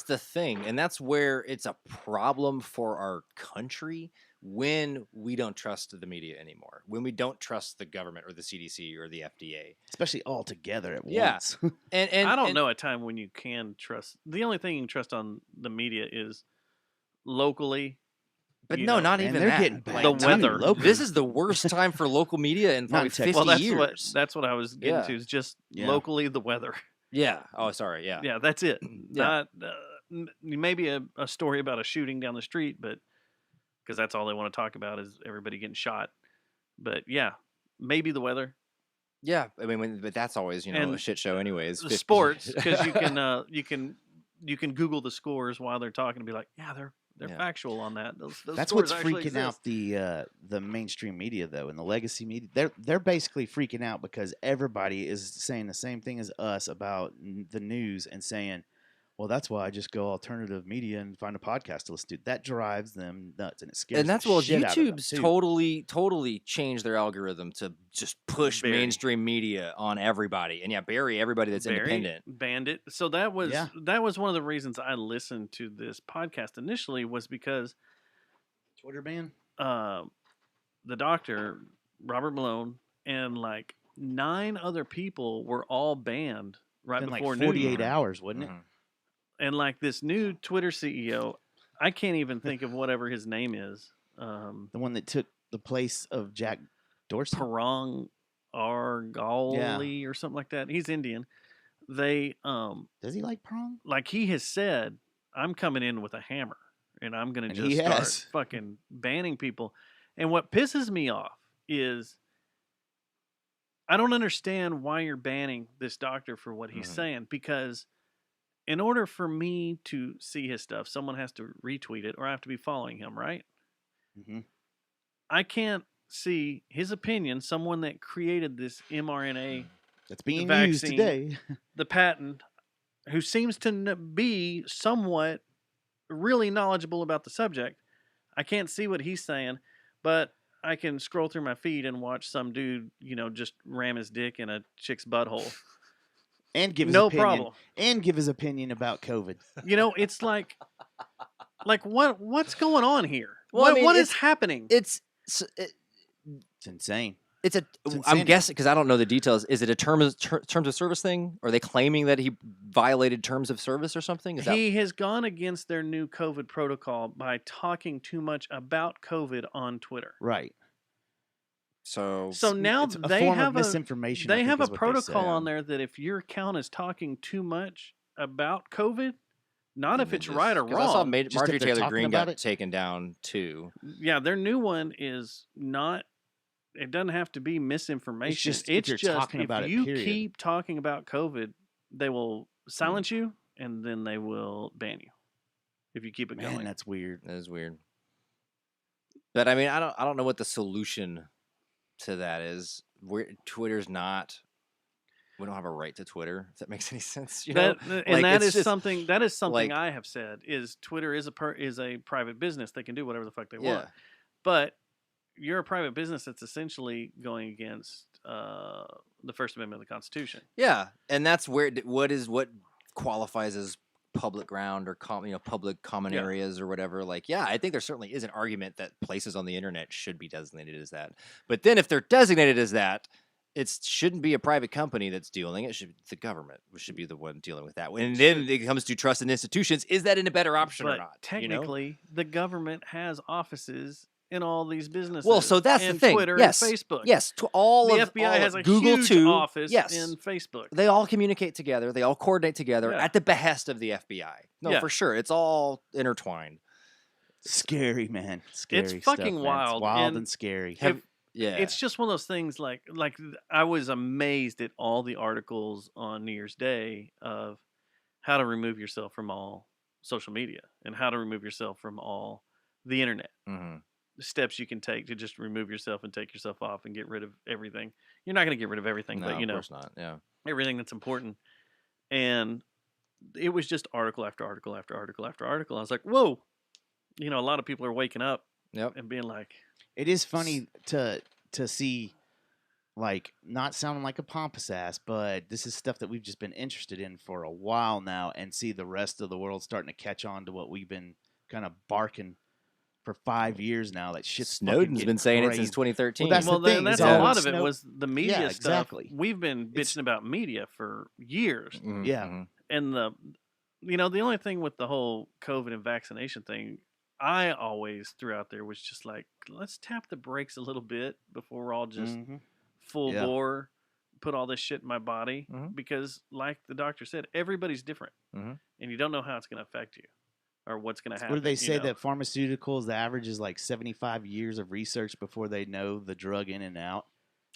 the thing, and that's where it's a problem for our country when we don't trust the media anymore, when we don't trust the government or the CDC or the FDA. Especially all together at Yeah. once. And I don't and- know a time when you can trust. The only thing you can trust on the media is locally. but you no, know, not Man, even they're that. getting Like, bad The too, weather. locally. This is the worst time for local media in Not probably in Texas. 50 Well, that's years. that's what I was getting Yeah. to. Is just Yeah. locally the weather. Yeah. Oh, sorry. Yeah. Yeah, that's it. Yeah. Not maybe a story about a shooting down the street, but because that's all they want to talk about is everybody getting shot. But yeah, maybe the weather, Yeah. I mean, but that's always a And shit show, anyways. the sports, because you can Google the scores while they're talking and be like, yeah, they're Yeah. factual on that. Those That's scores what's actually freaking out exist. the mainstream media though, and the legacy media. They're basically freaking out because everybody is saying the same thing as us about the news and saying, "Well, that's why I just go alternative media and find a podcast to listen to." That drives them nuts, and it scares. And that's the well, shit out of them, YouTube's too. totally changed their algorithm to just push Very. mainstream media on everybody, and bury everybody that's Very independent. Bandit. So that was Yeah. one of the reasons I listened to this podcast initially was because Twitter ban. the doctor Robert Malone and like 9 other people were all banned right Been before like 48 noon. hours, wasn't it? Mhm. And like this new Twitter CEO, I can't even think of whatever his name is. The one that took the place of Jack Dorsey. Parang Argali or something like that. He's Indian. They Does he like prong? like he has said, I'm coming in with a hammer and I'm gonna And just he start has. fucking banning people. And what pisses me off is I don't understand why you're banning this doctor for what he's Mhm. saying, because in order for me to see his stuff, someone has to retweet it or I have to be following him, right? Mm-hmm. I can't see his opinion, someone that created this mRNA, That's being used vaccine. today. the patent, who seems to be somewhat really knowledgeable about the subject. I can't see what he's saying, but I can scroll through my feed and watch some dude, just ram his dick in a chick's butthole. And give his No opinion. problem. And give his opinion about COVID. It's like what's going on here? Well, I mean, what is it's- happening? It's It's insane. it's a. It's I'm insanity. guessing because I don't know the details. Is it a terms of service thing? Are they claiming that he violated terms of service or something? Is that He has gone against their new COVID protocol by talking too much about COVID on Twitter. Right. so? So now It's a they form have of misinformation. I They think have a is what protocol said. on there that if your account is talking too much about COVID, not if then it's just- right or 'Cause I saw wrong. Just if Marjorie they're Taylor talking Greene about got it? taken down too. Yeah, their new one is not. It doesn't have to be misinformation. just if you're talking if about it, you period. keep talking about COVID, they will silence you and then they will ban you if you keep it Man, going. that's weird. That is weird. But I mean, I don't know what the solution to that is. Twitter's not. We don't have a right to Twitter. If that makes any sense, you know. And that it's is just, something like- I have said is Twitter is a private business. They can do whatever the fuck they Yeah. want. But you're a private business that's essentially going against the First Amendment of the Constitution. Yeah, and that's where what qualifies as public ground or public common Yeah. areas or whatever. Like, yeah, I think there certainly is an argument that places on the internet should be designated as that. But then if they're designated as that, it shouldn't be a private company that's dealing. It should the government should be the one dealing with that. And then it comes to trust in institutions. Is that a better option But or not? technically, the government has offices in all these businesses. Well, so that's the and thing. Twitter Yes. and Facebook. Yes, to all The of FBI all has of a Google huge too. office Yes. in Facebook. They all communicate together. They all coordinate together Yeah. at the behest of the FBI. No, Yeah. for sure. It's all intertwined. Scary, man. Scary. It's stuff, fucking man. wild, It's wild and and scary. If- Yeah. It's just one of those things like I was amazed at all the articles on New Year's Day of how to remove yourself from all social media and how to remove yourself from all the internet. hmm The steps you can take to just remove yourself and take yourself off and get rid of everything. You're not going to get rid of everything, No, but you of know, course not. Yeah. everything that's important. And it was just article after article after article after article. I was like, whoa, a lot of people are waking up Yep. and being like, It is funny to see, like, not sounding like a pompous ass, but this is stuff that we've just been interested in for a while now, and see the rest of the world starting to catch on to what we've been kind of barking for 5 years now. That shit's fucking Snowden's getting been saying it crazy. since 2013. Well, that's the well, thing, then that's is a that lot of it Snow- was the media Yeah, stuff. exactly. We've been It's- bitching about media for years. Mhm, Yeah. mhm. And the only thing with the whole COVID and vaccination thing, I always threw out there was just like, let's tap the brakes a little bit before we're all just Mhm. full Yeah. bore, put all this shit in my body. Mhm. Because, like the doctor said, everybody's different, Mhm. and you don't know how it's going to affect you or what's going to happen. What do they you say know? that pharmaceuticals, the average is like 75 years of research before they know the drug in and out?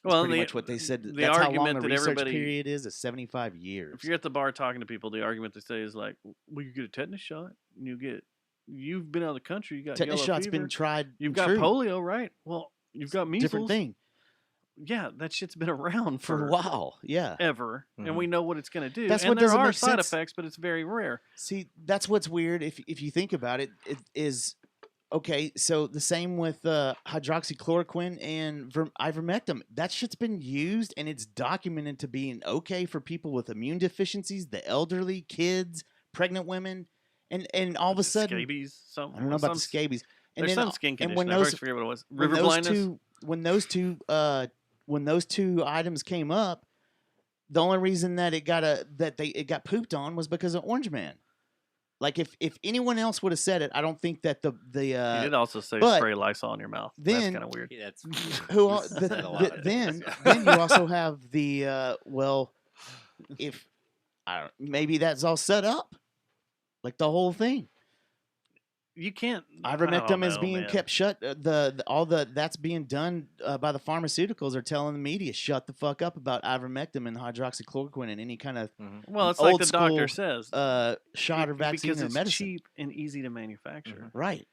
That's Well, pretty the- much what they said. the That's how long argument the that research everybody- period is 75 years. If you're at the bar talking to people, the argument they say is like, "Well, you get a tetanus shot, and you've been out of the country, you got Tetanus yellow shots fever, been tried. you've and got true. polio, right? Well, you've got measles. Different thing Yeah, that shit's been around for a while. Yeah. ever, and Mhm. we know what it's going to do. That's and what there doesn't are make side sense. effects, but it's very rare. See, that's what's weird. If you think about it, it is okay. So the same with hydroxychloroquine and ivermectin. That shit's been used, and it's documented to being okay for people with immune deficiencies, the elderly, kids, pregnant women, and all of a sudden, Scabies, something. I don't know about the scabies. And There's then, some skin and condition. when I always those forget what it was. when River those blindness. when those two items came up, the only reason that it got pooped on was because of Orange Man. Like if anyone else would have said it, I don't think that You did also say but spray Lysol in your mouth. then- That's kind of weird. Yeah, that's who you al- said a lot of then things. then you also have the if I don't maybe that's all set up, like the whole thing. You can't. I don't Ivermectin is know, being man. kept shut. That's being done by the pharmaceuticals are telling the media shut the fuck up about ivermectin and hydroxychloroquine and any kind of Well, it's like old the doctor school, says. shot or vaccine because or it's medicine. cheap and easy to manufacture. Right.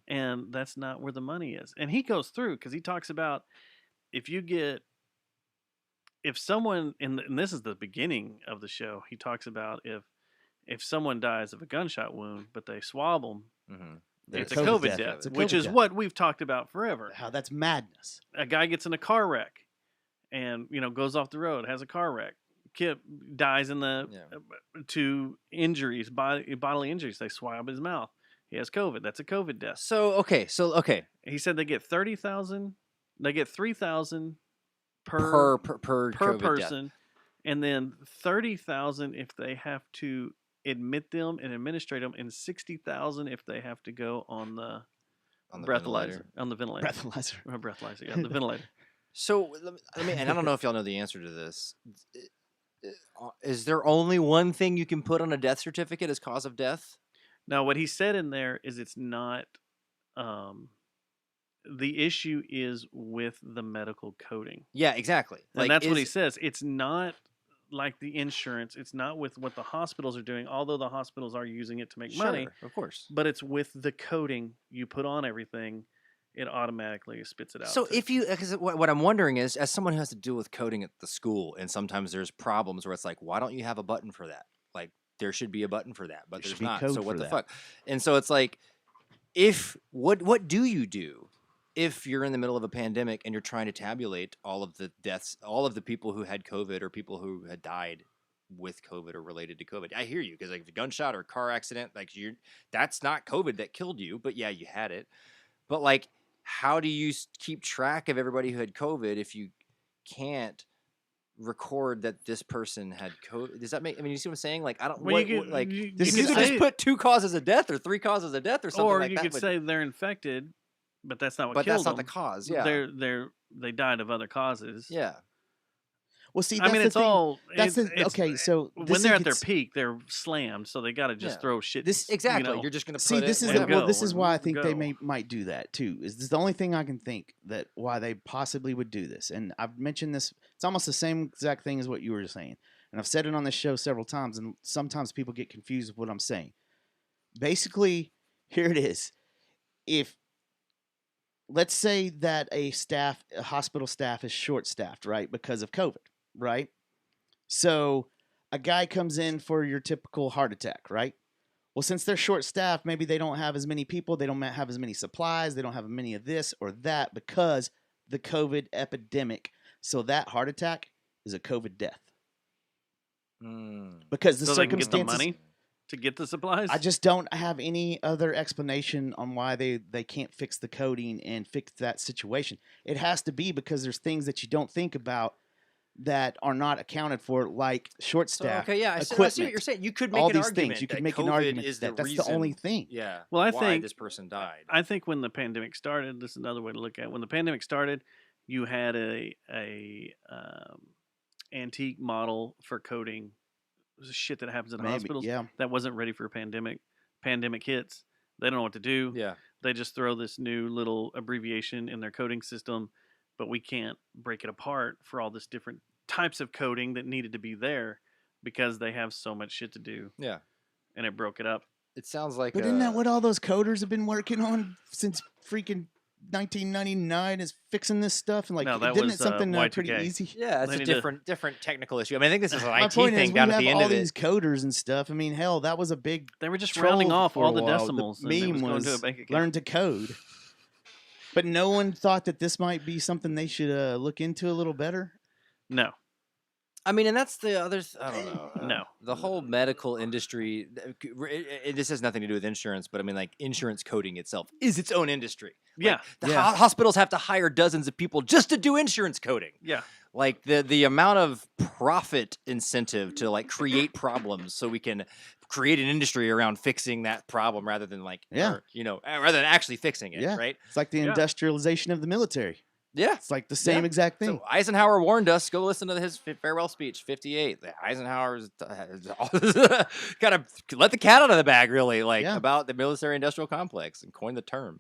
And that's not where the money is. And he goes through because he talks about if someone and this is the beginning of the show. He talks about if someone dies of a gunshot wound, but they swab them, it's a COVID death, It's a which COVID is death. what we've talked about forever. How that's madness. A guy gets in a car wreck and goes off the road, has a car wreck. Kid dies in the to injuries, bodily injuries. They swab his mouth. He has COVID. That's a COVID death. So okay. He said they get 30,000. They get 3,000 Per per COVID death. person, and then 30,000 if they have to admit them and administrate them, and 60,000 if they have to go on the breathalyzer. On the ventilator. Breathalyzer. Breathalyzer. Yeah, the ventilator. So let me, and I don't know if y'all know the answer to this. Is there only one thing you can put on a death certificate as cause of death? Now, what he said in there is it's not. The issue is with the medical coding. Yeah, exactly. And that's what he says. It's not like the insurance. It's not with what the hospitals are doing, although the hospitals are using it to make money. Sure, of course. But it's with the coating you put on everything, it automatically spits it out. So to- if you, because what I'm wondering is, as someone who has to deal with coding at the school, and sometimes there's problems where it's like, why don't you have a button for that? Like there should be a button for that, but There should there's be not. code So what for the that. fuck? And so it's like, if what do you do if you're in the middle of a pandemic and you're trying to tabulate all of the deaths, all of the people who had COVID or people who had died with COVID or related to COVID? I hear you, because like if a gunshot or a car accident, like that's not COVID that killed you, but yeah, you had it. But like, how do you keep track of everybody who had COVID if you can't record that this person had COVID? Does that make? I mean, you see what I'm saying? Like, I don't. Well, you could, like, you, you this you could could just say, put 2 causes of death or 3 causes of death or something or like you that. could say they're infected, but that's not what but killed that's not the them. cause. Yeah. They died of other causes. Yeah. Well, see, I that's mean, the it's thing. all. That's it's, okay. So when this they're at their gets- peak, they're slammed, so they got to just Yeah. throw shit. This- Exactly. You know, You're just gonna See, put this it is and the, go, well. This is and why I think they go. might do that too. Is this the only thing I can think that why they possibly would do this? And I've mentioned this. It's almost the same exact thing as what you were saying, and I've said it on this show several times. And sometimes people get confused with what I'm saying. Basically, here it is. If let's say that a hospital staff is short-staffed, right, because of COVID, right? So a guy comes in for your typical heart attack, right? Well, since they're short-staffed, maybe they don't have as many people, they don't have as many supplies, they don't have many of this or that because the COVID epidemic. So that heart attack is a COVID death because the so they can get the circumstances. money to get the supplies. I just don't have any other explanation on why they can't fix the coding and fix that situation. It has to be because there's things that you don't think about that are not accounted for, like short So, staff. okay, yeah, I see equipment, what you're saying. You could make all an these argument things. You could that make an COVID argument is that the that's the only reason- thing. Yeah. Well, I why think- this person died. I think when the pandemic started, this is another way to look at it. When the pandemic started, you had a antique model for coding. It was shit that happens in the Maybe, hospitals yeah. that wasn't ready for a pandemic. Pandemic hits, they don't know what to do. Yeah. They just throw this new little abbreviation in their coding system, but we can't break it apart for all this different types of coding that needed to be there because they have so much shit to do, Yeah. and it broke it up. It sounds like. But isn't that what all those coders have been working on since freaking 1999? Is fixing this stuff and like No, that didn't was, it something pretty Y2K. easy? Yeah, it's They a need to- different technical issue. I mean, I think this is an My IT point thing is, we down at have the end all of it. these coders and stuff. I mean, hell, that was a big They were just troll rounding off for all a the while. decimals. The and it meme was going to a was bank account. learn to code. But no one thought that this might be something they should look into a little better. No, I mean, and that's the other. I don't know. No. The whole medical industry. This has nothing to do with insurance, but I mean, like insurance coding itself is its own industry. Like, Yeah. the Yeah. hospitals have to hire dozens of people just to do insurance coding. yeah. Like the amount of profit incentive to like create problems so we can create an industry around fixing that problem rather than like Yeah. or, rather than actually fixing it. Yeah. Right. It's like the Yeah. industrialization of the military. Yeah. It's like the same exact thing. So Eisenhower warned us. Go listen to his farewell speech, 58. Eisenhower's kind of let the cat out of the bag, really, like Yeah. about the military-industrial complex and coined the term.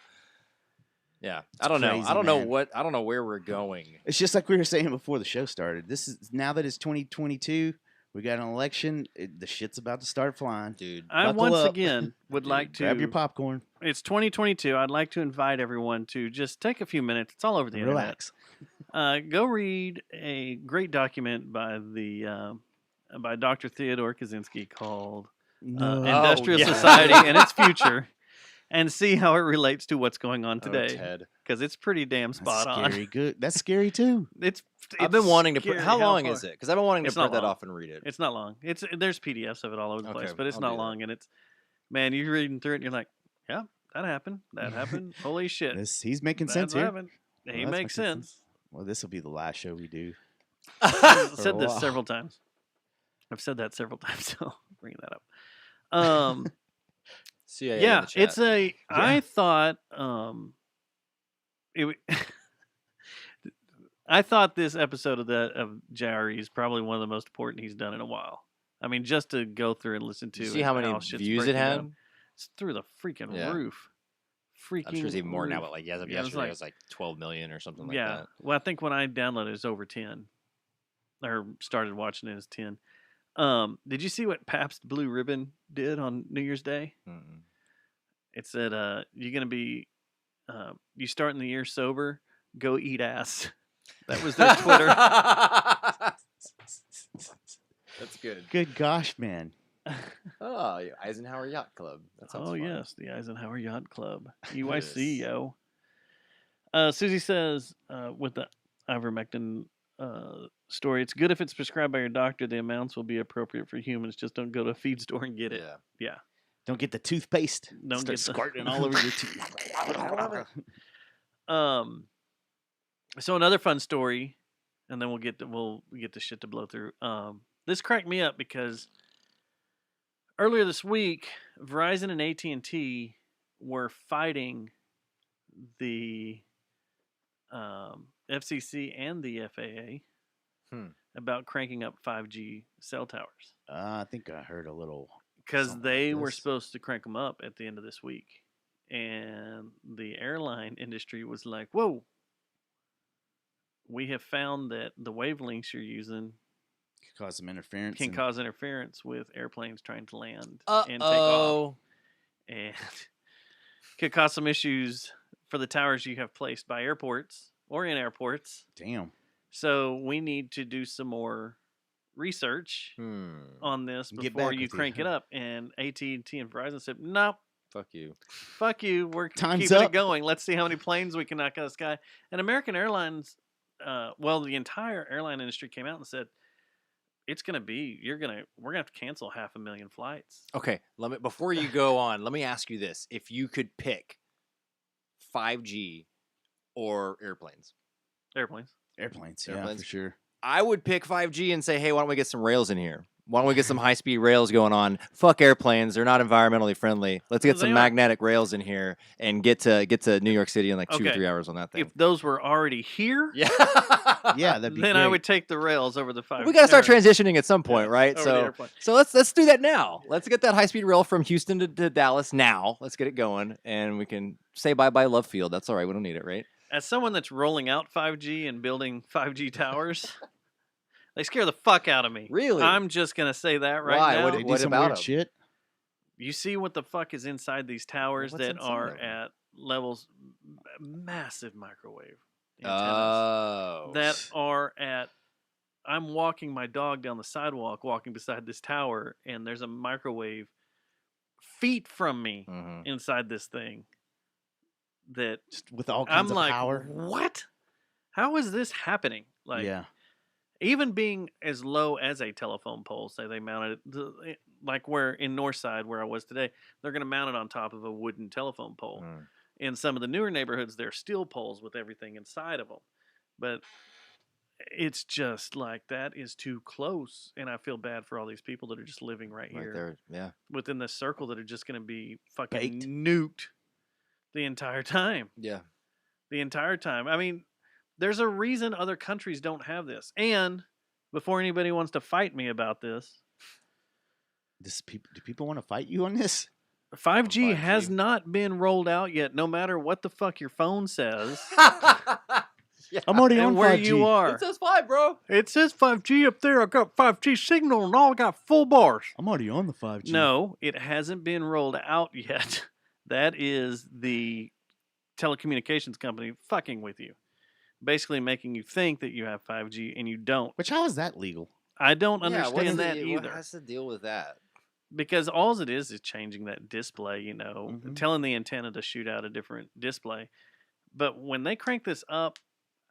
Yeah, I don't know. crazy, I don't know man. I don't know where we're going. It's just like we were saying before the show started. This is now that it's 2022. We got an election. The shit's about to start flying. Dude. I Buckle once up. again would like to Grab your popcorn. It's 2022. I'd like to invite everyone to just take a few minutes. It's all over the Relax. internet. Go read a great document by by Dr. Theodore Kaczynski called No. Industrial yeah. Society and Its Future, and see how it relates to what's going on Oh, today. Ted. Because it's pretty damn That's spot on. scary. Good. That's scary too. I've been wanting to put. scary How long far- is it? Because I've been wanting to It's not print that long. off and read it. It's not long. There's PDFs of it all over the Okay, place, but it's I'll not do that. long. And it's, man, you're reading through it and you're like, yeah, that happened. That happened. Holy shit. He's making That's sense what here. happened. He Well, that's makes making sense. Well, this will be the last show we do. I've For said a this while. several times. I've said that several times, so I'll bring that up. CIA in Yeah, the chat. it's a. I Yeah. thought it. I thought this episode of JRE is probably one of the most important he's done in a while. I mean, just to go through and listen to. You see it, how many shit's views it breaking had? down. It's through the freaking Yeah. roof. Freaking. I'm sure it's even more now, roof. but like as of Yeah, it was yesterday, like- it was like 12 million or something like yeah. that. Well, I think when I downloaded, it was over 10. or started watching it as 10. Did you see what Pabst Blue Ribbon did on New Year's Day? Mm-mm. It said, "You're gonna be, you starting the year sober, go eat ass." That was their Twitter. That's good. Good gosh, man. Oh, Eisenhower Yacht Club. That sounds Oh fun. yes, the Eisenhower Yacht Club, UIC, Yes. yo. Susie says, with the ivermectin story, it's good if it's prescribed by your doctor. The amounts will be appropriate for humans. Just don't go to a feed store and get it. Yeah. Don't get the toothpaste. Don't Start get the- squirting all over your teeth. So another fun story, and then we'll get the shit to blow through. This cracked me up because earlier this week, Verizon and AT&T were fighting the FCC and the FAA about cranking up 5G cell towers I think I heard a little. because something they like were this. supposed to crank them up at the end of this week, and the airline industry was like, "Whoa, we have found that the wavelengths you're using Could cause some interference. can and- cause interference with airplanes trying to land and take off, and could cause some issues for the towers you have placed by airports or in airports. Damn. So we need to do some more research on this Get before back you with you, crank it huh? up." And AT&T and Verizon said, "Nope, Fuck you. fuck you. We're Time's keeping up." it going. Let's see how many planes we can knock out of the sky." And American Airlines, the entire airline industry came out and said, "It's gonna be we're gonna have to cancel 500,000 flights." Okay, before you go on, let me ask you this: if you could pick 5G or airplanes, Airplanes. Airplanes, yeah, Airplanes. for sure. I would pick 5G and say, hey, why don't we get some rails in here? Why don't we get some high-speed rails going on? Fuck airplanes; they're not environmentally friendly. Let's get They some are. magnetic rails in here and get to New York City in like 2 or Okay. 3 hours on that thing. If those were already here, Yeah, Yeah, that'd be then great. I would take the rails over the 5G. we got to start transitioning at some point, right? over the So, airplane. so let's do that now. Let's get that high-speed rail from Houston to Dallas now. Let's get it going, and we can say bye-bye Love Field. That's all right. We don't need it, right? As someone that's rolling out 5G and building 5G towers, they scare the fuck out of me. Really? I'm just gonna say that right Why? now. What They do What some about weird 'em? shit. You see what the fuck is inside these towers what's that inside are of 'em? at levels, massive microwave antennas Oh, that are at. I'm walking my dog down the sidewalk, walking beside this tower, and there's a microwave feet from me Mhm. inside this thing. That Just with all I'm kinds of like, power. what? How is this happening? Like, yeah. even being as low as a telephone pole, say they mounted it, like where in Northside where I was today, they're going to mount it on top of a wooden telephone pole. Mm. In some of the newer neighborhoods, they're steel poles with everything inside of them. But it's just like that is too close, and I feel bad for all these people that are just living right here there. Yeah. within this circle that are just going to be fucking Baked. nuked the entire time. Yeah. The entire time. I mean, there's a reason other countries don't have this. And before anybody wants to fight me about this, Do people want to fight you on this? 5G has 5G. not been rolled out yet, no matter what the fuck your phone says I'm already on and where 5G. you are. It says 5, bro. It says 5G up there. I got 5G signal and all. I got full bars. I'm already on the 5G. No, it hasn't been rolled out yet. That is the telecommunications company fucking with you. Basically making you think that you have 5G and you don't. Which, how is that legal? I don't understand that What either. has to deal with that? Because all it is changing that display, Mhm. telling the antenna to shoot out a different display. But when they crank this up,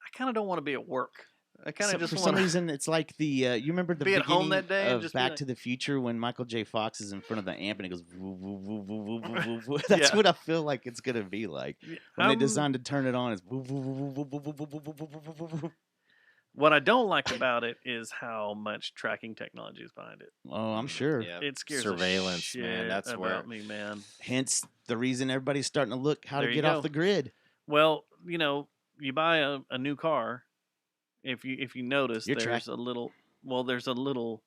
I kind of don't want to be at work. I kind So- of just for want some reason, it's like the you remember the Be at home beginning that day and of just be Back like- to the Future when Michael J. Fox is in front of the amp and it goes. Woo, woo, woo, woo, woo, woo, woo, woo. That's Yeah. what I feel like it's gonna be like when they I'm- designed to turn it on. It's woo, woo, woo, woo, woo, woo, woo, woo, woo, woo, woo, woo, woo. What I don't like about it is how much tracking technology is behind it. Oh, I'm sure. Yeah. It scares Surveillance, the man. shit That's where. about me, man. Hence the reason everybody's starting to look how There to you get go. off the grid. Well, you buy a new car. If you notice, You're there's a little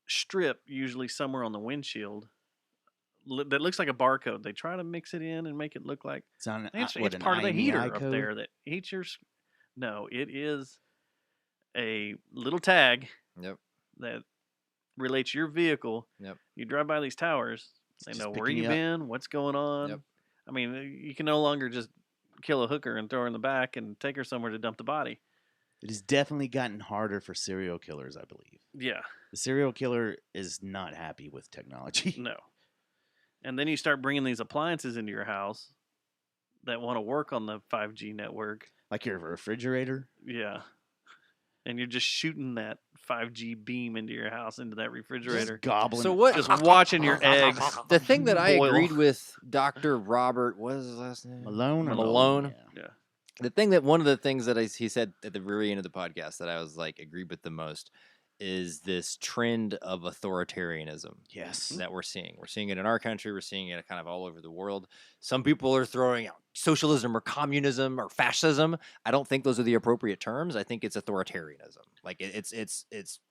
strip usually somewhere on the windshield that looks like a barcode. They try to mix it in and make it look like It's on it's what, an part of the IMEI heater up code? there that heats your. No, it is. a little tag Yep. that relates your vehicle. Yep. You drive by these towers, they just know where picking you've you up. been, what's going on. Yep. I mean, you can no longer just kill a hooker and throw her in the back and take her somewhere to dump the body. It has definitely gotten harder for serial killers, I believe. Yeah, The serial killer is not happy with technology. no. And then you start bringing these appliances into your house that want to work on the 5G network. Like your refrigerator. Yeah. And you're just shooting that 5G beam into your house, into that refrigerator. Just gobbling. So it. what? Just watching your eggs. The thing that I boil. agreed with Dr. Robert, what was his last name? Malone or Malone? Yeah. Yeah. The thing that one of the things that he said at the very end of the podcast that I was like agreed with the most is this trend of authoritarianism Yes. that we're seeing. We're seeing it in our country. We're seeing it kind of all over the world. Some people are throwing out socialism or communism or fascism. I don't think those are the appropriate terms. I think it's authoritarianism. Like it's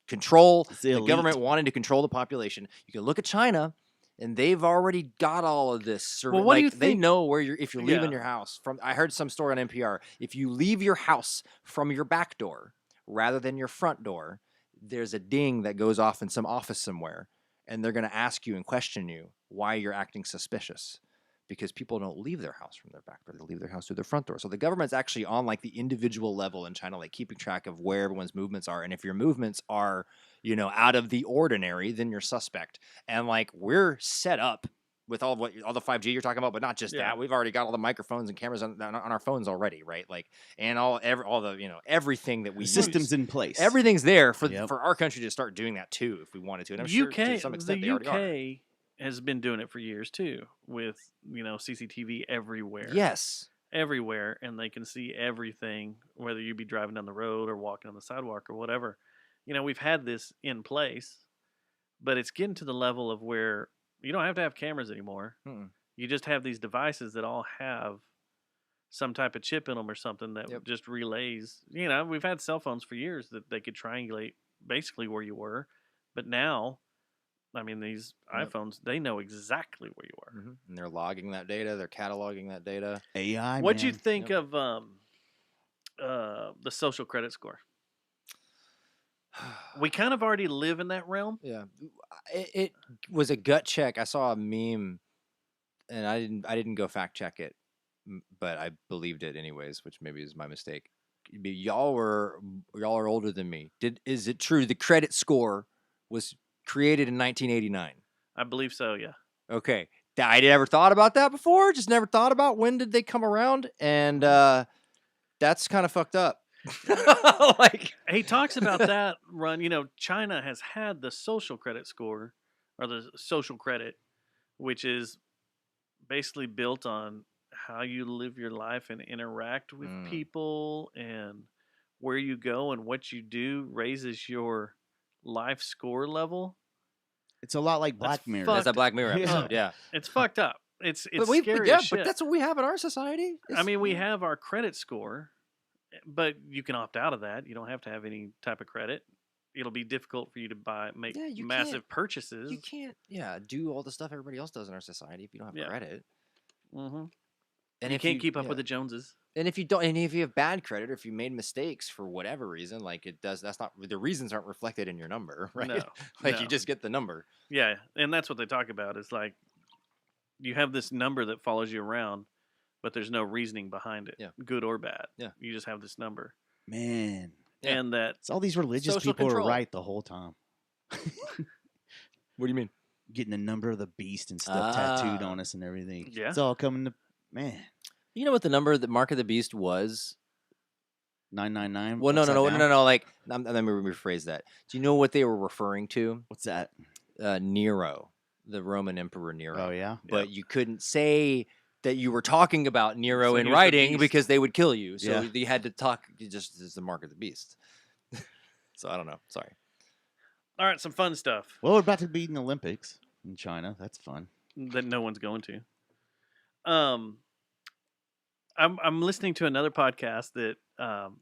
control. It's The elite. government wanting to control the population. You can look at China. And they've already got all of this. Well, what do you They think- know where you're if you're leaving Yeah. your house from. I heard some story on NPR. If you leave your house from your back door rather than your front door, there's a ding that goes off in some office somewhere, and they're going to ask you and question you why you're acting suspicious. Because people don't leave their house from their back door; they leave their house through their front door. So the government's actually on like the individual level in China, like keeping track of where everyone's movements are, and if your movements are, out of the ordinary, then you're suspect. And like we're set up with all the 5G you're talking about, but not just Yeah. that. We've already got all the microphones and cameras on our phones already, right? Like, and all the everything that we The use. system's in place. Everything's there for Yep. for our country to start doing that too, if we wanted to. And I'm sure to some extent the they already are. UK has been doing it for years too, with CCTV everywhere. Yes. Everywhere, and they can see everything, whether you be driving down the road or walking on the sidewalk or whatever. We've had this in place, but it's getting to the level of where you don't have to have cameras anymore. Mm-mm. You just have these devices that all have some type of chip in them or something that Yep. just relays. We've had cell phones for years that they could triangulate basically where you were, but now, I mean, these Yep. iPhones, they know exactly where you were. Mhm. And they're logging that data. They're cataloging that data. AI. What'd you man. think of the social credit score? We kind of already live in that realm. Yeah, it was a gut check. I saw a meme, and I didn't go fact check it, but I believed it anyways, which maybe is my mistake. Y'all are older than me. Is it true the credit score was created in 1989? I believe so, yeah. Okay, I never thought about that before. Just never thought about when did they come around, and that's kind of fucked up. Like, He talks about that run. China has had the social credit score, or the social credit, which is basically built on how you live your life and interact with Mm. people, and where you go and what you do raises your life score level. It's a lot like That's Black Mirror. that's a fucked Black Mirror Yeah. episode. Yeah, It's fucked up. It's but we scary yeah, as shit. but that's what we have in our society. I mean, we have our credit score, but you can opt out of that. You don't have to have any type of credit. It'll be difficult for you to make Yeah, you massive can't- purchases. You can't, do all the stuff everybody else does in our society if you don't have Yeah. credit. Mm-hmm. And You if can't keep up yeah. with the Joneses. And if you don't, and if you have bad credit, or if you made mistakes for whatever reason, like it does, that's not the reasons aren't reflected in your number, right? No, Like no. you just get the number. Yeah, and that's what they talk about. It's like you have this number that follows you around, but there's no reasoning behind it, Yeah. good or bad. Yeah. You just have this number, Man, Yeah. and that it's all these religious Social people control. are right the whole time. What do you mean? Getting the number of the beast and stuff tattooed Ah. on us and everything. Yeah. It's all coming to man. You know what the number, the mark of the beast was? 999. Well, no. upside down? Like, let me rephrase that. Do you know what they were referring to? What's that? Nero, the Roman Emperor Nero. Oh yeah. But you couldn't say that you were talking about Nero So in he was the writing beast. because they would kill you. So Yeah. you had to talk just as the mark of the beast. So I don't know. Sorry. all right, some fun stuff Well, we're about to be in the Olympics in China. That's fun. that no one's going to. I'm listening to another podcast that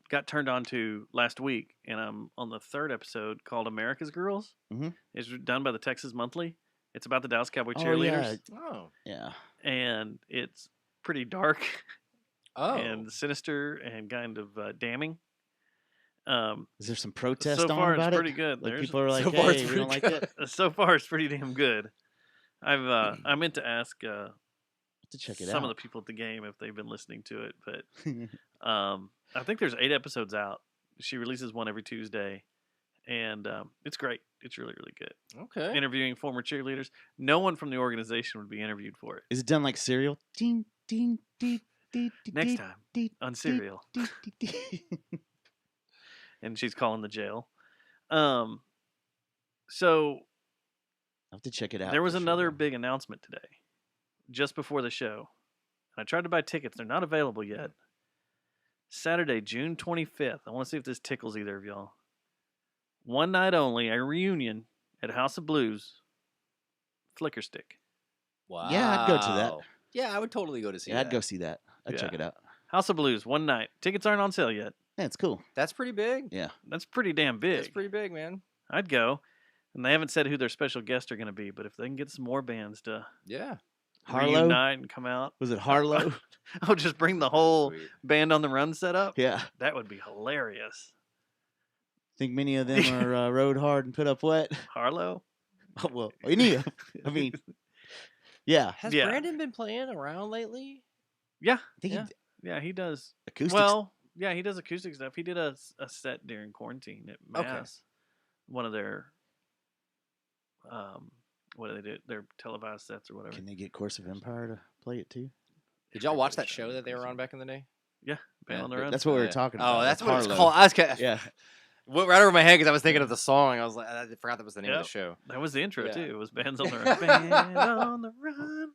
got turned on to last week, and I'm on the third episode called America's Girls. Mhm. It's done by the Texas Monthly. It's about the Dallas Cowboy Oh, cheerleaders, Oh. Yeah. and it's pretty dark Oh. and sinister and kind of damning. Is there some protest so on far about it's it? pretty good. Like There's people are like, so far it's hey, we don't pretty like good. that. so far it's pretty damn good. I meant to ask To check it some out. of the people at the game if they've been listening to it, but I think there's 8 episodes out. She releases one every Tuesday, and it's great. It's really, really good. Okay. Interviewing former cheerleaders. No one from the organization would be interviewed for it. Is it done like Serial? Ding, ding, ding, ding, Next ding, time ding, on ding, Serial, ding, ding, ding. and she's calling the jail. So I have to check it out. there was for another sure. big announcement today, just before the show. I tried to buy tickets; they're not available yet. Saturday, June 25th. I want to see if this tickles either of y'all. One night only, a reunion at House of Blues. Flicker Stick. Wow. Yeah, I'd go to that. Yeah, I would totally go to see Yeah, that. I'd go see that. I'd check Yeah. it out. House of Blues, one night. Tickets aren't on sale yet. Yeah, it's cool. That's pretty big. Yeah. That's pretty damn big. That's pretty big, man. I'd go. And they haven't said who their special guests are going to be, but if they can get some more bands to Yeah. Harlow? reunite and come out, Was it Harlow? oh, just bring the whole Sweet. band on the run set up. Yeah. That would be hilarious. Think many of them are rode hard and put up wet? Harlow? Oh, well, any of. I mean, yeah. Has Yeah. Brandon been playing around lately? Yeah. I think Yeah. Yeah, he does. acoustics. Well, yeah, he does acoustic stuff. He did a set during quarantine at Okay. Mass. One of their, what do they do? Their televised sets or whatever. Can they get Course of Empire to play it too? Did y'all watch that show that they were on back in the day? Yeah, band Yeah, on the run. That's what we were Yeah. talking about. Oh, that's what it's Harlow. called. I was Yeah. went right over my head because I was thinking of the song. I was like, I forgot that was the name of Yep. the show. That was the intro Yeah. too. It was bands on the run. Band on the run.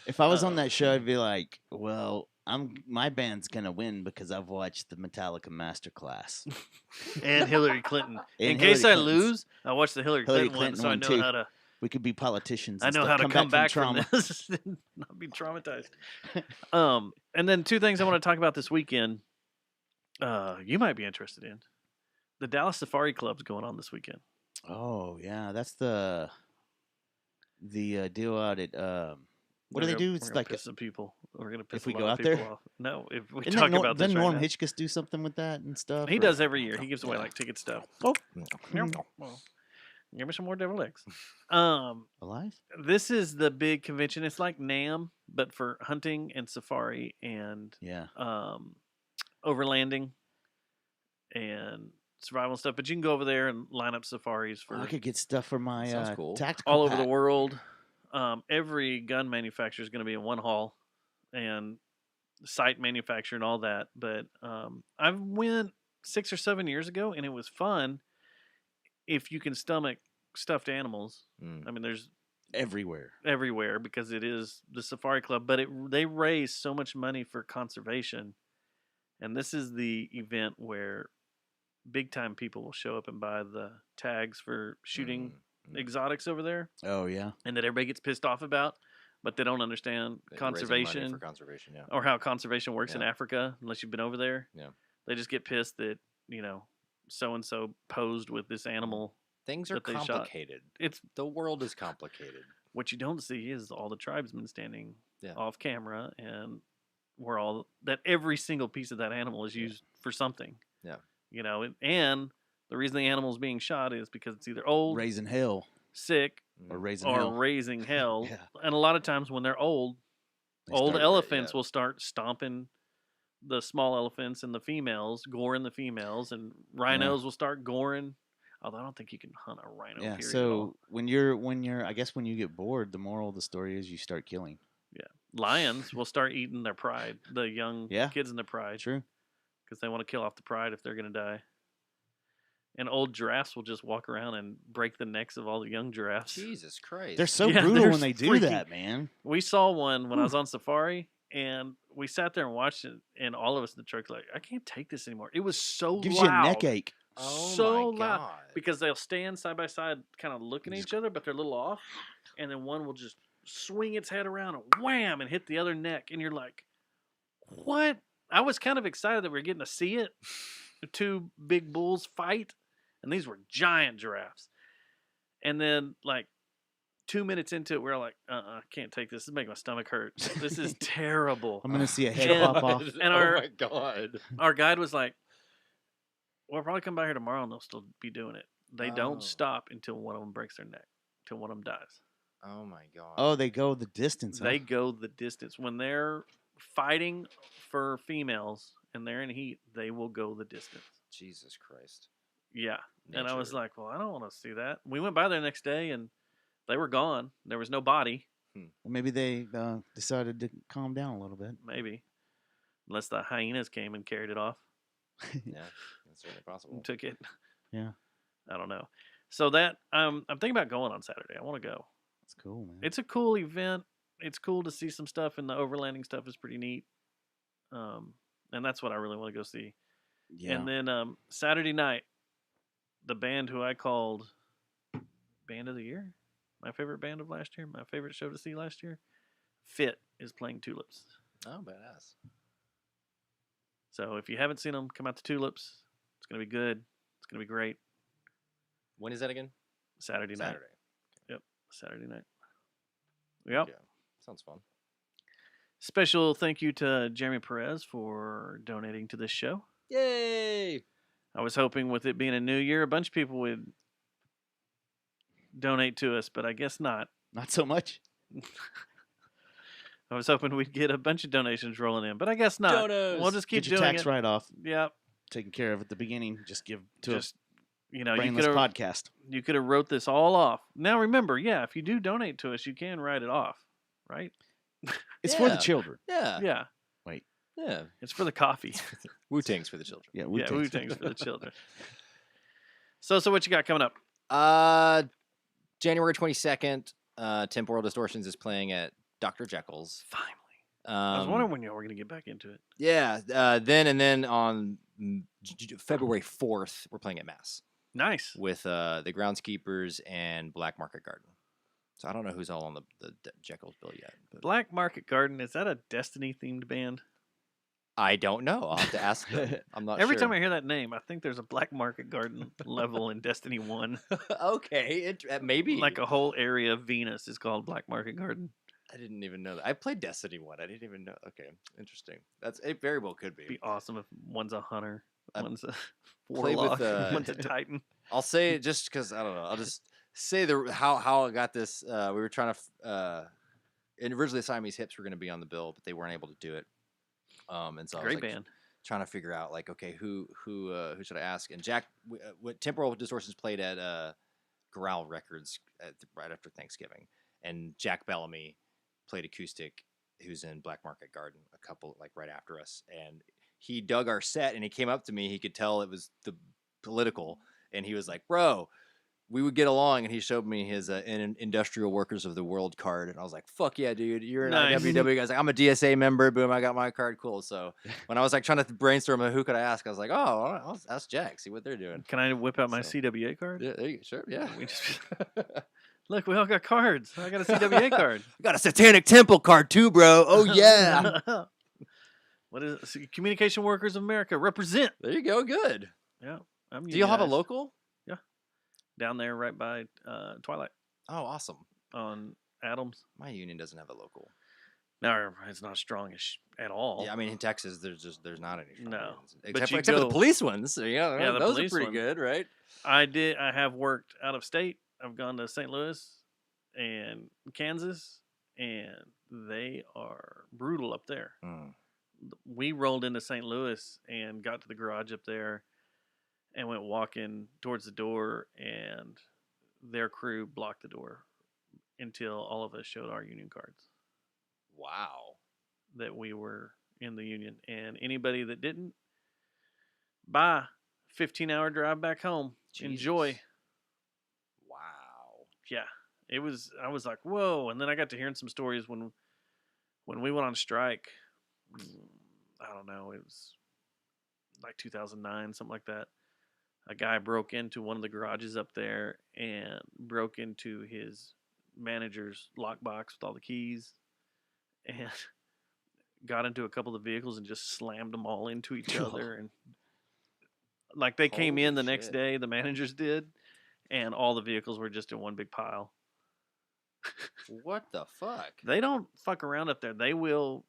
If I was on Oh. that show, I'd be like, well, my band's gonna win because I've watched the Metallica masterclass. And Hillary Clinton. And In case I Hillary Clinton's- lose, I watched the Hillary Hillary Clinton one, Clinton so I one, know too. how to. We could be politicians. I and know stuff. how to come back from trauma. this and not be traumatized. And then 2 things I want to talk about this weekend. You might be interested in. The Dallas Safari Club's going on this weekend. Oh yeah, that's the deal out at what do they do? It's like piss some people. We're gonna piss if we a go lot of out there? people off. No, if we isn't talk that about this doesn't right Norm now. Hitchcock do something with that and stuff? He or- does every year. He gives away like ticket stuff. Oh, Well, give me some more devil eggs. alive? This is the big convention. It's like NAMM, but for hunting and safari and Yeah. overlanding and survival and stuff. But you can go over there and line up safaris for I could get stuff for my Sounds cool. tactical all over the pack. world. Every gun manufacturer is going to be in one hall, and site manufacturer and all that. But I went 6 or 7 years ago, and it was fun if you can stomach stuffed animals. Mm. I mean, there's everywhere. everywhere because it is the Safari Club, but they raise so much money for conservation, and this is the event where big time people will show up and buy the tags for shooting exotics over there, Oh yeah. and that everybody gets pissed off about, but they don't understand They're raising money conservation for conservation, yeah. or how conservation works in Yeah. Africa unless you've been over there. Yeah. They just get pissed that so and so posed with this animal. Things are that they shot. complicated. It's The world is complicated. what you don't see is all the tribesmen standing Yeah. off camera, and every single piece of that animal is used for something. Yeah. And the reason the animal is being shot is because it's either old, Raising hell sick, or raising or hell. raising hell. Yeah. And a lot of times when they're old, They old start- elephants yeah. will start stomping the small elephants and the females, goring the females, and rhinos will start goring. Although I don't think you can hunt a rhino. Yeah. period at all. So when you're, I guess when you get bored, the moral of the story is you start killing. Lions will start eating their pride, the young Yeah. kids in their pride, True. because they want to kill off the pride if they're going to die. And old giraffes will just walk around and break the necks of all the young giraffes. Jesus Christ. They're so Yeah, brutal they're when they do freaking- that, man. We saw one when I was on safari, and we sat there and watched it, and all of us in the truck like, I can't take this anymore. It was so Gives loud. you a neck ache. Oh so my loud. God. Because they'll stand side by side, kind of looking at each other, but they're a little off, and then one will just swing its head around and wham and hit the other neck, and you're like, what? I was kind of excited that we were getting to see it. The 2 big bulls fight, and these were giant giraffes. And then, like, 2 minutes into it, we're like, I can't take this. This is making my stomach hurt. This is terrible. I'm gonna see a head And- pop off. and our- oh my God. Our guide was like, We'll probably come by here tomorrow and they'll still be doing it. They Oh. don't stop until one of them breaks their neck, till one of them dies. Oh my god. Oh, they go the distance. Huh? They go the distance. When they're fighting for females and they're in heat, they will go the distance. Jesus Christ. Yeah. And I was Nature. like, well, I don't want to see that. We went by there the next day and they were gone. There was no body, Well, maybe they decided to calm down a little bit. maybe. Unless the hyenas came and carried it off Yeah, that's certainly possible. and took it. Yeah. I don't know. So that I'm thinking about going on Saturday. I want to go. That's cool, man. It's a cool event. It's cool to see some stuff, and the overlanding stuff is pretty neat. And that's what I really want to go see. yeah. And then Saturday night, the band who I called Band of the Year, my favorite band of last year, my favorite show to see last year, Fit is playing Tulips. Oh, badass. So if you haven't seen them, come out to Tulips. It's gonna be good. It's gonna be great. When is that again? Saturday night. Saturday. Yep, Saturday night. Yep. Yeah. Sounds fun. Special thank you to Jeremy Perez for donating to this show. Yay! I was hoping with it being a new year, a bunch of people would donate to us, but I guess not. Not so much. I was hoping we'd get a bunch of donations rolling in, but I guess not. Donos. We'll just keep Get your doing tax it. write-off Yep. taken care of at the beginning. Just give to Just you a know, you brainless could have podcast. wrote this all off. Now remember, yeah, if you do donate to us, you can write it off, right? It's for the Yeah. children. Yeah. Yeah, Yeah. it's for the coffee. Wu Tang's for the children. Yeah, Yeah, Wu-Tang's. Wu-Tang's for the children. So what you got coming up? January 22nd, Temporal Distortions is playing at Dr. Jekyll's. Finally. I was Um, wondering when y'all were going to get back into it. Yeah. Then on February 4th, we're playing at Mass Nice. with the Groundskeepers and Black Market Garden. So I don't know who's all on the Jekyll's bill yet. But Black Market Garden, is that a Destiny themed band? I don't know. I'll have to ask them. I'm not Every sure. time I hear that name, I think there's a Black Market Garden level in Destiny 1. Okay, maybe. Like a whole area of Venus is called Black Market Garden. I didn't even know that. I played Destiny 1. I didn't even know. Okay, interesting. It very well could be. It'd be awesome if one's a hunter, I one's a played warlock, with, one's a titan. I'll say it just because I don't know. I'll just say how I got this. We were trying to. And originally, Siamese Hips were going to be on the bill, but they weren't able to do it. And so I was Great like, band. trying to figure out like, okay, who should I ask? And Jack, what Temporal Distortions played at Growl Records right after Thanksgiving, and Jack Bellamy played acoustic, who's in Black Market Garden, a couple like right after us, and he dug our set, and he came up to me. He could tell it was the political, and he was like, "Bro, we would get along." And he showed me his Industrial Workers of the World card, and I was like, "Fuck yeah, dude! You're an Nice. IWW guy." Like, I'm a DSA member. Boom, I got my card. Cool. So when I was like trying to brainstorm, who could I ask? I was like, "Oh, I'll ask Jack. See what they're doing." Can I whip out my So- CWA card? Yeah, there you go. Sure. Yeah. We just look. We all got cards. I got a CWA card. I got a Satanic Temple card too, bro. Oh yeah. What is it? Communication Workers of America represent? There you go. Good. Yeah. I'm Do you have a unionized. local? Down there, right by Twilight Oh, awesome. on Adams? My union doesn't have a local. No, it's not strong at all. Yeah, I mean in Texas, there's not any. strong No. unions. But except, you except for the go- police ones. So, yeah, Yeah, the those are police pretty one. good, right? I have worked out of state. I've gone to St. Louis and Kansas, and they are brutal up there. Mm. We rolled into St. Louis and got to the garage up there and went walking towards the door, and their crew blocked the door until all of us showed our union cards Wow. that we were in the union. And anybody that didn't, bye. 15-hour drive back home. Enjoy. Jesus. Wow. Yeah. I was like, whoa. And then I got to hearing some stories when we went on strike. I don't know, it was like 2009, something like that. A guy broke into one of the garages up there and broke into his manager's lockbox with all the keys and got into a couple of the vehicles and just slammed them all into each other. And like they came in the Holy next shit. day, the managers did, and all the vehicles were just in one big pile. What the fuck? They don't fuck around up there. They will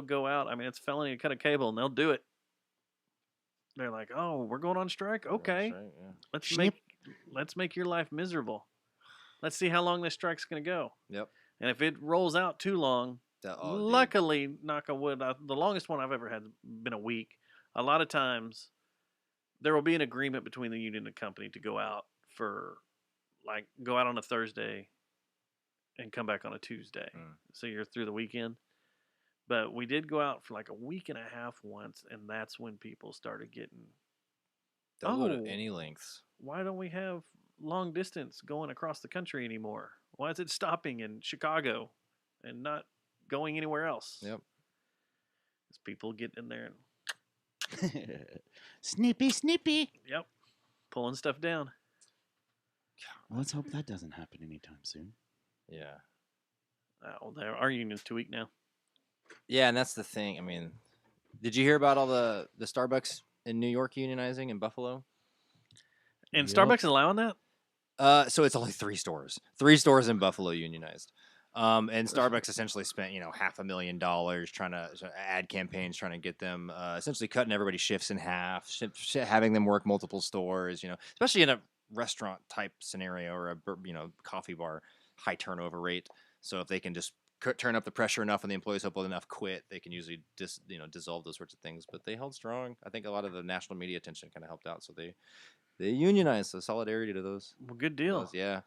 go out. I mean, it's felony to cut a cable, and they'll do it. they're like, "Oh, we're going on strike. Okay, That's right, yeah. let's Snip. make your life miserable. Let's see how long this strike's going to go. Yep. And if it rolls out too long, Oh, dude. luckily, knock on wood, the longest one I've ever had been a week. A lot of times, there will be an agreement between the union and the company to go out on a Thursday and come back on a Tuesday. Mm. So you're through the weekend. But we did go out for like a week and a half once, and that's when people started getting, They'll go to Oh. any lengths. why don't we have long distance going across the country anymore? Why is it stopping in Chicago and not going anywhere else? Yep. As people get in there and, Snippy, snippy. yep, pulling stuff down. Well, let's hope that doesn't happen anytime soon. Yeah. Our union's 2 weeks now. Yeah, and that's the thing. I mean, did you hear about all the Starbucks in New York unionizing in Buffalo? And Yep. Starbucks is allowing that? So it's only 3 stores. 3 stores in Buffalo unionized. And Starbucks essentially spent, $500,000 trying to ad campaigns, trying to get them essentially cutting everybody's shifts in half, having them work multiple stores, especially in a restaurant type scenario or a coffee bar, high turnover rate. So if they can just turn up the pressure enough and the employees hopefully enough quit, they can usually dissolve those sorts of things. But they held strong. I think a lot of the national media attention kind of helped out. So they unionized. So solidarity to those. Well, good deal. Those, yeah.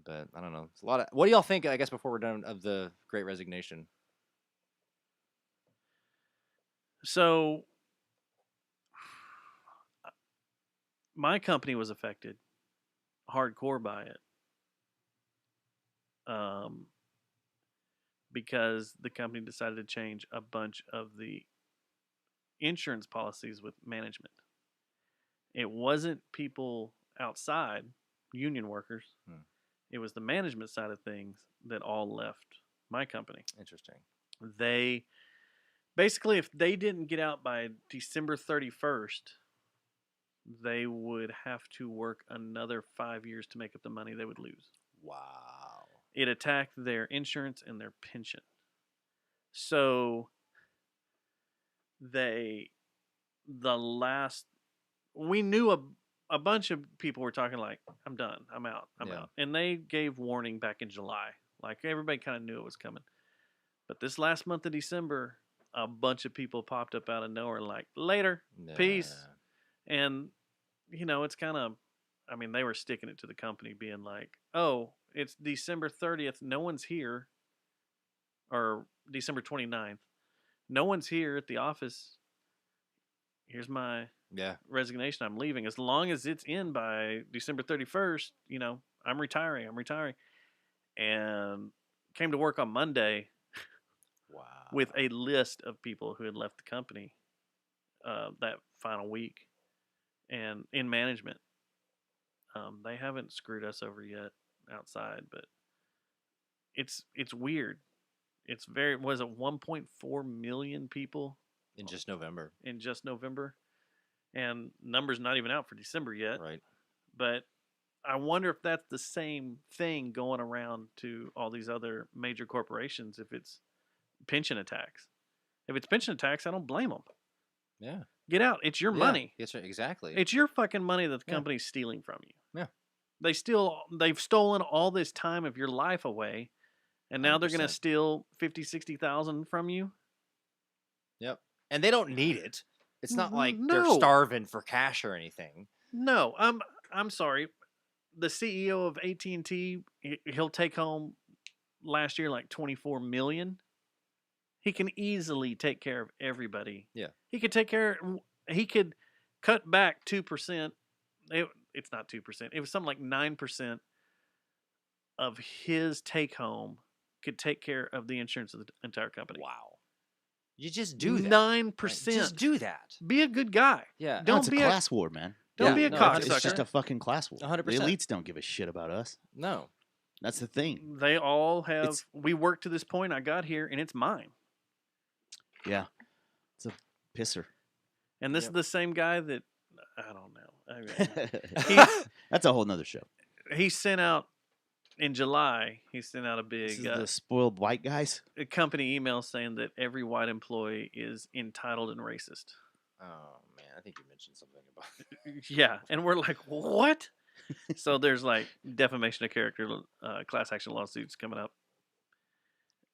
But I don't know. It's a lot of. What do y'all think? I guess before we're done of the Great Resignation. So, my company was affected hardcore by it. Because the company decided to change a bunch of the insurance policies with management. It wasn't people outside, union workers. It was the management side of things that all left my company. Interesting. They basically, if they didn't get out by December 31st, they would have to work another 5 years to make up the money they would lose. Wow. It attacked their insurance and their pension. So we knew a bunch of people were talking like, I'm done, I'm out. And they gave warning back in July. Like everybody kind of knew it was coming. But this last month of December, a bunch of people popped up out of nowhere like, later, peace. And, it's kind of, they were sticking it to the company being like, oh, it's December 30th. No one's here. Or December 29th. No one's here at the office. Here's my resignation. I'm leaving. As long as it's in by December 31st, I'm retiring. And came to work on Monday with a list of people who had left the company that final week. And in management, they haven't screwed us over yet outside, but it's weird. It's was it 1.4 million people in just November? And numbers not even out for December yet. Right. But I wonder if that's the same thing going around to all these other major corporations. If it's pension attacks, if it's pension attacks, I don't blame them. Yeah. Get out. It's your money. That's right. Exactly. It's your fucking money that the company's stealing from you. Yeah. They've stolen all this time of your life away, and now they're going to 100%. steal 50, 60,000 from you. Yep. And they don't need it. It's not like they're No. starving for cash or anything. No, I'm sorry. The CEO of AT&T, he'll take home last year like 24 million. He can easily take care of everybody. Yeah. He could cut back 2%. It's not 2%. It was something like 9% of his take home could take care of the insurance of the entire company. Wow. You just do that. 9%. Right? Just do that. Be a good guy. Yeah. Don't It's a be class war, man. Don't be a no, cocksucker. It's just a fucking class war. 100%. The elites don't give a shit about us. No. That's the thing. They all have. It's- We worked to this point. I got here, and it's mine. Yeah. It's a pisser. And this Yep. is the same guy that I don't know. That's a whole nother show. He sent out in July. He sent out a This big is the spoiled white guys. a company email saying that every white employee is entitled and racist. Oh man. I think you mentioned something about. Yeah, and we're like, what? So there's like defamation of character, class action lawsuits coming up,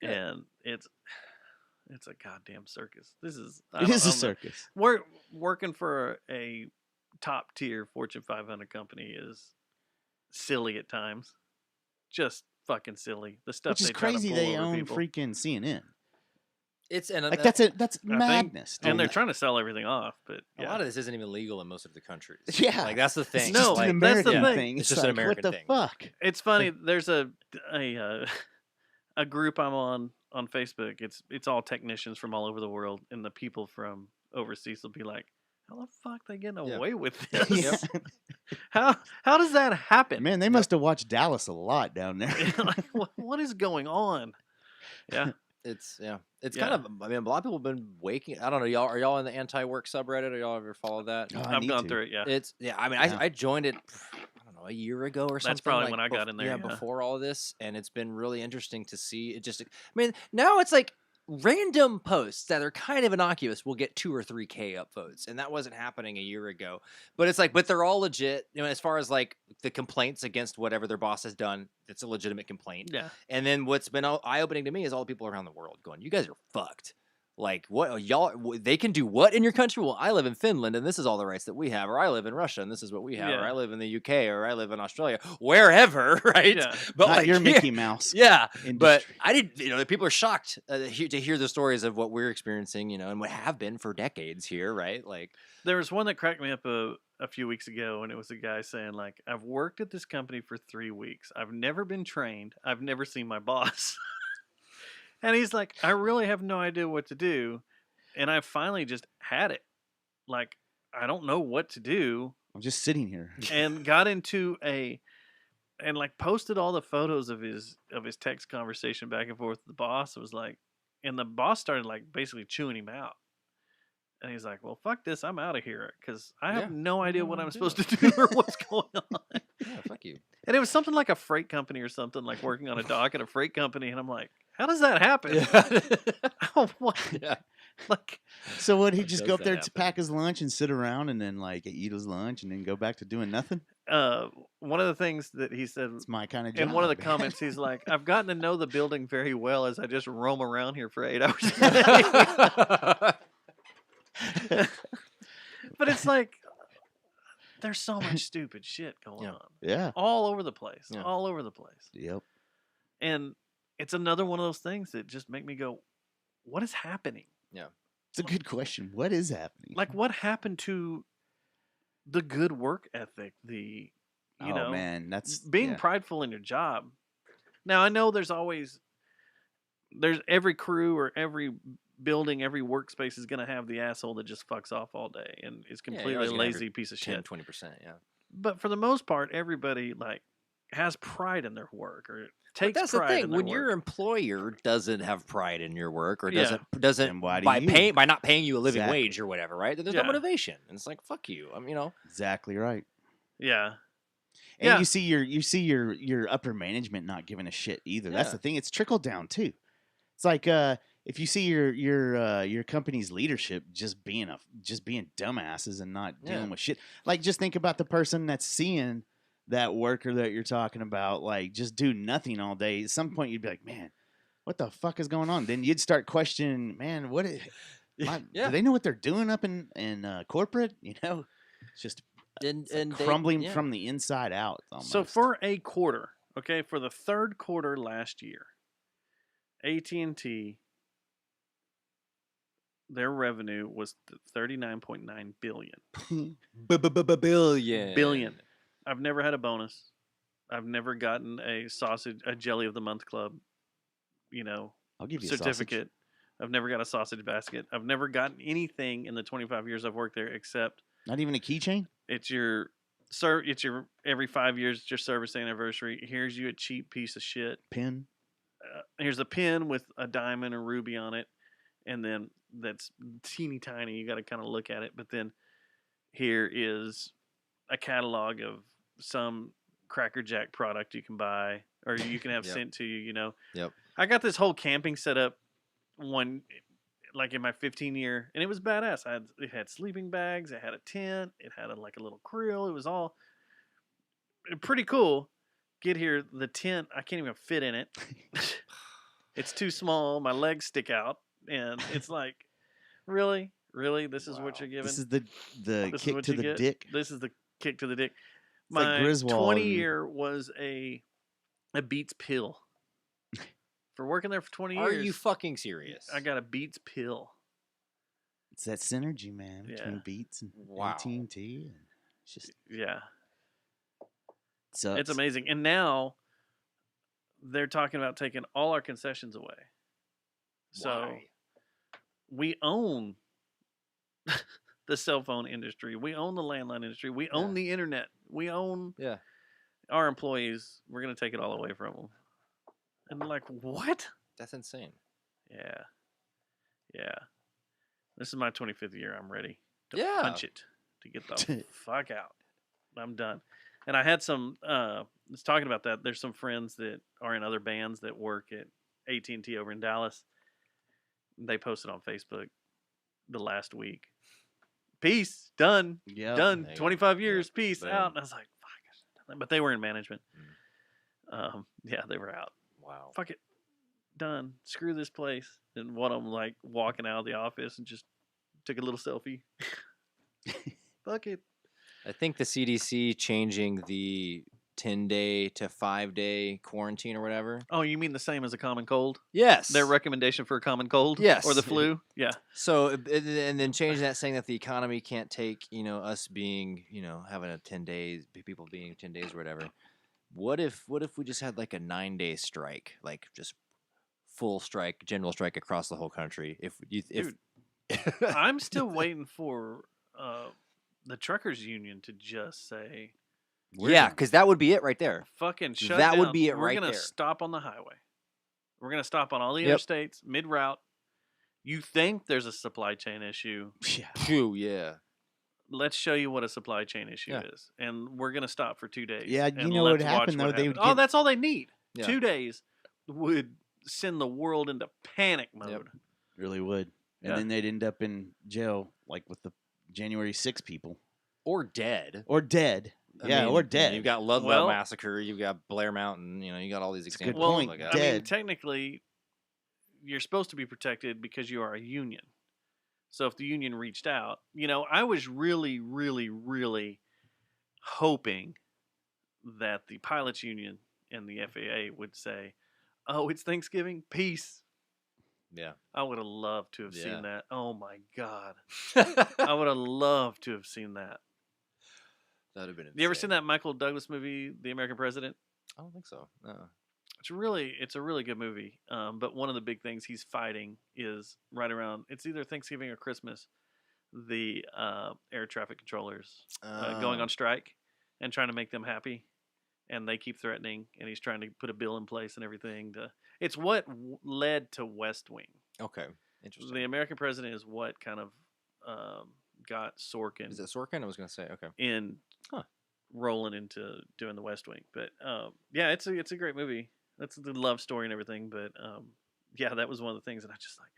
and it's a goddamn circus. This is It is a circus. We're working for a top tier Fortune 500 company is silly at times, just fucking silly. The stuff Which is they try to crazy. pull They over own people. freaking CNN. It's and Like that's I madness. think, and they're dude. trying to sell everything off, but a yeah. lot of this isn't even legal in most of the countries. Yeah. like that's the It's thing. No, just like, an that's the American thing. thing. It's It's just an like, American what the thing. fuck? It's funny. There's a a group I'm on Facebook. It's all technicians from all over the world, and the people from overseas will be like, "How the fuck they getting Yeah. away with this? How does that happen? Man, they must have watched Dallas a lot down there. Like, what is going on?" Yeah, It's It's Yeah. kind of. I mean, a lot of people have been waking. I don't know. Y'all are y'all in the anti-work subreddit? Or y'all ever followed that? Oh, I I've need gone to. through it. Yeah, It's I mean, Yeah. I joined it. I don't know, a year ago or something. That's probably like, when I got in there, Yeah, yeah. before all this, and it's been really interesting to see. It just. I mean, now it's like random posts that are kind of innocuous will get 2 or 3K upvotes, and that wasn't happening a year ago. But it's like, but they're all legit. You know, as far as like the complaints against whatever their boss has done, it's a legitimate complaint. yeah. And then what's been eye opening to me is all the people around the world going, "You guys are fucked." Like, what y'all? They can do what in your country? Well, I live in Finland, and this is all the rights that we have. Or I live in Russia, and this is what we have. Or Yeah. I live in the UK, or I live in Australia, wherever, right? Yeah. But Not like, your yeah, Mickey Mouse. yeah. But industry. I didn't. You know, people are shocked to hear the stories of what we're experiencing. You know, and what have been for decades here, right? Like, There was one that cracked me up a few weeks ago, and it was a guy saying like, "I've worked at this company for 3 weeks. I've never been trained. I've never seen my boss." And he's like, "I really have no idea what to do, and I finally just had it. Like, I don't know what to do." I'm just sitting here. And got into and like posted all the photos of his text conversation back and forth with the boss. It was like, and the boss started like basically chewing him out. And he's like, "Well, fuck this, I'm out of here because I have Yeah. no idea know what what I'm to do. supposed to do or what's going on." yeah, fuck you. And it was something like a freight company or something, like working on a dock at a freight company. And I'm like, how does that happen? Oh, what? yeah. Like, So would he How just does go up that there to happen? pack his lunch and sit around and then like eat his lunch and then go back to doing nothing? one of the things that he said It's my kind of job. in one of the comments, he's like, "I've gotten to know the building very well as I just roam around here for 8 hours a day." But it's like, there's so much stupid shit going Yeah. on Yeah. all over the place, Yeah. all over the place. Yep. And it's another one of those things that just make me go, what is happening? It's a good question. What is happening? Like, what happened to the good work ethic? You oh know, man, that's being yeah. prideful in your job. Now, I know there's every crew or every building, every workspace is going to have the asshole that just fucks off all day and is you're completely always gonna have lazy your piece of 10, shit. 20%. Yeah. But for the most part, everybody like has pride in their work or But takes that's the pride thing. in their When work. your employer doesn't have pride in your work, or Yeah. doesn't Then why do by you? by not paying you a living Exactly. wage or whatever, right? Then there's Yeah. no motivation, and it's like fuck you. You know, Exactly right. Yeah. And Yeah. you see your upper management not giving a shit either. That's Yeah. the thing. It's trickle down too. It's like if you see your company's leadership just being dumbasses and not Yeah. dealing with shit. Like just think about the person that's seeing that worker that you're talking about, like just do nothing all day. At some point you'd be like, man, what the fuck is going on? Then you'd start questioning, man, yeah. do they know what they're doing up in corporate? You know, it's just And it's like and they- crumbling yeah. from the inside out. Almost. So for a quarter, okay, for the third quarter last year, AT&T, their revenue was 39.9 billion. billion Billion. I've never had a bonus. I've never gotten a jelly of the month club, I'll give you a sausage. certificate. I've never got a sausage basket. I've never gotten anything in the 25 years I've worked there except Not even a keychain. it's your every 5 years it's your service anniversary. Here's you a cheap piece of shit. Pin. Here's a pin with a diamond or ruby on it, and then that's teeny tiny. You got to kind of look at it. But then here is a catalog of some Cracker Jack product you can buy or you can have Yep. sent to you. Yep. I got this whole camping setup like in my 15-year, and it was badass. It had sleeping bags, it had a tent, it had like a little grill. It was all pretty cool. Get here, the tent, I can't even fit in it. It's too small. My legs stick out, and it's like, really, this is what you're giving. This is the This is kick what to you the get? dick. This is the kick to the dick. It's like My Griswold 20-year was a Beats pill. For working there for 20 Are years, you fucking serious? I got a Beats pill. It's that synergy, man, between Yeah. Beats and Wow. AT&T. And it's just Yeah, sucks. it's amazing. And now they're talking about taking all our concessions away. So Why? we own the cell phone industry. We own the landline industry. We own Yeah. the internet. We own Yeah. our employees. We're going to take it all away from them. And they're like, what? That's insane. Yeah. Yeah. This is my 25th year. I'm ready to Yeah. punch it, to get the fuck out. I'm done. And I had some, was talking about that. There's some friends that are in other bands that work at AT&T over in Dallas. They posted on Facebook the last week. Peace. Done. Yeah. Done. There you go. 25 years. Peace. Boom. Out. And I was like, fuck. I should've done that. But they were in management. Yeah, they were out. Wow. Fuck it. Done. Screw this place. And one of them like walking out of the office and just took a little selfie. Fuck it. I think the CDC changing the 10-day to 5-day quarantine or whatever. Oh, you mean the same as a common cold? Yes. Their recommendation for a common cold? Yes. Or the flu? Yeah. So and then changing that, saying that the economy can't take, us being, having a 10 days, people being 10 days or whatever. What if we just had like a 9-day strike, like just full strike, general strike across the whole country? If Dude, I'm still waiting for the truckers union to just say, yeah, because that would be it right there. fucking shut That would down. be it We're right gonna there. stop on the highway. We're going to stop on all the Yep. interstates, mid-route. You think there's a supply chain issue. Yeah. Phew, yeah. Let's show you what a supply chain issue Yeah. is. And we're going to stop for 2 days. Yeah, you and know what let's watch happened, though? They happens. would Oh, get- that's all they need. Yeah. 2 days would send the world into panic mode. Really would. And Yeah. then they'd end up in jail, like with the January 6 people. Or dead. Or dead. I Or mean, dead. You've got Ludlow Well- Massacre. You've got Blair Mountain. You got all these a good examples. Well, point. Like I that. mean, Dead. technically, you're supposed to be protected because you are a union. So if the union reached out, I was really, really, really hoping that the pilots union and the FAA would say, "Oh, it's Thanksgiving, peace." Yeah. I would have loved to have Yeah. seen that. Oh my God, I would have loved to have seen that. That'd have been insane. You ever seen that Michael Douglas movie, The American President? I don't think so. No. It's a really good movie. But one of the big things he's fighting is right around, it's either Thanksgiving or Christmas, the air traffic controllers going Oh. on strike and trying to make them happy. And they keep threatening, and he's trying to put a bill in place and everything. It's what led to West Wing. Okay. Interesting. The American President is what kind of got Sorkin Is it Sorkin? I was going to say. Okay. in Huh. rolling into doing the West Wing. But yeah, it's a great movie. That's the love story and everything. But yeah, that was one of the things that I just like.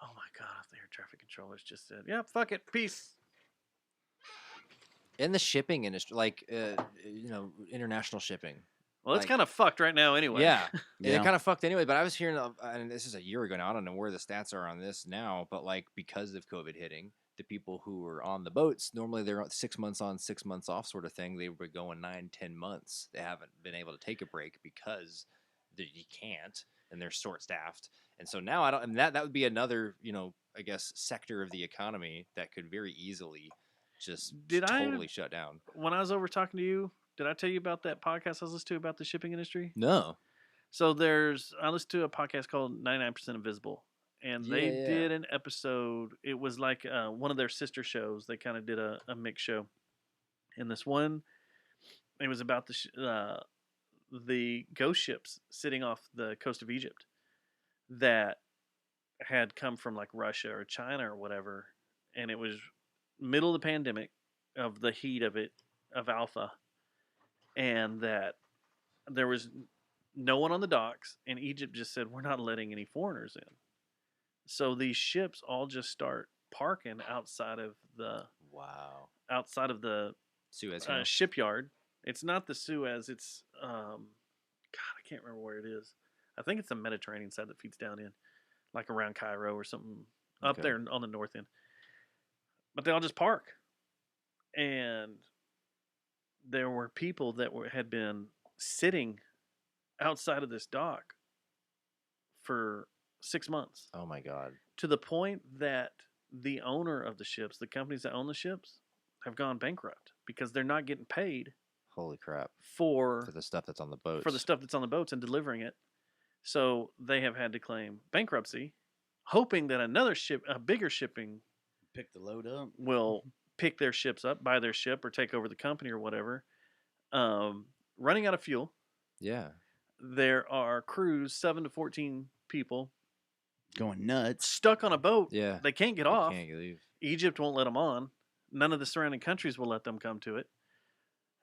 Oh my God! If the air traffic controllers just said, "Yeah, fuck it, peace." In the shipping industry, like, international shipping. Well, it's Like- kind of fucked right now anyway. Yeah. Yeah. It kind of fucked anyway. But I was hearing, and this is a year ago now. I don't know where the stats are on this now, but like because of COVID hitting, the people who were on the boats, normally they're 6 months on, 6 months off sort of thing. They were going 9-10 months. They haven't been able to take a break because you can't, and they're short staffed. And so now and that would be another, I guess, sector of the economy that could very easily just totally shut down. When I was over talking to you, did I tell you about that podcast I was listening to about the shipping industry? No. So I listened to a podcast called 99% Invisible, and they Yeah. did an episode. It was like one of their sister shows. They kind of did a mix show. And this one, it was about the ghost ships sitting off the coast of Egypt that had come from like Russia or China or whatever. And it was middle of the pandemic, of the heat of it, of Alpha, and that there was no one on the docks, and Egypt just said, "We're not letting any foreigners in." So these ships all just start parking outside of the Wow. Suez Suez Canal. shipyard. It's not the Suez. It's God, I can't remember where it is. I think it's the Mediterranean side that feeds down in, like around Cairo or something up Okay. there on the north end. But they all just park, and there were people that had been sitting outside of this dock for 6 months, Oh my God. to the point that the owner of the ships, the companies that own the ships, have gone bankrupt because they're not getting paid Holy crap. for For the stuff that's on the boats. the stuff that's on the boats and delivering it. So they have had to claim bankruptcy, hoping that another ship, a bigger shipping, Pick the load up. will pick their ships up, buy their ship, or take over the company or whatever. Running out of fuel. Yeah. There are crews, 7 to 14 people, Going nuts. stuck on a boat. Yeah. They can't get They off. can't leave. Egypt won't let them on. None of the surrounding countries will let them come to it.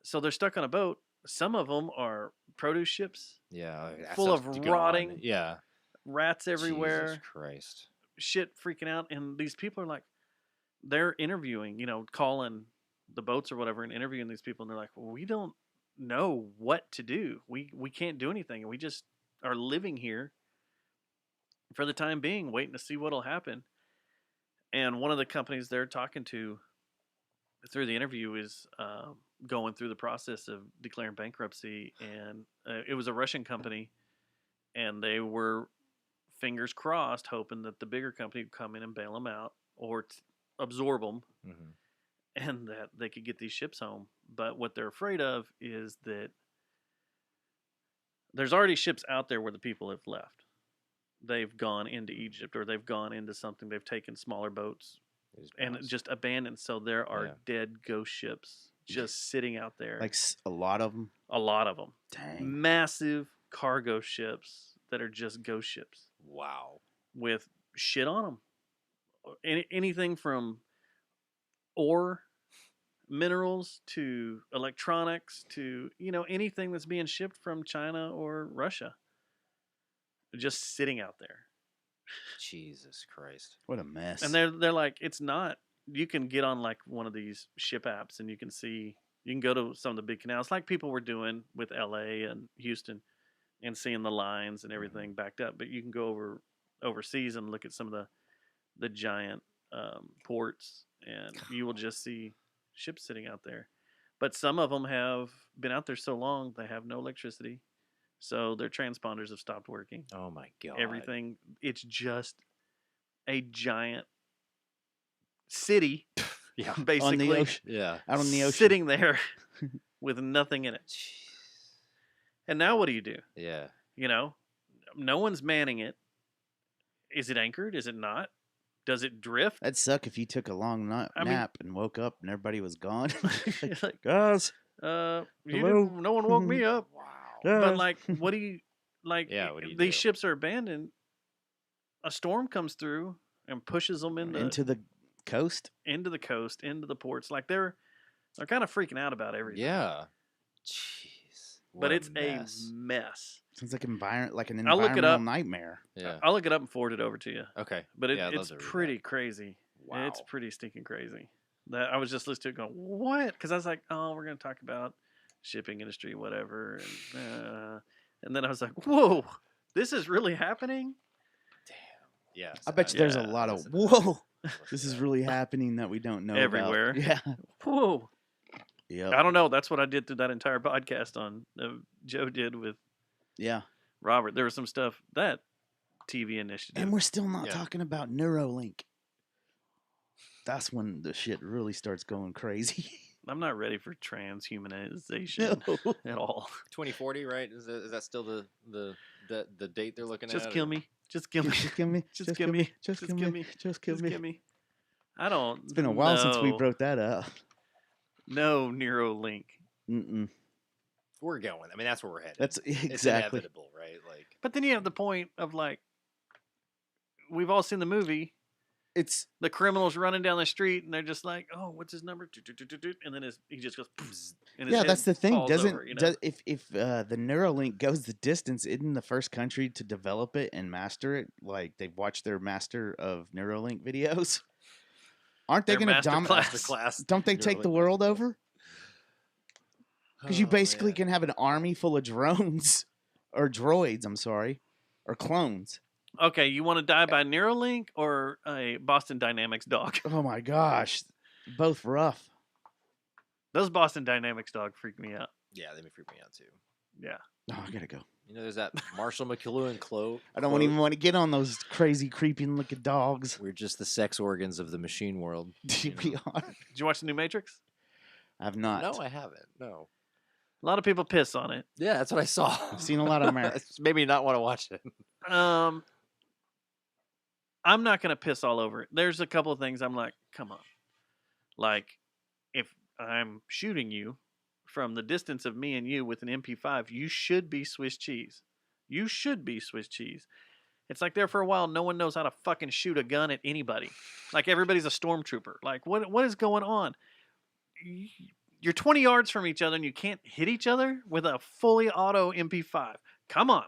So they're stuck on a boat. Some of them are produce ships, Yeah. like, that full of stuff's gone. rotting Yeah. rats everywhere, Jesus Christ. shit freaking out. And these people are like, they're interviewing, calling the boats or whatever and interviewing these people. And they're like, well, we don't know what to do. We can't do anything. And we just are living here for the time being, waiting to see what'll happen. And one of the companies they're talking to through the interview is going through the process of declaring bankruptcy. And it was a Russian company, and they were fingers crossed, hoping that the bigger company would come in and bail them out or absorb them, Hmm. and that they could get these ships home. But what they're afraid of is that there's already ships out there where the people have left. They've gone into Egypt, or they've gone into something. They've taken smaller boats and just abandoned. So there are Yeah. dead ghost ships just sitting out there. Like a lot of them. a lot of them. Dang. Massive cargo ships that are just ghost ships Wow. with shit on them. Anything from ore, minerals, to electronics, to anything that's being shipped from China or Russia, just sitting out there. Jesus Christ. What a mess. And they're like, it's not. You can get on like one of these ship apps and you can go to some of the big canals like people were doing with LA and Houston and seeing the lines and everything backed up. But you can go overseas and look at some of the giant ports, and you will just see ships sitting out there. But some of them have been out there so long they have no electricity, so their transponders have stopped working. Oh my God. Everything. It's just a giant city, Yeah. basically, on the ocean. Yeah. Out on the ocean. sitting there with nothing in it. And now what do you do? Yeah. No one's manning it. Is it anchored? Is it not? Does it drift? That'd suck if you took a long I mean- nap and woke up and everybody was gone. It's like, Guys, no Hello? one woke me up. Wow. But like, what do you like? Yeah, what do you these do? ships are abandoned. A storm comes through and pushes them into the coast. into the coast, into the ports. Like they're kind of freaking out about everything. Yeah. Jeez. but What it's mess. a mess. Sounds like an I'll look it environmental up. nightmare. Yeah. I'll look it up and forward it over to you. Okay. But Yeah, I'd love it's to read that. pretty crazy. Wow. It's pretty stinking crazy. That I was just listening to it going, what? Because I was like, oh, we're going to talk about shipping industry, whatever. And then I was like, whoa, this is really happening? Yeah. I bet you there's a Yeah. lot of whoa. This is really happening that we don't know about." Everywhere. Yeah. Whoa. Yep. I don't know. That's what I did through that entire podcast on Joe did with Yeah. Robert. There was some stuff that TV initiative. And we're still not Yeah. talking about Neuralink. That's when the shit really starts going crazy. I'm not ready for transhumanization No. at all. 2040, right? Is that still the date they're looking Just at? kill me. Just kill me. Just kill me. Just kill me. Just Just kill kill me. me. Just kill Just me. give me. I don't. It's been a while since we no. broke that up. No Neuralink. Mm-mm. We're going. I mean, that's where we're headed. That's It's exactly. inevitable, right? Like, But then you have the point of like, we've all seen the movie it's The criminal's running down the street and they're just like, "Oh, what's his number?" And then he just goes, and his yeah, head that's the thing. falls Doesn't over, you know? does, if the Neuralink goes the distance, isn't the first country to develop it and master it? Like they've watched their master of Neuralink videos. Aren't they Their going to master dominate? class. Don't they take the Neuralink world over? Because you Oh, basically man. can have an army full of drones or droids. I'm sorry, or clones. Okay, you want to die by Neuralink or a Boston Dynamics dog? Oh my gosh, both rough. Those Boston Dynamics dog freak me out. Yeah, they may freak me out too. Yeah. Oh, I gotta go. You know, there's that Marshall McLuhan quote. I don't even want to get on those crazy, creeping looking dogs. We're just the sex organs of the machine world. We are. Did you watch the new Matrix? I've not. No, I haven't. No. A lot of people piss on it. Yeah, that's what I saw. I've seen a lot of America. It's made me not want to watch it. I'm not gonna piss all over it. There's a couple of things I'm like, come on. Like, if I'm shooting you from the distance of me and you with an MP5, you should be Swiss cheese. You should be Swiss cheese. It's like there for a while, no one knows how to fucking shoot a gun at anybody. Like everybody's a stormtrooper. Like what is going on? You're 20 yards from each other and you can't hit each other with a fully auto MP5. Come on.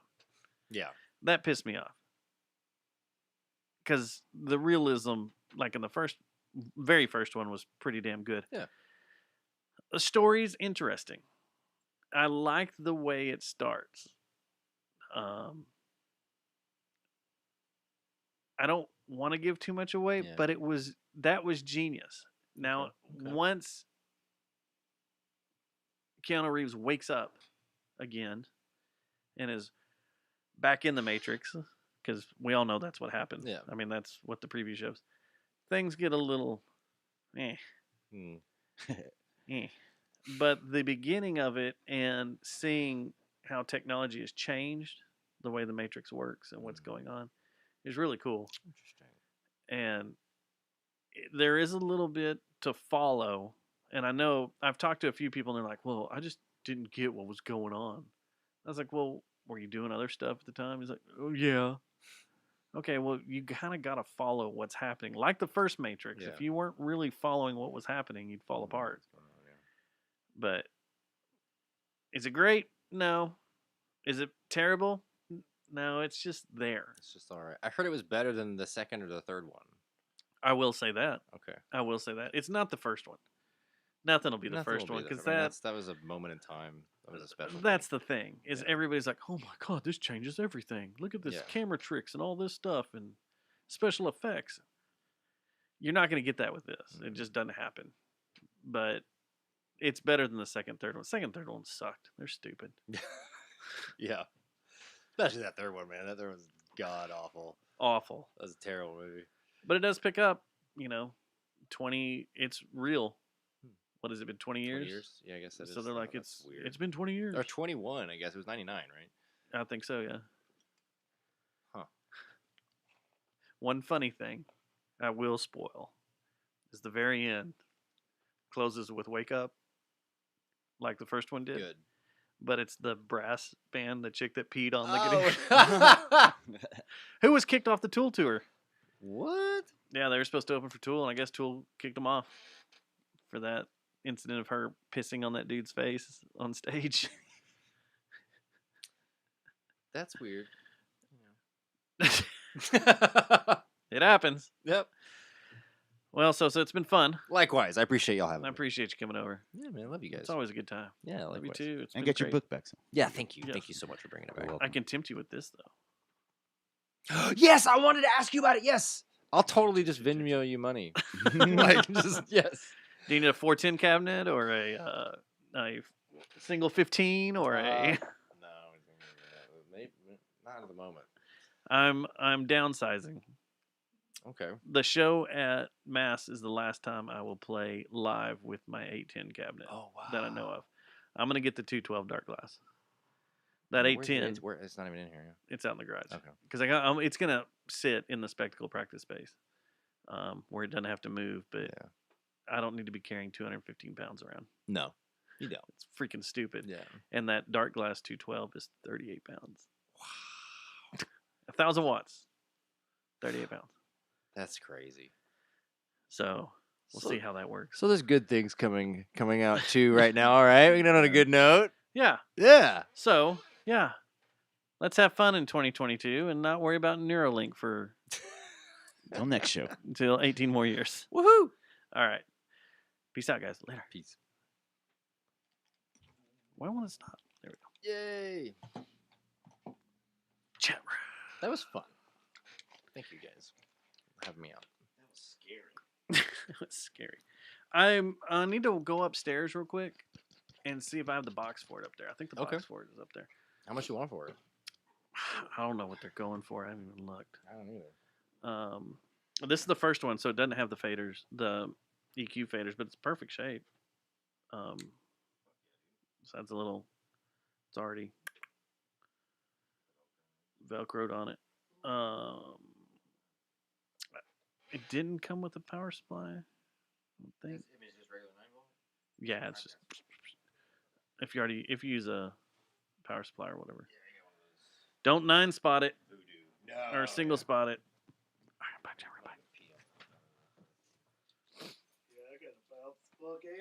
Yeah. That pissed me off. Because the realism, like in the very first one, was pretty damn good. Yeah. The story's interesting. I like the way it starts. I don't want to give too much away, Yeah. but that was genius. Now, Okay. once Keanu Reeves wakes up again and is back in the Matrix, because we all know that's what happened. Yeah. I mean, that's what the preview shows. Things get a little, Hmm. but the beginning of it and seeing how technology has changed, the way the Matrix works and what's going on, is really cool. Interesting. And there is a little bit to follow. And I know I've talked to a few people and they're like, well, I just didn't get what was going on. I was like, well, were you doing other stuff at the time? He's like, oh, yeah. Okay, well, you kind of got to follow what's happening. Like the first Matrix. Yeah. If you weren't really following what was happening, you'd fall apart. But is it great? No. Is it terrible? No, it's just there. It's just all right. I heard it was better than the second or the third one. I will say that. Okay. I will say that. It's not the first one. Nothing will be the Nothing first will one be because I mean, that was a moment in time. That was a special. that's thing. the thing is Yeah. everybody's like, oh my god, this changes everything. Look at this Yeah. camera tricks and all this stuff and special effects. You're not going to get that with this. It just doesn't happen. But it's better than the second, third one. Second, third one sucked. They're stupid. Yeah. Especially that third one, man. That third one's god awful. Awful. That was a terrible movie. But it does pick up, 20. It's real. What has it been? 20 years? 20 years? Yeah, I guess that is. So they're like, that's weird. it's been 20 years. Or 21, I guess. It was 99, right? I think so, yeah. Huh. One funny thing I will spoil is the very end closes with Wake Up, like the first one did. Good. But it's the brass band, the chick that peed on the Oh. who was kicked off the Tool tour. What? Yeah, they were supposed to open for Tool, and I guess Tool kicked them off for that incident of her pissing on that dude's face on stage. That's weird. It happens. Yep. Well, so it's been fun. Likewise, I appreciate y'all having I me. appreciate you coming over. Yeah, man, I love you guys. It's always a good time. Yeah, Love you likewise. too. It's And been get your great. book back. Yeah, thank you. Yes. Thank you so much for bringing it You're back. welcome. I can tempt you with this though. Yes, I wanted to ask you about it. Yes. I'll totally just Venmo you money. Like, just, yes. Do you need a 410 cabinet or a single 15 or a? No, maybe not at the moment. I'm downsizing. Okay. The show at Mass is the last time I will play live with my 810 cabinet Oh wow. that I know of. I'm gonna get the 212 dark glass. That Where's the 810, it's not even in here. it's out in the garage. Okay. Because it's gonna sit in the spectacle practice space, where it doesn't have to move. But Yeah. I don't need to be carrying 215 pounds around. No, you don't. It's freaking stupid. Yeah. And that dark glass 212 is 38 pounds. Wow. 1,000 watts. 38 pounds. That's crazy. So we'll So- see how that works. So there's good things coming out too right now. All right, we can end on a good note. Yeah. Yeah. So yeah, let's have fun in 2022 and not worry about Neuralink for Till next show. until 18 more years. Woohoo! All right. Peace out, guys. Later. Peace. Why won't it stop? There we go. Yay! Chat room. That was fun. Thank you guys for having me out. It was scary. I need to go upstairs real quick and see if I have the box for it up there. I think the box Okay. for it is up there. How much you want for it? I don't know what they're going for. I haven't even looked. I don't either. This is the first one, so it doesn't have the faders, the EQ faders, but it's perfect shape. So that's a little. It's already velcroed on it. It didn't come with a power supply. I don't think. Yeah, it's just if you use a power supply or whatever. Don't 9 spot it or single spot it. All right, bye, Jeffrey.